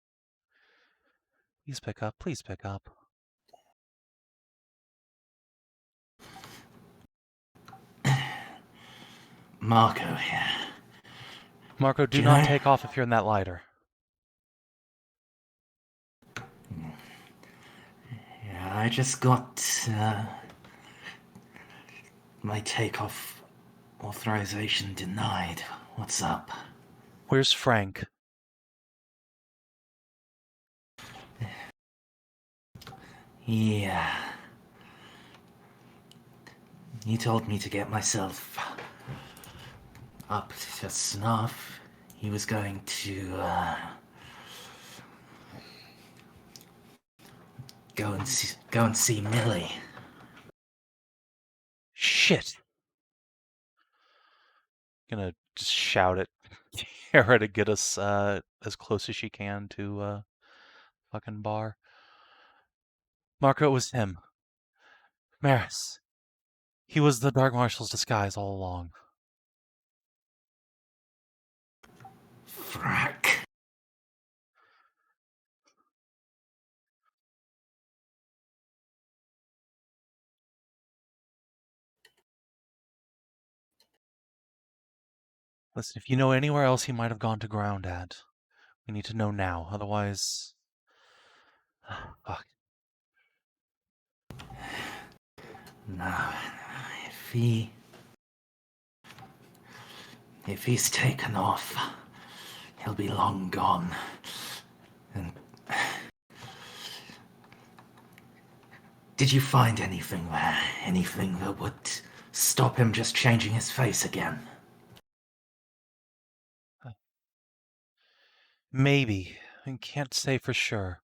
Please pick up. Please pick up. Marco here. Marco, do Can not I- take off if you're in that lighter. Yeah, I just got my takeoff authorization denied. What's up? Where's Frank? Yeah. He told me to get myself up to snuff. He was going to go and see Millie. Shit. Gonna just shout at Kara to get us as close as she can to fucking bar. Marco, it was him. Merz. He was the Dark Marshal's disguise all along. Frack. Listen, if you know anywhere else he might have gone to ground at, we need to know now. Otherwise... Fuck. No, if he's taken off, he'll be long gone. And did you find anything there? Anything that would stop him just changing his face again? Maybe. I can't say for sure.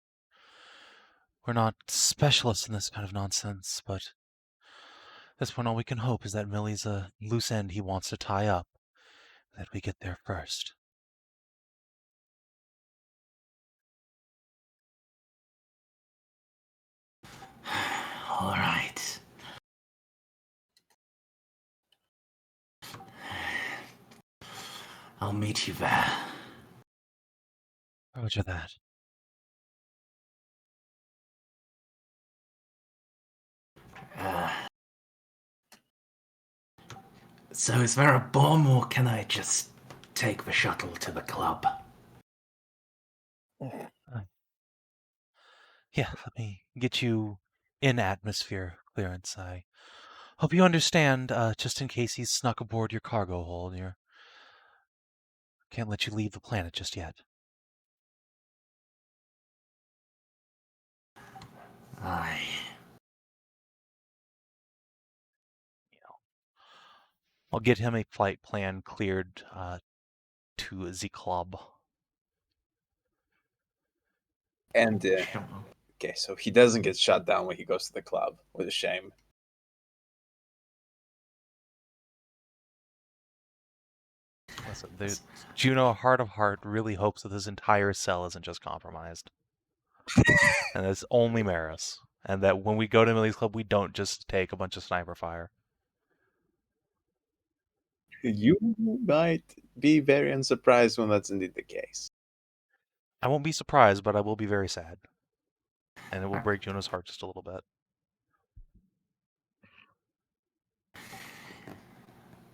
We're not specialists in this kind of nonsense, but at this point all we can hope is that Millie's a loose end he wants to tie up, that we get there first. All right. I'll meet you there. Roger that. So is there a bomb, or can I just take the shuttle to the club? Yeah, let me get you in atmosphere clearance. I hope you understand, just in case he's snuck aboard your cargo hold. Can't let you leave the planet just yet. Aye. I'll get him a flight plan cleared to the club. And Sure. okay, so he doesn't get shot down when he goes to the club. What a shame. Listen, Juno, heart of heart, really hopes that his entire cell isn't just compromised. And it's only Merz. And that when we go to Millie's Club, we don't just take a bunch of sniper fire. You might be very unsurprised when that's indeed the case. I won't be surprised, but I will be very sad. And it will break Juno's heart just a little bit.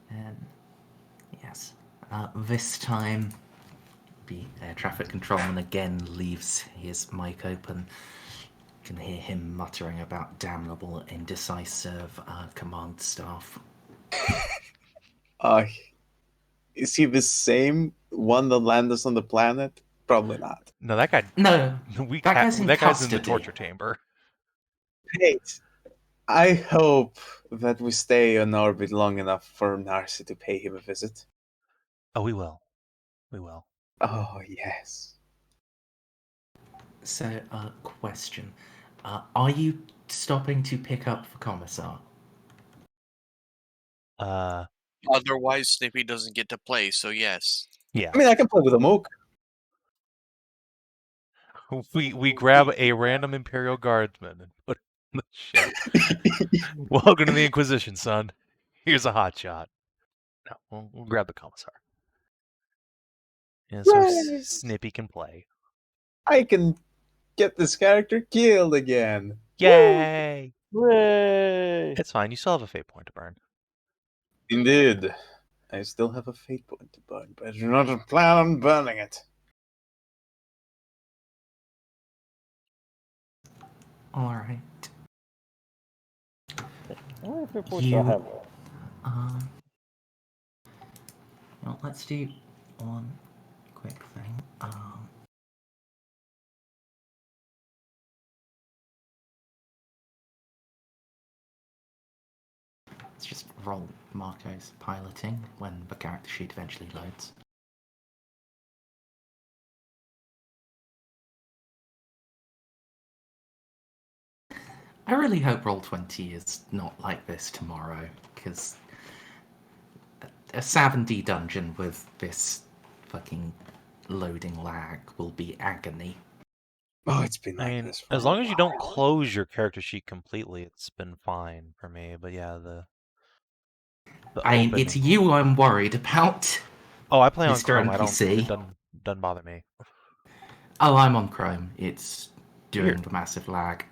And yes, this time the air traffic controlman again leaves his mic open. You can hear him muttering about damnable, indecisive command staff. Is he the same one that landed us on the planet? Probably not. No, that guy. No, that guy's in guy's in the custody. torture chamber. Wait, I hope that we stay on orbit long enough for Narcia to pay him a visit. Oh, we will. We will. Oh, yes. So, question. Are you stopping to pick up the commissar? Otherwise, Snippy doesn't get to play, so yes. Yeah. I mean, I can play with a mook. We grab a random Imperial Guardsman and put him on the ship. Welcome to the Inquisition, son. Here's a hot shot. No, we'll grab the commissar. Yeah, so Yay! Snippy can play. I can get this character killed again. Yay! Hooray! It's fine. You still have a fate point to burn. Indeed. I still have a fate point to burn, but I do not plan on burning it. Alright. I wonder if it still have Well, let's do one quick thing. Let's just roll Marco's piloting when the character sheet eventually loads. I really hope Roll20 is not like this tomorrow, because a Savin dungeon with this fucking loading lag will be agony. Oh, it's been I like mean, this for as a long as you don't while. close your character sheet completely, it's been fine for me. But yeah, the I mean, it's you I'm worried about. Oh, I play on Mr. Chrome. NPC. It doesn't bother me. Oh, I'm on Chrome. It's doing Weird. the massive lag.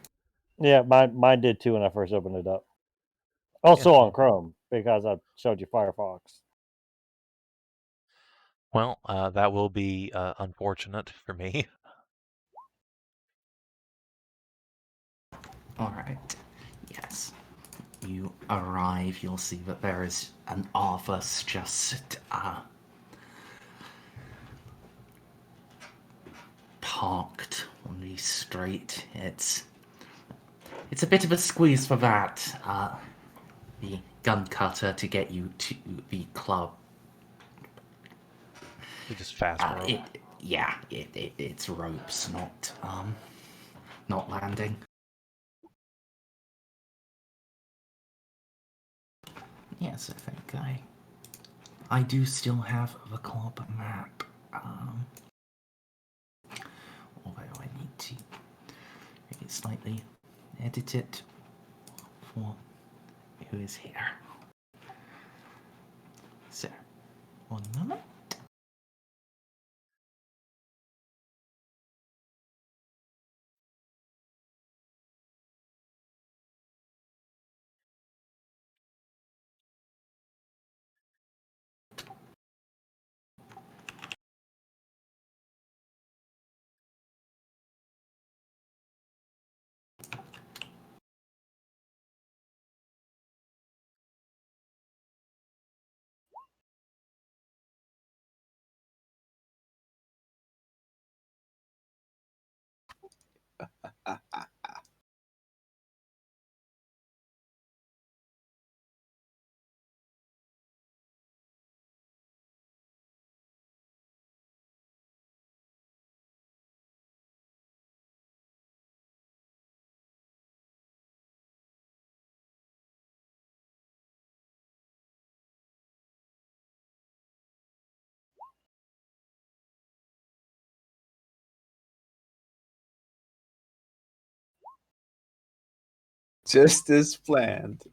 Yeah, mine did too when I first opened it up. Also Yeah. on Chrome, because I showed you Firefox. Well, that will be unfortunate for me. Alright. Yes. You arrive, you'll see that there is an Arvus just parked on the street. It's a bit of a squeeze for that. The gun cutter to get you to the club. We just fast rope. It's ropes, not landing. Yes, I think I do still have the club map. Although I need to maybe slightly edit it for who is here. So, 1 moment. Just as planned.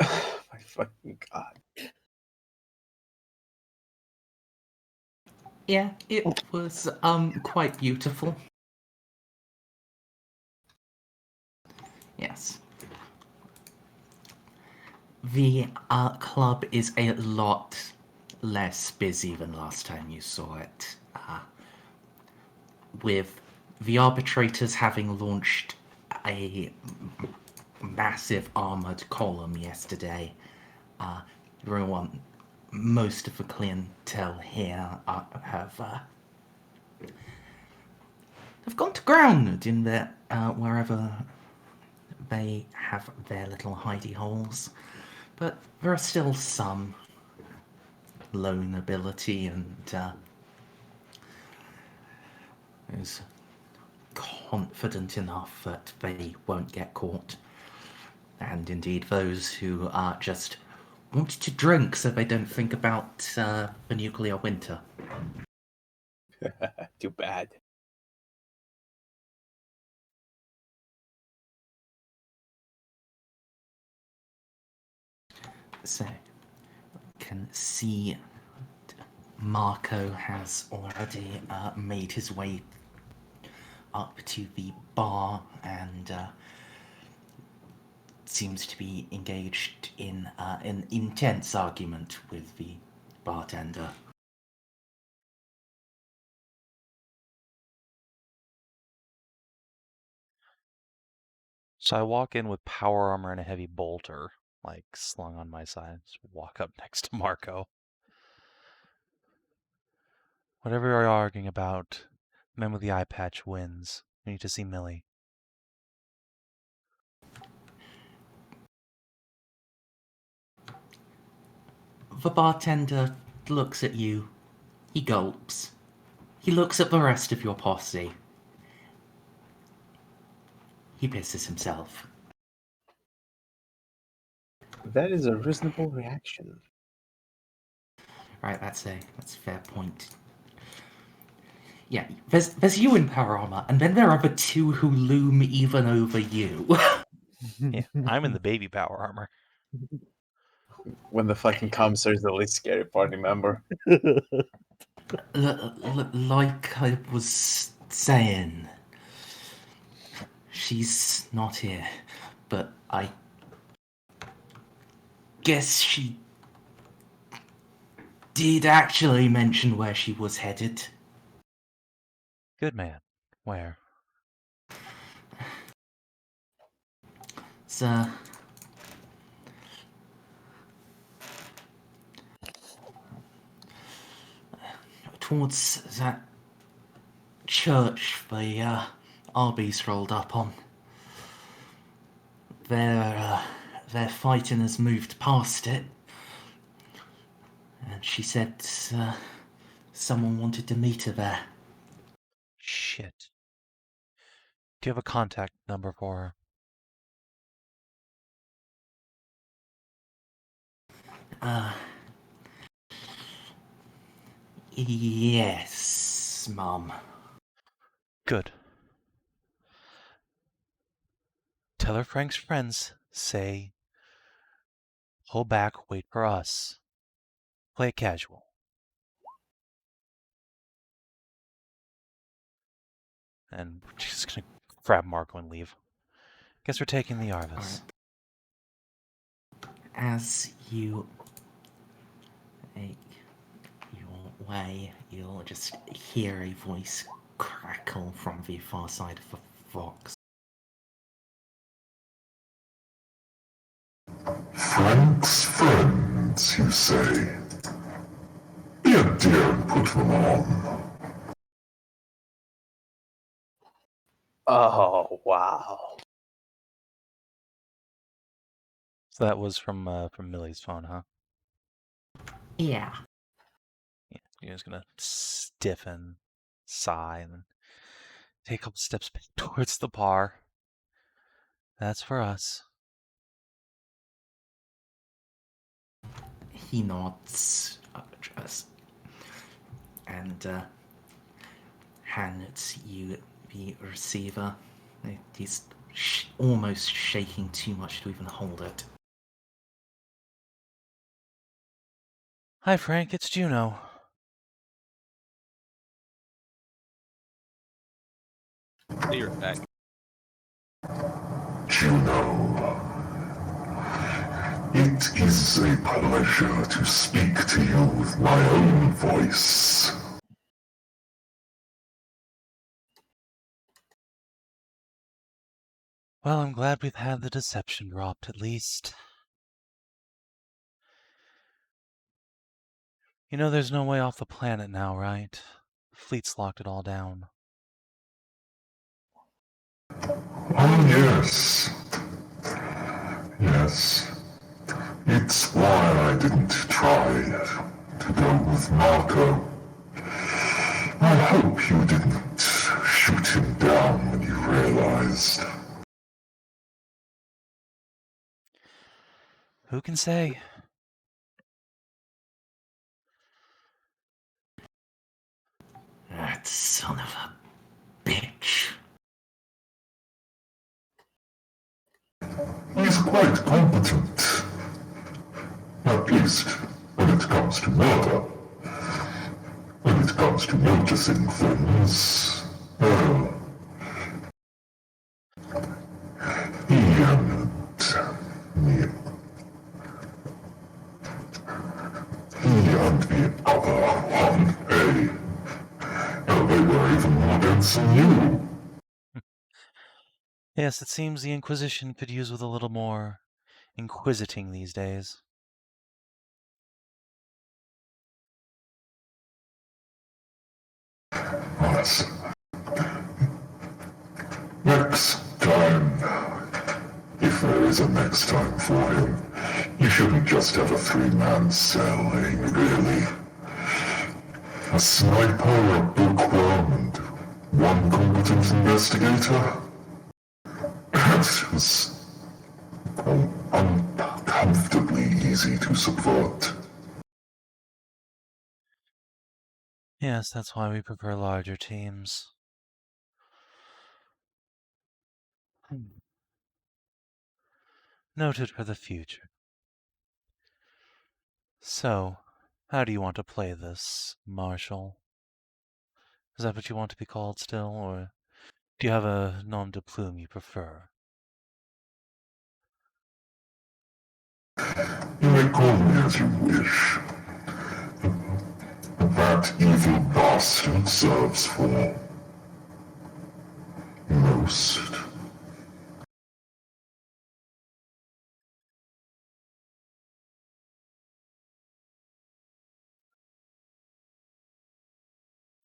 My fucking god. Yeah, it was quite beautiful. Yes. The club is a lot less busy than last time you saw it. With the arbitrators having launched a massive armored column yesterday, everyone, most of the clientele here have gone to ground in their wherever they have their little hidey holes, but there are still some low nobility and is confident enough that they won't get caught. And indeed, those who are just want to drink so they don't think about the nuclear winter. Too bad. So, can see Marco has already made his way up to the bar and seems to be engaged in an intense argument with the bartender. So I walk in with power armor and a heavy bolter, like slung on my side. Just walk up next to Marco. Whatever you're arguing about, the man with the eye patch wins. We need to see Millie. The bartender looks at you. He gulps. He looks at the rest of your posse. He pisses himself. That is a reasonable reaction. Right, that's a fair point. Yeah, there's you in power armor, and then there are the two who loom even over you. Yeah, I'm in the baby power armor. When the fucking commissar is the least scary party member. Like I was saying, she's not here, but I guess she did actually mention where she was headed. Good man. Where? So, towards that church the Arbites rolled up on. Their fighting has moved past it. And she said someone wanted to meet her there. Shit. Do you have a contact number for her? Yes, Mum. Good. Tell her Frank's friends say, hold back, wait for us. Play it casual. And we're just gonna grab Marco and leave. Guess we're taking the Iavus. As you make your way, you'll just hear a voice crackle from the far side of the fox. Frank's friends, you say? Be a dear and put them on. Oh, wow. So that was from Millie's phone, huh? Yeah. Yeah, you're just gonna stiffen, sigh, and then take a couple steps back towards the bar. That's for us. He nods and hands you the receiver. He's almost shaking too much to even hold it. Hi, Frank. It's Juno. Hey, you're back. Juno, it is a pleasure to speak to you with my own voice. Well, I'm glad we've had the deception dropped, at least. You know there's no way off the planet now, right? The fleet's locked it all down. Oh, yes. Yes. It's why I didn't try to go with Marco. I hope you didn't shoot him down when you realized. Who can say? That son of a bitch. He's quite competent. At least when it comes to murder. When it comes to noticing things, he and the other one, they were even more dense than you. Yes, it seems the Inquisition could use with a little more inquisiting these days. Yes. Next time, if there is a next time for him, you shouldn't just have a three-man cell, really. A sniper, a bookworm, and one competent investigator? That was uncomfortably easy to subvert. Yes, that's why we prefer larger teams. Noted for the future. So, how do you want to play this, Marshal? Is that what you want to be called still, or do you have a nom de plume you prefer? You may call me as you wish. That evil bastard serves for most.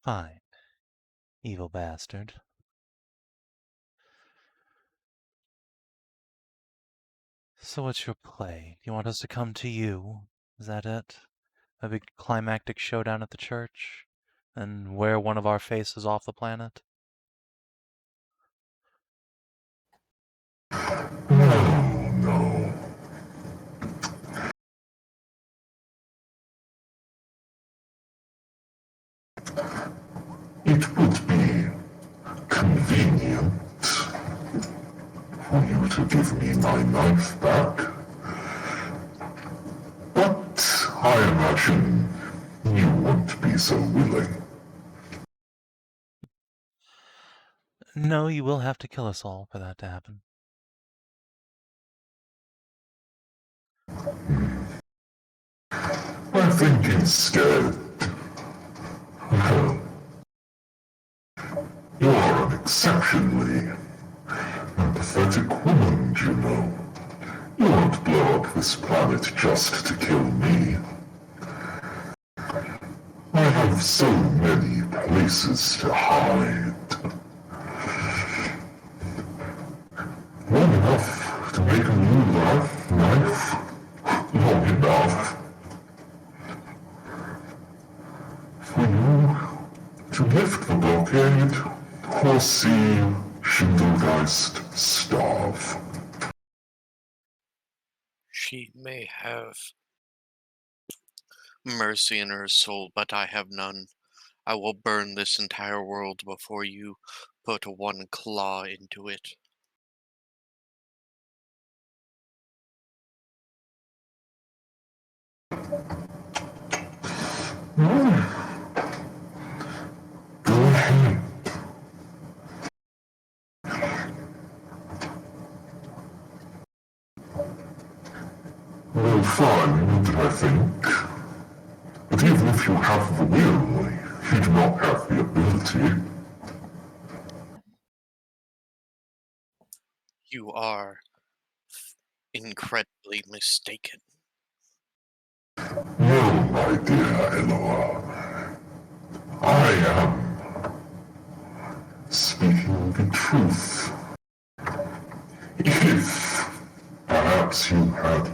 Fine, evil bastard. So what's your play? You want us to come to you? Is that it? A big climactic showdown at the church? And wear one of our faces off the planet? No. It would be convenient for you to give me my knife back. But I imagine you won't be so willing. No, you will have to kill us all for that to happen. I think instead You are an exceptionally empathetic woman, Juno. You won't blow up this planet just to kill me. I have so many places to hide. Long enough to make a new knife. Long enough for you to lift the blockade or see Schindelgeist starve. She may have mercy in her soul, but I have none. I will burn this entire world before you put one claw into it. Go ahead. Well, fine, I think. But even if you have the will, you do not have the ability. You are incredibly mistaken. No, my dear Eloa. I am speaking the truth. If perhaps you had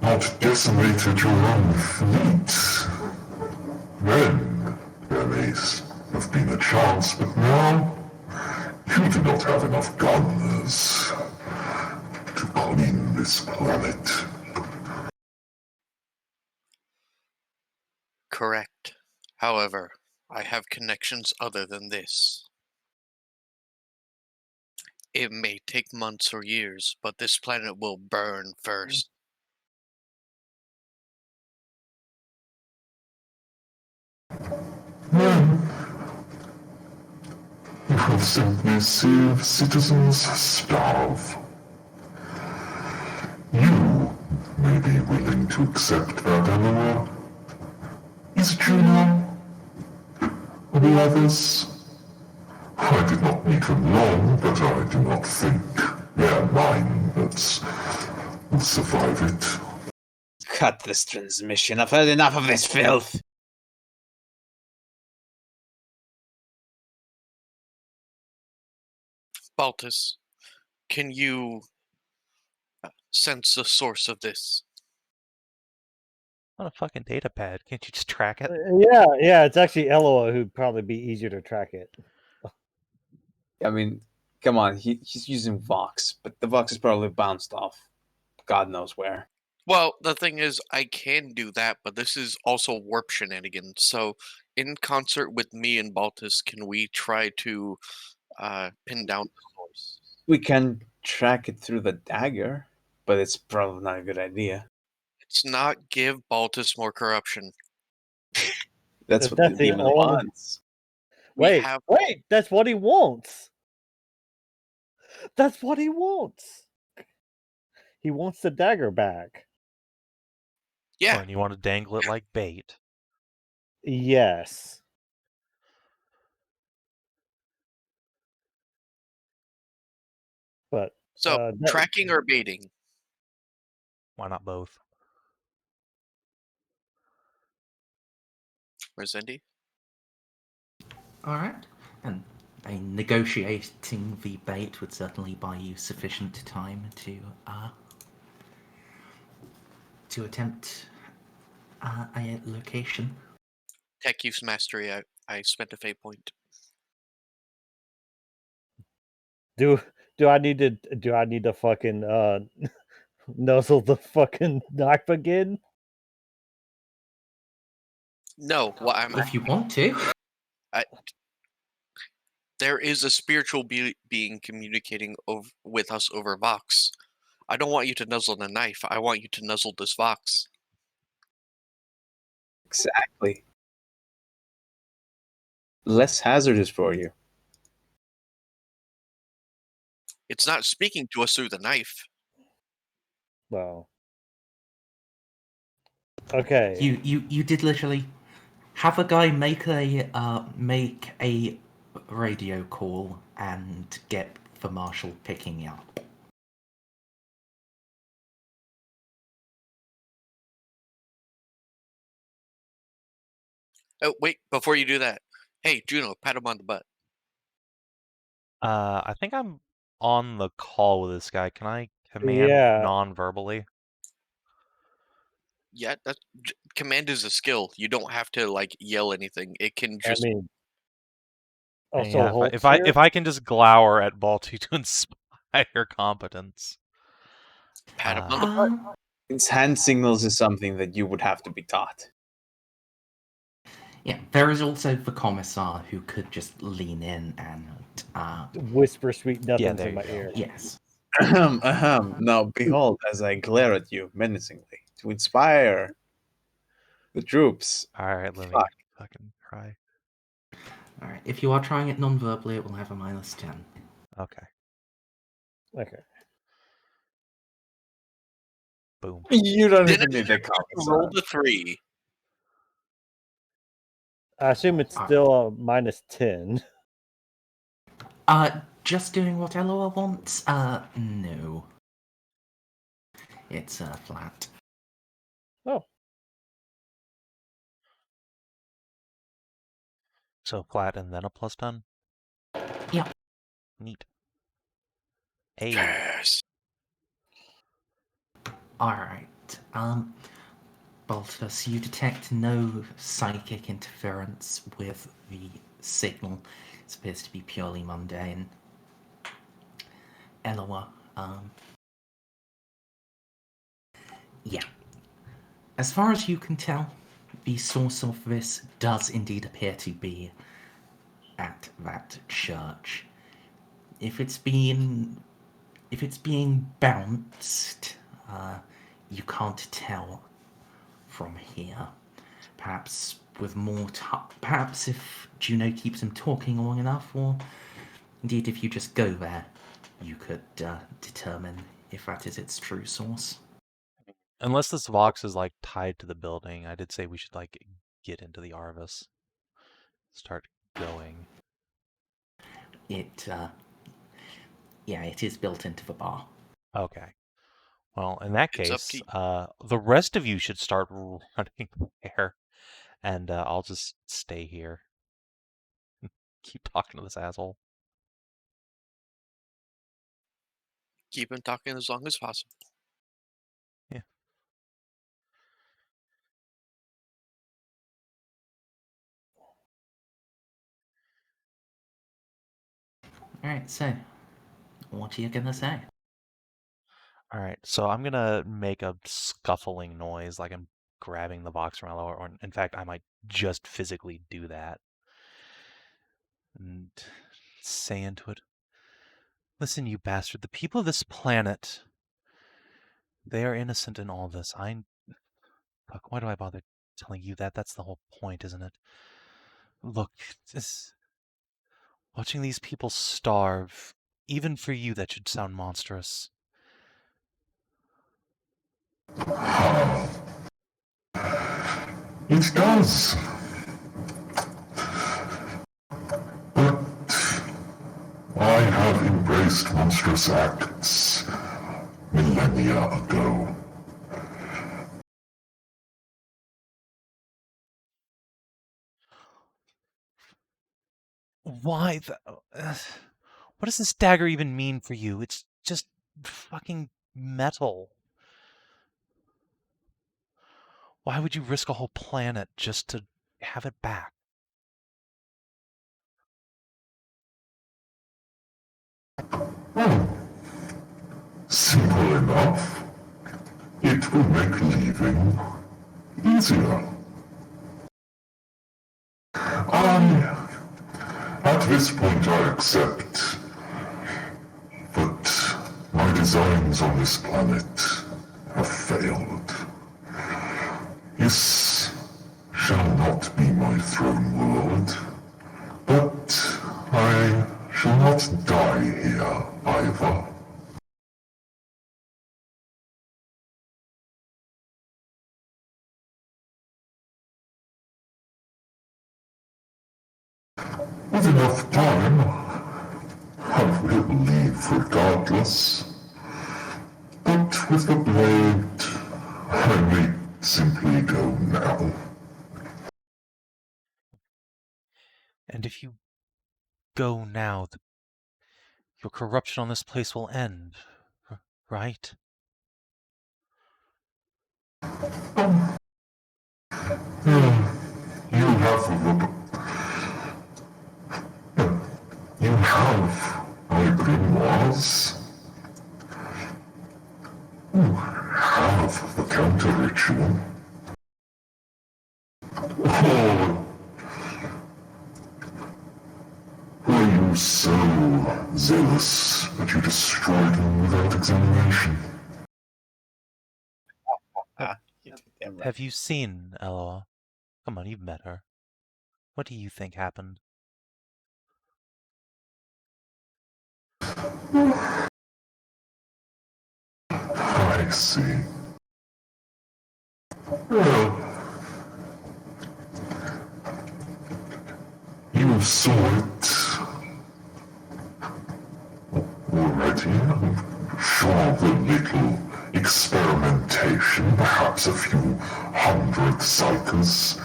not decimated your own fleet, then there may have been a chance, but now you do not have enough gunners to clean this planet. Correct. However, I have connections other than this. It may take months or years, but this planet will burn first. Then you will simply see citizens starve. You may be willing to accept that, Eloa. Is Juno? Or the others? I did not meet them long, but I do not think their minds will survive it. Cut this transmission. I've had enough of this filth. Baltus, can you sense the source of this? On a fucking data pad. Can't you just track it? Yeah, it's actually Eloa who'd probably be easier to track it. I mean, come on, he's using Vox, but the Vox is probably bounced off God knows where. Well, the thing is, I can do that, but this is also warp shenanigans. So, in concert with me and Baltus, can we try to pin down the source? We can track it through the dagger, but it's probably not a good idea. Let's not give Baltus more corruption. That's If what that's the the demon only- wants. Wait, that's what he wants. That's what he wants. He wants the dagger back. Yeah. And you want to dangle it like bait. Yes. But So, tracking or baiting? Why not both? Merzendi? Alright. And negotiating the bait would certainly buy you sufficient time to attempt a location. Tech use mastery, I spent a fate point. do I need to fucking nuzzle the fucking knife again? No, what I'm If you want to. There is a spiritual being communicating with us over Vox. I don't want you to nuzzle the knife. I want you to nuzzle this Vox. Exactly. Less hazardous for you. It's not speaking to us through the knife. Well. Okay. You did literally have a guy make a radio call and get the marshal picking you up. Oh, wait, before you do that. Hey, Juno, pat him on the butt. I think I'm on the call with this guy. Can I command Yeah. non-verbally? Yeah, command is a skill. You don't have to like yell anything. It can just I mean, also Yeah, hold if I can just glower at Baltu to inspire competence. pat him on the butt. Its hand signals is something that you would have to be taught. Yeah, there is also the commissar who could just lean in and whisper sweet nothings there in my you go. ear. yes. Now behold, as I glare at you menacingly, to inspire the troops. Alright, let me Fuck. fucking try. Alright, if you are trying it non-verbally, it will have a -10. Okay. Okay. Boom. You don't Didn't even need the roll commissar. the 3. I assume it's still a -10. Just doing what Eloa wants? No. It's flat. Oh. So flat and then a +10? Yeah. Neat. A. Yes. Alright. Baltus, you detect no psychic interference with the signal. It appears to be purely mundane. Eloa, yeah. As far as you can tell, the source of this does indeed appear to be at that church. If it's being bounced, you can't tell from here. Perhaps with more perhaps if Juno keeps him talking long enough, or indeed if you just go there, you could determine if that is its true source. Unless this Vox is like tied to the building, I did say we should like get into the Arvis. Start going. It is built into the bar. Okay. Well, in that It's up case, to the rest of you should start running there, and I'll just stay here. Keep talking to this asshole. keep him talking as long as possible. Yeah. Alright, so what are you gonna say? Alright, so I'm gonna make a scuffling noise, like I'm grabbing the box from Eloa, or in fact, I might just physically do that. And say into it, listen, you bastard, the people of this planet, they are innocent in all this. Fuck, why do I bother telling you that? That's the whole point, isn't it? Look, watching these people starve, even for you, that should sound monstrous. It does. But I have embraced monstrous acts millennia ago. Why what does this dagger even mean for you? It's just fucking metal. Why would you risk a whole planet just to have it back? Oh, simple enough. It will make leaving easier. At this point I accept. But my designs on this planet have failed. This shall not be my throne world, but I shall not die here either. With enough time, I will leave regardless. But with the blade, I may simply go now. And if you go now, your corruption on this place will end, right? You have my grimoires. You have the counter ritual. Oh, were you so zealous that you destroyed them without examination? Damn right. Have you seen Eloa? Come on, you've met her. What do you think happened? I see. Well, you saw it already. I'm sure the little experimentation, perhaps a few hundred psychers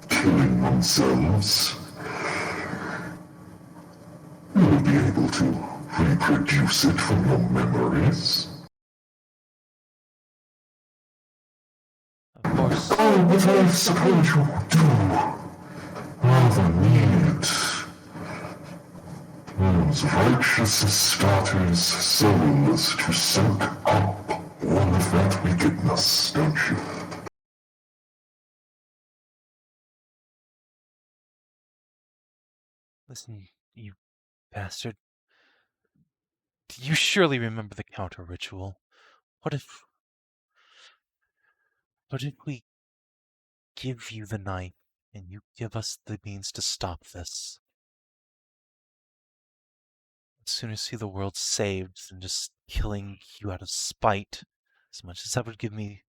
killing themselves, you'll be able to reproduce it from your memories. Of course. Oh, but I suppose you do rather need those righteous Astartes' souls to soak up all of that wickedness, don't you? Listen, you bastard. You surely remember the counter ritual. What if we give you the knife and you give us the means to stop this? I'd sooner see the world saved than just killing you out of spite, as much as that would give me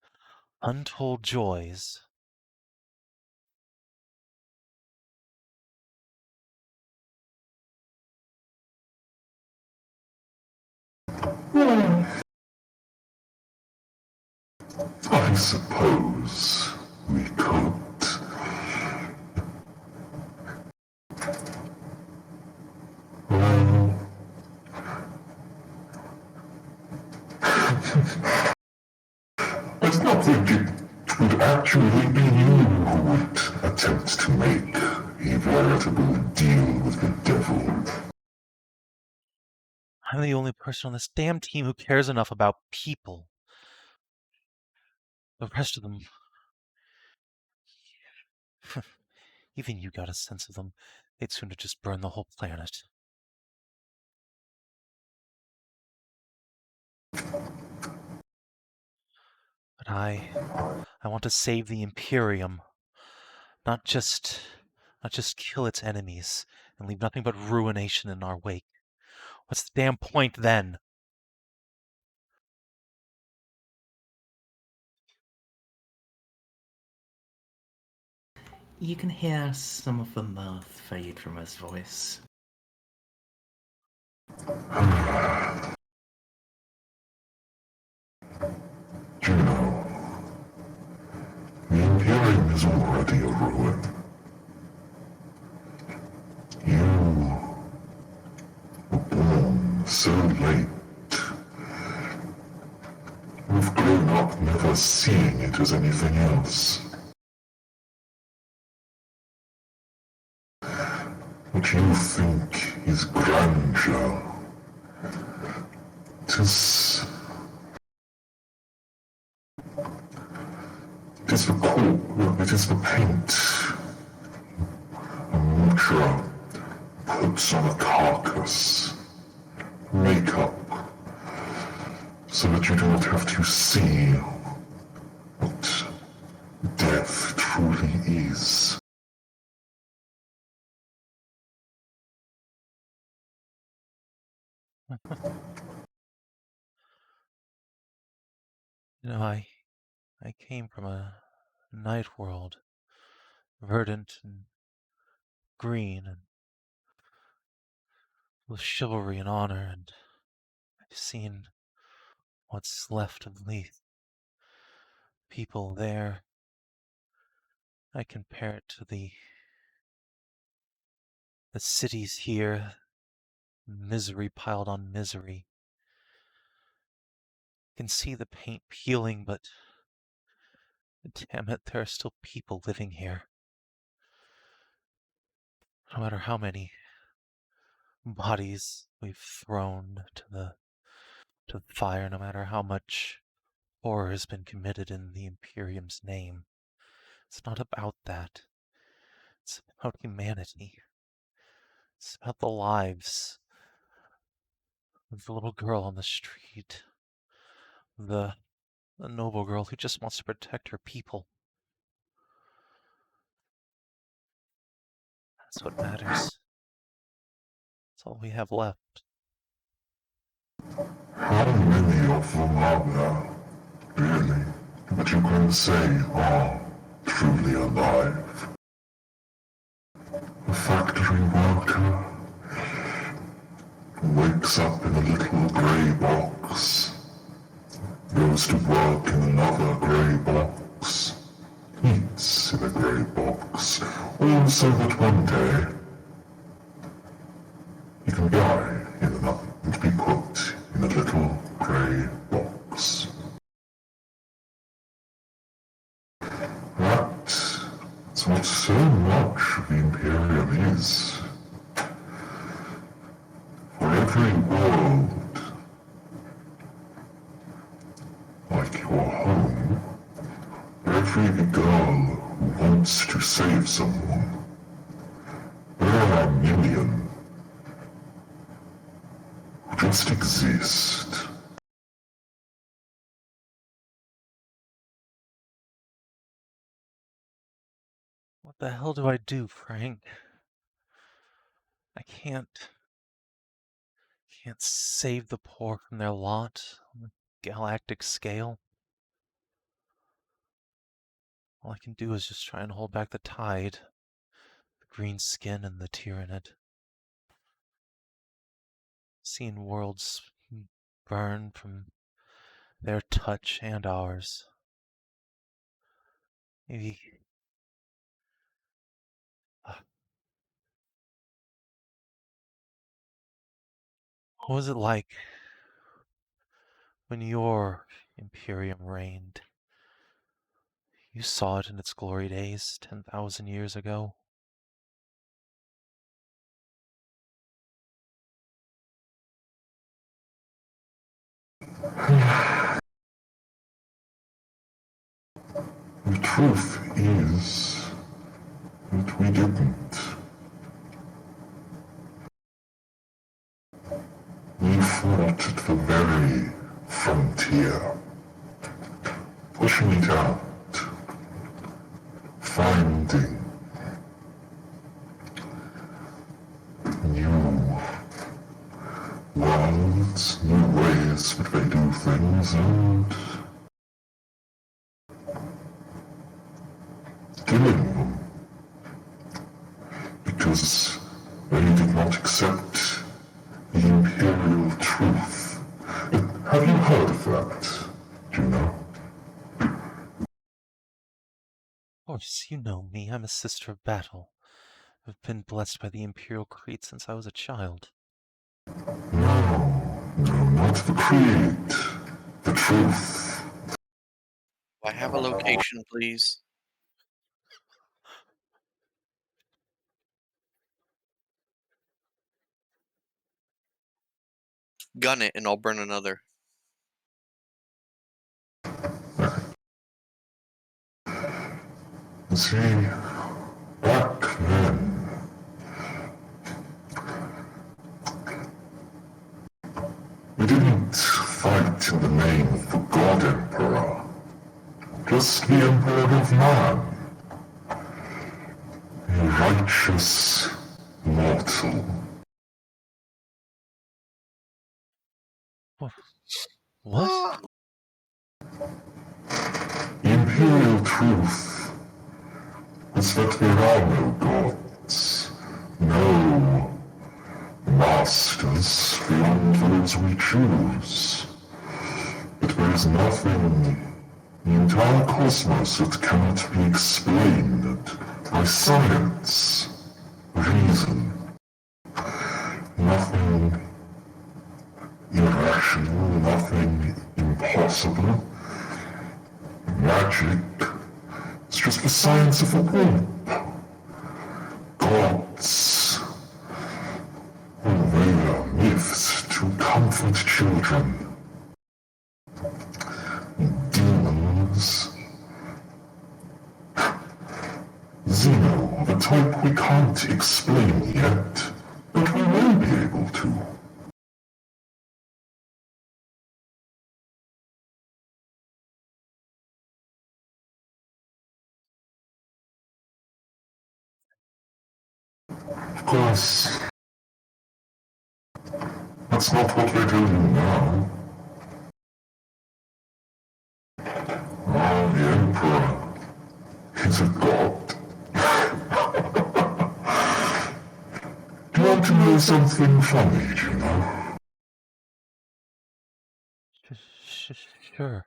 untold joys. I suppose we could. Well, I did not think it would actually be you who would attempt to make a veritable deal with the devil. I'm the only person on this damn team who cares enough about people. The rest of them... Even you got a sense of them. They'd sooner just burn the whole planet. But I want to save the Imperium. Not just kill its enemies and leave nothing but ruination in our wake. What's the damn point then? You can hear some of the mirth fade from his voice. Juno, the Imperium is already a ruin. You were born so late. You've grown up never seeing it as anything else. What you think is grandeur, it is the core, it is the paint a Mutra puts on a carcass, makeup, so that you do not have to see what death truly is. You know, I came from a night world, verdant and green, and with chivalry and honor, and I've seen what's left of the people there. I compare it to the cities here, misery piled on misery. You can see the paint peeling, but damn it, there are still people living here. No matter how many bodies we've thrown to the fire, no matter how much horror has been committed in the Imperium's name, it's not about that. It's about humanity. It's about the lives of the little girl on the street, the noble girl who just wants to protect her people. That's what matters. That's all we have left. How many of them are there, really, that you can say are truly alive? A factory worker who wakes up in a little grey box, goes to work in another grey box, eats in a grey box, all so that one day he can die in another and be put in a little grey box. That's what so much of the Imperium is. For every world, like your home, every girl who wants to save someone, there are a million who just exist. What the hell do I do, Frank? I can't save the poor from their lot on the galactic scale. All I can do is just try and hold back the tide, the green skin and the Tyranid. Seeing worlds burn from their touch and ours. Maybe what was it like when your Imperium reigned? You saw it in its glory days 10,000 years ago. The truth is that we didn't. We fought at the very frontier, pushing it out, finding new worlds, new ways that they do things, and killing them because they did not accept the imperial truth. Have you heard of that, Juno? Of course, you know me. I'm a sister of battle. I've been blessed by the Imperial Creed since I was a child. No, not the creed. The truth. Do I have a location, please? Gun it and I'll burn another. See, back then, we didn't fight in the name of the God Emperor, just the Emperor of Man, a righteous mortal. What? The imperial truth is that there are no gods, no masters beyond those we choose. But there is nothing in the entire cosmos that cannot be explained by science, reason. Nothing irrational, nothing impossible. Magic is just the science of a warp. Gods, oh, they are myths to comfort children. Demons. Xeno, the type we can't explain yet, but we will be able to. Of course, that's not what we're doing now. Oh, the Emperor. He's a god. Do you want to know something funny, Juno? Sure.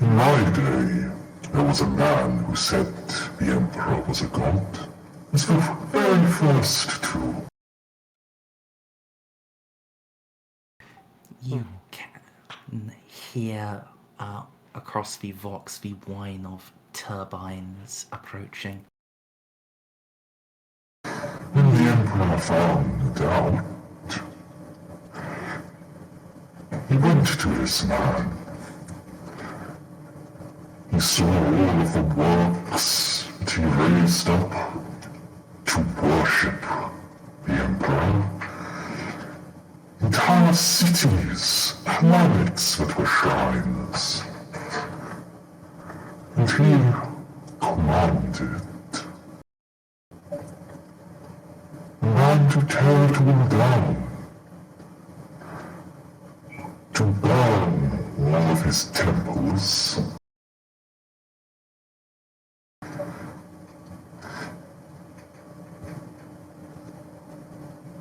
In my day, there was a man who said the Emperor was a god. He's the very first to. You can hear across the vox the whine of turbines approaching. When the Emperor found out, he went to this man. He saw all of the works that he raised up to worship the Emperor. Entire cities, planets that were shrines. And he commanded the man to tear it all down, to burn all of his temples.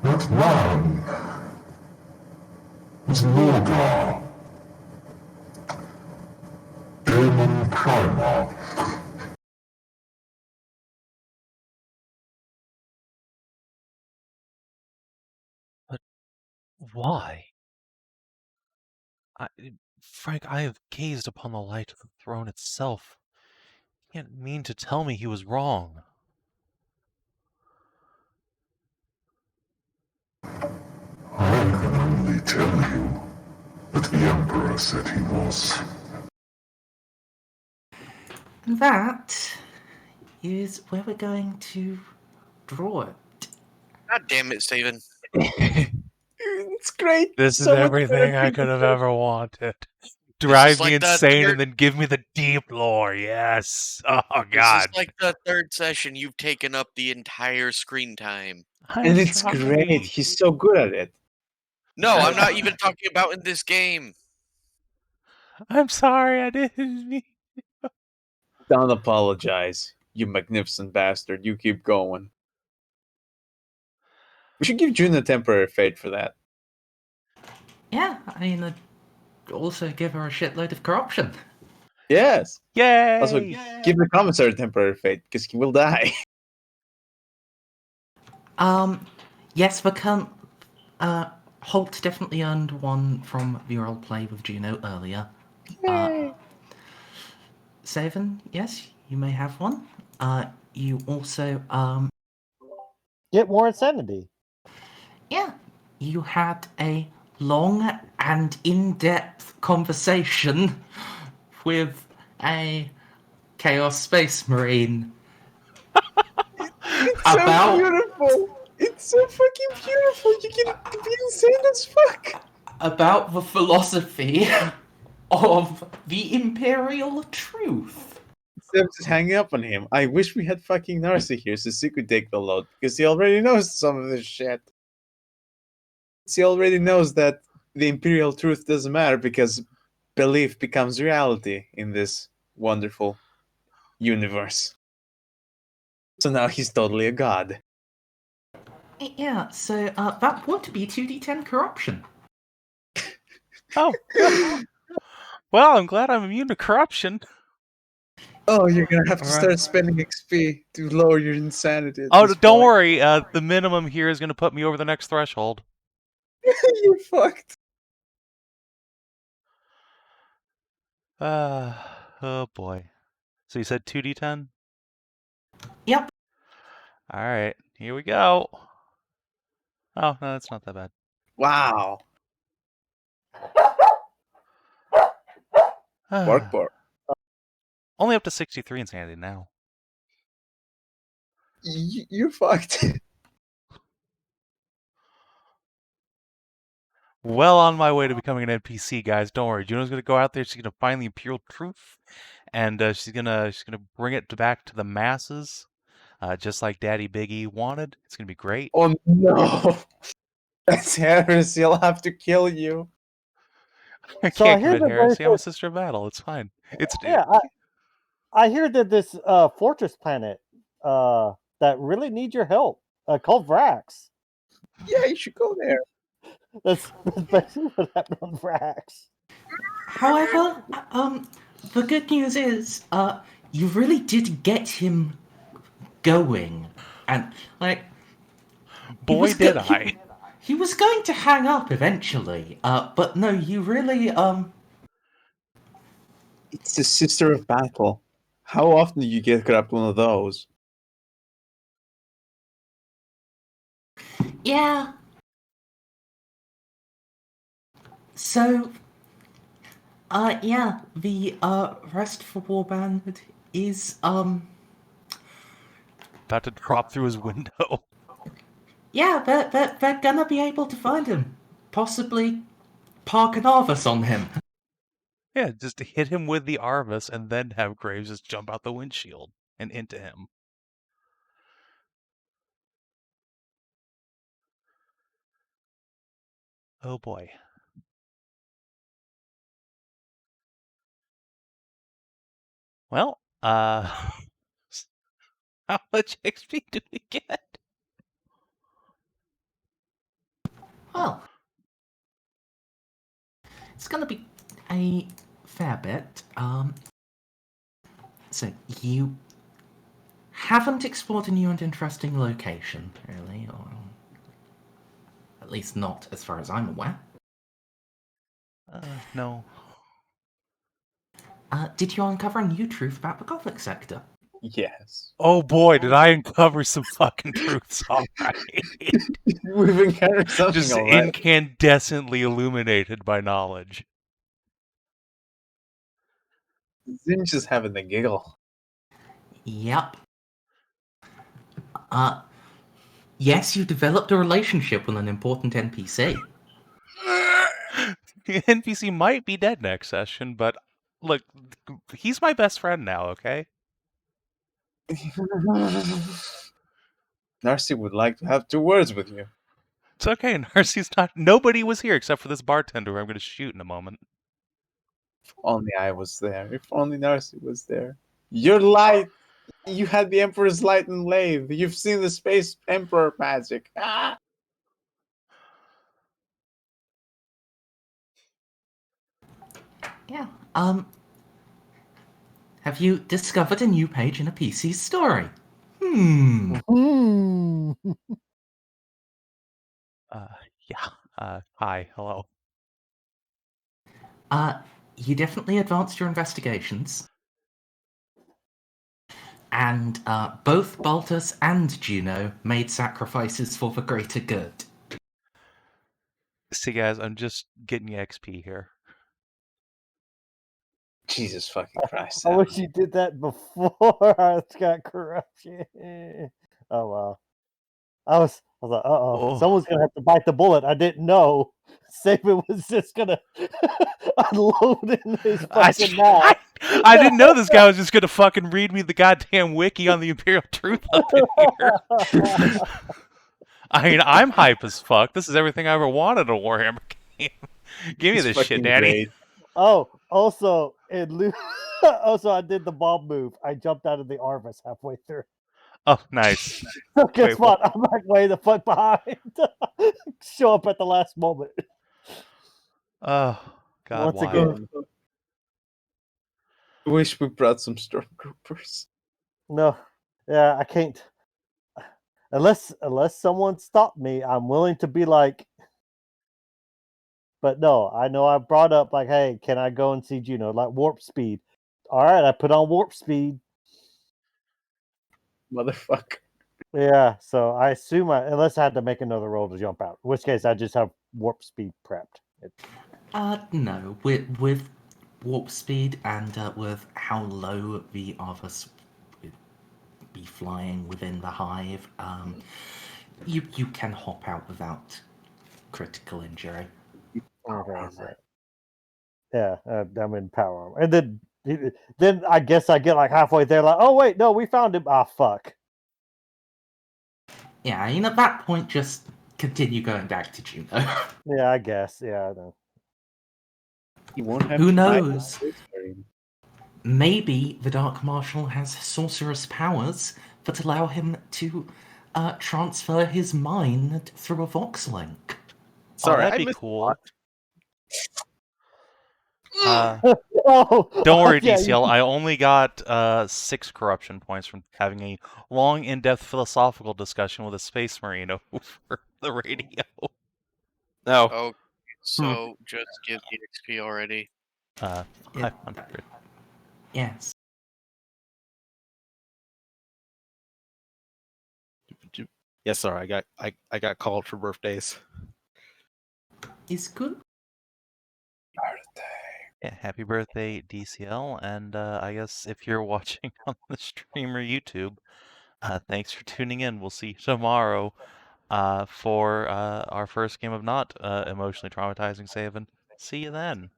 That man was Lorgar, Demon Primarch. But why? Frank, I have gazed upon the light of the throne itself. You can't mean to tell me he was wrong. I can only tell you that the Emperor said he was. That is where we're going to draw it. God damn it, Savin. It's great. This is So much everything better I than could have the- ever wanted. Drive me like the insane third- and then give me the deep lore. Yes. Oh, This God. is like the third session you've taken up the entire screen time. And it's great. He's so good at it. No, I'm not even talking about in this game. I'm sorry, I didn't mean. Don't apologize, you magnificent bastard. You keep going. We should give Juno temporary fate for that. Yeah, I mean, also give her a shitload of corruption. Yes. Yay! Also, give the commissary temporary fate, because he will die. Yes, the current Holt definitely earned one from the role play with Juno earlier. Savin, yes, you may have one. You also Get more insanity. yeah, you had a long and in-depth conversation with a Chaos Space Marine. It's so beautiful. It's so fucking beautiful. You can be insane as fuck. About the philosophy of the Imperial Truth. Instead of just hanging up on him, I wish we had fucking Narcia here so he could take the load, because he already knows some of this shit. He already knows that the Imperial Truth doesn't matter because belief becomes reality in this wonderful universe. So now he's totally a god. Yeah, so that would be 2d10 corruption. Oh. Well, I'm glad I'm immune to corruption. Oh, you're gonna have to Alright. start spending XP to lower your insanity. At Oh, this don't point. worry. The minimum here is going to put me over the next threshold. You're fucked. Oh boy. So you said 2d10? Yep. All right, here we go. Oh, no, that's not that bad. Wow. Bark. Only up to 63 insanity now. You're fucked. Well on my way to becoming an NPC, guys. Don't worry. Juno's gonna go out there. She's gonna find the Imperial truth, and she's gonna bring it back to the masses, just like Daddy Biggie wanted. It's gonna be great. Oh no. That's heresy. I'll have to kill you. I So I can't hear commit that heresy. there's I'm a this- sister of battle. It's fine. It's Yeah, I hear that this fortress planet that really needs your help called Vrax. Yeah, you should go there. That's basically what happened on Vrax. However, the good news is, you really did get him going, and like, boy, did I. He was going to hang up eventually, but no, you really It's the sister of battle. How often do you get grabbed one of those? Yeah. So, yeah, the rest for Warband is About to drop through his window. yeah, they're gonna be able to find him, possibly park an Arvis on him. Yeah, just hit him with the Arvis and then have Graves just jump out the windshield and into him. Oh boy. Well, how much XP do we get? Well, it's gonna be a fair bit. So you haven't explored a new and interesting location, really, or at least not as far as I'm aware. No. Did you uncover a new truth about the Gothic sector? Yes. Oh boy, did I uncover some fucking truths, alright. We've encountered something Just already. incandescently illuminated by knowledge. Zin's just having a giggle. Yep. Yes, you developed a relationship with an important NPC. The NPC might be dead next session, but look, he's my best friend now, okay? Narcia would like to have 2 words with you. It's okay, Narcia's not. Nobody was here except for this bartender who I'm going to shoot in a moment. If only I was there. If only Narcia was there. Your light! You had the Emperor's light and lathe. You've seen the Space Emperor magic. Ah! Yeah. Have you discovered a new page in a PC's story? Yeah. Hi, hello. You definitely advanced your investigations. And both Baltus and Juno made sacrifices for the greater good. See, guys, I'm just getting you XP here. Jesus fucking Christ. I wish you did that before I got corruption. Oh wow. I was like, Oh. someone's gonna have to bite the bullet. I didn't know Savin was just gonna unload in his fucking mouth. I didn't know this guy was just gonna fucking read me the goddamn wiki on the Imperial Truth up in here. I mean, I'm hype as fuck. This is everything I ever wanted in a Warhammer game. Give me this shit, Daddy. Great. Oh, also, also I did the bomb move. I jumped out of the Arvis halfway through. Oh, nice. Guess Wait, what? I'm like way the fuck behind. Show up at the last moment. Oh, God, Once why? again. I wish we brought some stormtroopers. No. Yeah, I can't. Unless someone stopped me, I'm willing to be like. But no, I know I brought up like, hey, can I go and see Juno? Like warp speed. All right, I put on warp speed. Motherfucker. Yeah, so I assume unless I had to make another roll to jump out, in which case I just have warp speed prepped. No. With warp speed and with how low the others would be flying within the hive, you can hop out without critical injury. Okay, so, yeah, I'm in power armor, and then I guess I get like halfway there, like, oh wait, no, we found him. Ah, fuck. Yeah, and at that point, just continue going back to Juno. Yeah, I guess. Yeah, I know. He won't have Who to hide knows? his brain. Maybe the Dark Marshal has sorcerous powers that allow him to transfer his mind through a Vox link. Sorry, that'd I be missed cool. Oh, Don't worry, yeah, DCL. I only got 6 corruption points from having a long, in-depth philosophical discussion with a space marine over the radio. No. Oh, so just give the XP already. 500. Yes. Yes, sorry. I got called for birthdays. Is good. Yeah, happy birthday, DCL. And I guess if you're watching on the stream or YouTube, thanks for tuning in. We'll see you tomorrow for our first game of Not Emotionally Traumatizing Savin. See you then.